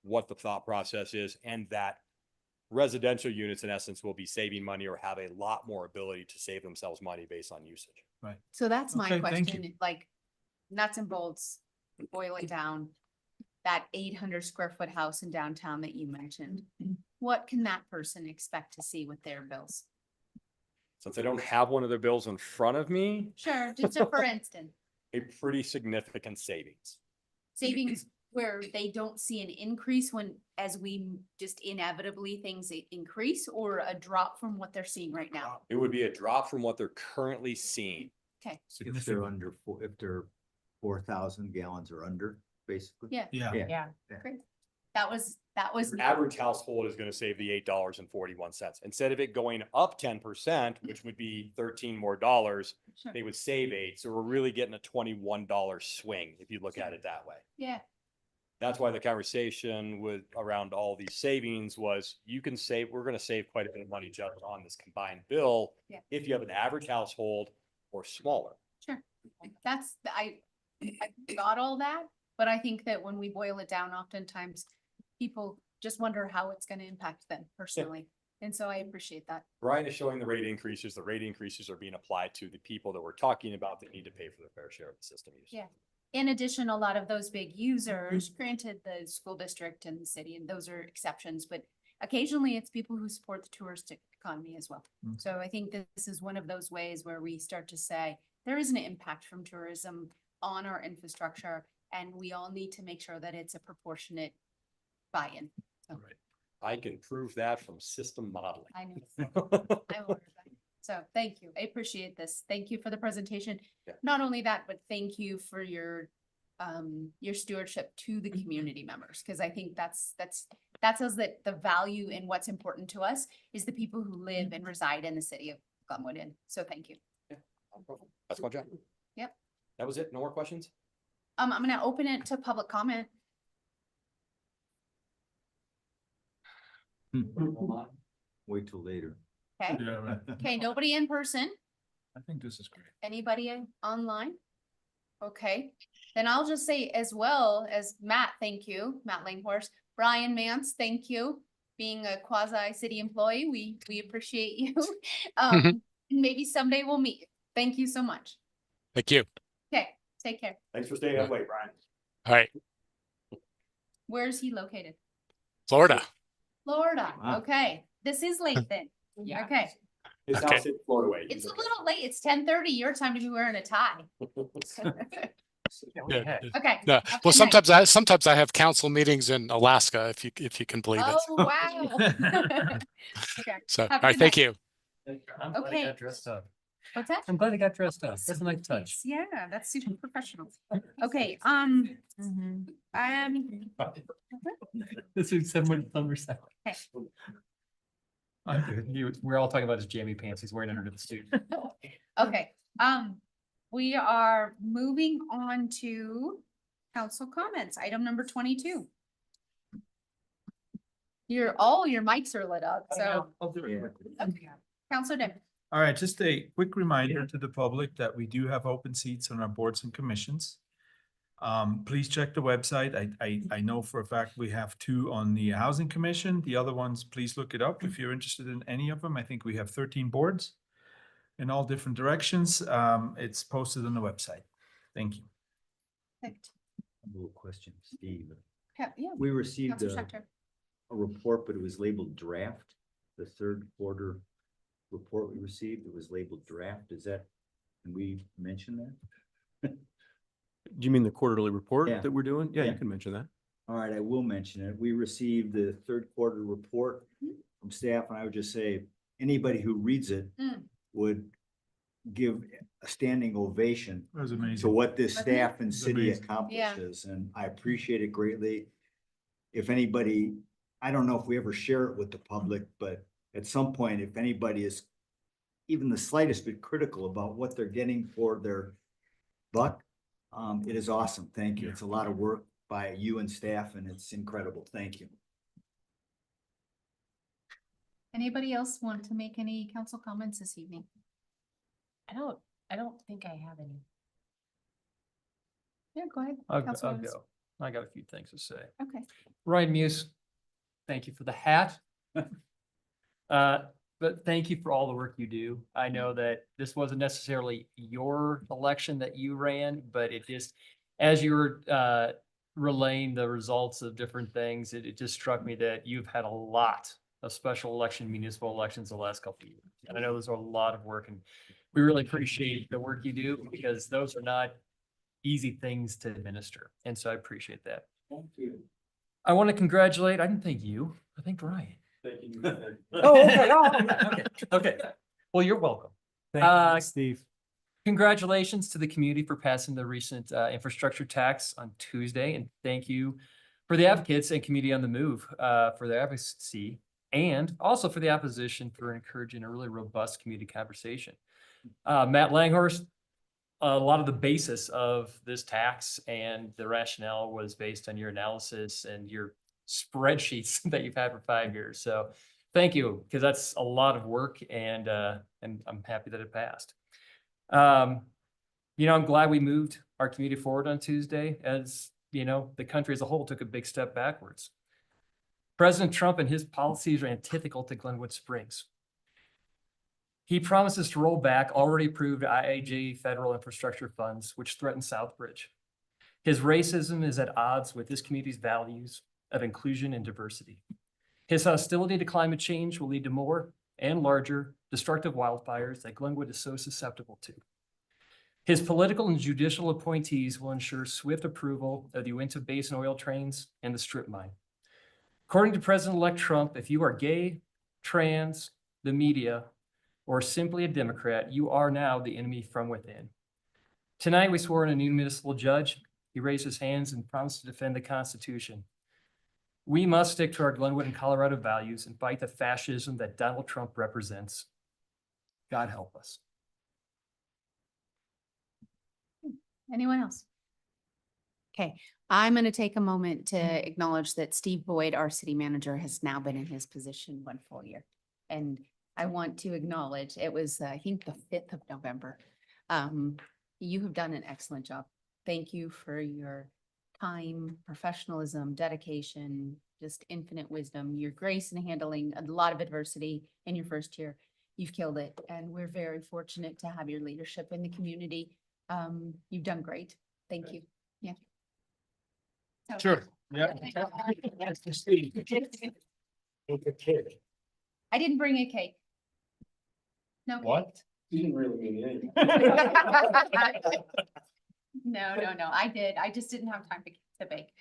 what the thought process is, and that residential units in essence will be saving money or have a lot more ability to save themselves money based on usage. Right. So that's my Okay, thank question, like nuts and bolts, boil it down. That 800 square foot house in downtown that you mentioned, what can that person expect to see with their bills? Since I don't have one of their bills in front of me, Sure, just a for instance, a pretty significant savings. savings where they don't see an increase when, as we just inevitably things increase, or a drop from what they're seeing right now. It would be a drop from what they're currently seeing. Okay. If they're under if they're 4,000 gallons or under, basically. Yeah. Yeah. Great. That was. Your average household is gonna save the $8.41. Instead of it going up 10%, which would be $13 more, Sure. they would save $8. So we're really getting a $21 swing if you look at it that way. Yeah, That's why the conversation around all these savings was we're gonna save quite a bit of money just on this combined bill. Yeah. If you have an average household or smaller. sure. I got all that, but I think that when we boil it down, oftentimes people just wonder how it's gonna impact them personally. And so I appreciate that. Brian is showing the rate increases. The rate increases are being applied to the people that we're talking about that need to pay for their fair share of the system use. Yeah. In addition, a lot of those big users, granted the school district and the city, and those are exceptions, but occasionally it's people who support the touristic economy as well. So I think that this is one of those ways where we start to say, there is an impact from tourism on our infrastructure, and we all need to make sure that it's a proportionate buy-in. So I can prove that from system modeling. I know. I will work with that. So thank you. I appreciate this. Thank you for the presentation. Yeah. Not only that, but thank you for your stewardship to the community members. Cause I think that says that the value in what's important to us is the people who live and reside in the city of Glenwood. And so thank you. That's my job. Yep. That was it. No more questions? I'm gonna open it to public comment. Wait till later. Okay. Yeah, right. Okay. Nobody in person. I think this is great. Anybody online? Okay, then I'll just say as well as Matt, thank you, Matt Langhorst, Brian Mance, thank you. Being a quasi city employee, we appreciate you. Maybe someday we'll meet. Thank you so much. Thank you. Okay, take care. Thanks for staying up late, Brian. All right. Where is he located? Florida. Florida. Wow. Okay, this is late then. Yeah. Okay, His Okay. house is Florida way. it's a little late. It's 10:30. Your time to be wearing a tie. Yeah. Okay. No, Have well, a good night. sometimes I have council meetings in Alaska, if you can believe it. Oh, wow. Okay. So, all Have a right, good thank night. you. I'm glad I Okay. got dressed up. What's that? I'm glad I got dressed up. That's a nice touch. Yeah, that's super professional. Okay, This is someone thunder sound. okay. I'm good. We're all talking about his jammy pants he's wearing under the suit. Okay, we are moving on to council comments, item number 22. All your mics are lit up, so. I'll do it. Okay. Counselor Dick. All right, just a quick reminder to the public that we do have open seats on our boards and commissions. Please check the website. I know for a fact we have 2 on the Housing Commission. The other ones, please look it up if you're interested in any of them. I think we have 13 boards in all different directions. It's posted on the website. Thank you. Perfect. A little question, Steve. Yeah. We received Counselor a Schechter. report, but it was labeled draft. The third quarter report we received, it was labeled draft. Can we mention that? Do you mean the quarterly report Yeah. that we're doing? Yeah, you Yeah. can mention that. All right, I will mention it. We received the third quarter report from staff, and I would just say, anybody who reads it would give a standing ovation That was amazing. to what this Wasn't it? staff and It's city amazing. accomplishes, and I appreciate it greatly. If anybody, I don't know if we ever share it with the public, but at some point, if anybody is even the slightest bit critical about what they're getting for their buck, it is awesome. Thank you. It's a lot of work by you and staff, and it's incredible. Thank you. Anybody else want to make any council comments this evening? I don't think I have any. Yeah, go ahead. I'll Councilor Evans. go. I got a few things to say. Okay. Ryan Muse, thank you for the hat. But thank you for all the work you do. I know that this wasn't necessarily your election that you ran, but it just, as you were relaying the results of different things, it just struck me that you've had a lot of special election, municipal elections the last couple of years. And I know there's a lot of work, and we really appreciate the work you do, because those are not easy things to administer. And so I appreciate that. Thank you. I want to congratulate, I didn't thank you, I thanked Ryan. Thank you. Oh, okay. Okay. Okay. Well, you're welcome. Thank you, Steve. Congratulations to the community for passing the recent infrastructure tax on Tuesday. And thank you for the advocates and Community on the Move for their advocacy, and also for the opposition for encouraging a really robust community conversation. Matt Langhorst, a lot of the basis of this tax and the rationale was based on your analysis and your spreadsheets that you've had for 5 years. So thank you, because that's a lot of work, and I'm happy that it passed. You know, I'm glad we moved our community forward on Tuesday, as you know, the country as a whole took a big step backwards. President Trump and his policies are antithetical to Glenwood Springs. He promises to roll back already approved IIJ federal infrastructure funds, which threaten Southbridge. His racism is at odds with this community's values of inclusion and diversity. His hostility to climate change will lead to more and larger destructive wildfires that Glenwood is so susceptible to. His political and judicial appointees will ensure swift approval of the Uinta Basin oil trains and the strip mine. According to President-elect Trump, if you are gay, trans, the media, or simply a Democrat, you are now the enemy from within. Tonight, we swore in a new municipal judge. He raised his hands and promised to defend the Constitution. We must stick to our Glenwood and Colorado values and fight the fascism that Donald Trump represents. God help us. Anyone else? Okay, I'm going to take a moment to acknowledge that Steve Boyd, our city manager, has now been in his position 1 full year. And I want to acknowledge, it was, I think, the 5th of November. You have done an excellent job. Thank you for your time, professionalism, dedication, just infinite wisdom, your grace in handling a lot of adversity in your first year. You've killed it, and we're very fortunate to have your leadership in the community. You've done great. Thank you. Yeah. So- Sure. Yeah. I didn't bring a cake. No. What? You didn't really mean anything. No, I did. I just didn't have time to bake.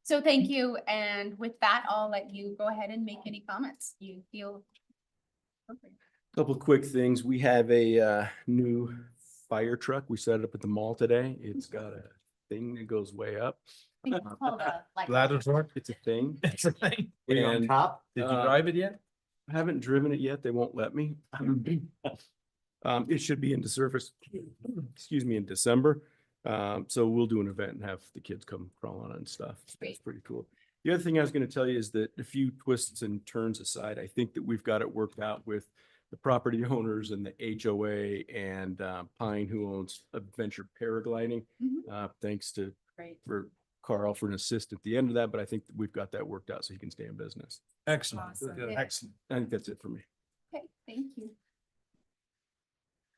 So thank you. And with that, I'll let you go ahead and make any comments you feel appropriate. Couple of quick things. We have a new fire truck. We set it up at the mall today. It's got a thing that goes way up. I think it's called a, like. Ladder truck? It's a thing. It's a thing. Were you on And, top? Did you uh, drive it yet? I haven't driven it yet. They won't let me. It should be into service, excuse me, in December. So we'll do an event and have the kids come crawl on it and stuff. That's pretty cool. The other thing I was going to tell you is that a few twists and turns aside, I think that we've got it worked out with the property owners and the HOA and Pine, who owns Adventure Paragliding. Thanks to for Carl for an assist at the end of that, but I think that we've got that worked out so he can stay in business. Excellent. Awesome. Excellent. I think that's it for me. Okay, thank you.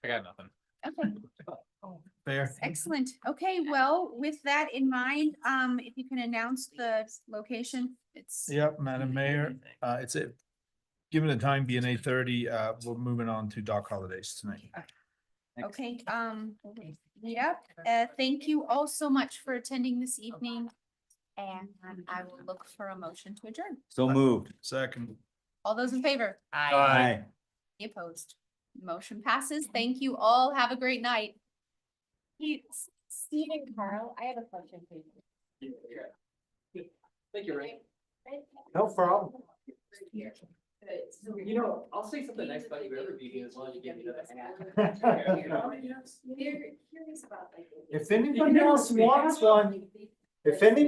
I got nothing. Okay, Fair. excellent. Okay, well, with that in mind, if you can announce the location, it's. Yep, Madam Mayor, given the time being 8:30, we're moving on to Doc Holidays tonight. Okay, Rita, thank you all so much for attending this evening. And I will look for a motion to adjourn. So moved. Second. All those in favor? Aye. Any opposed? Motion passes. Thank you all. Have a great night. Stephen Carl, I have a question for you. Thank you, Ray. No problem. You know, I'll say something nice about you every meeting as long as you give me another hat. They're curious about like. If anybody else wants one, if any.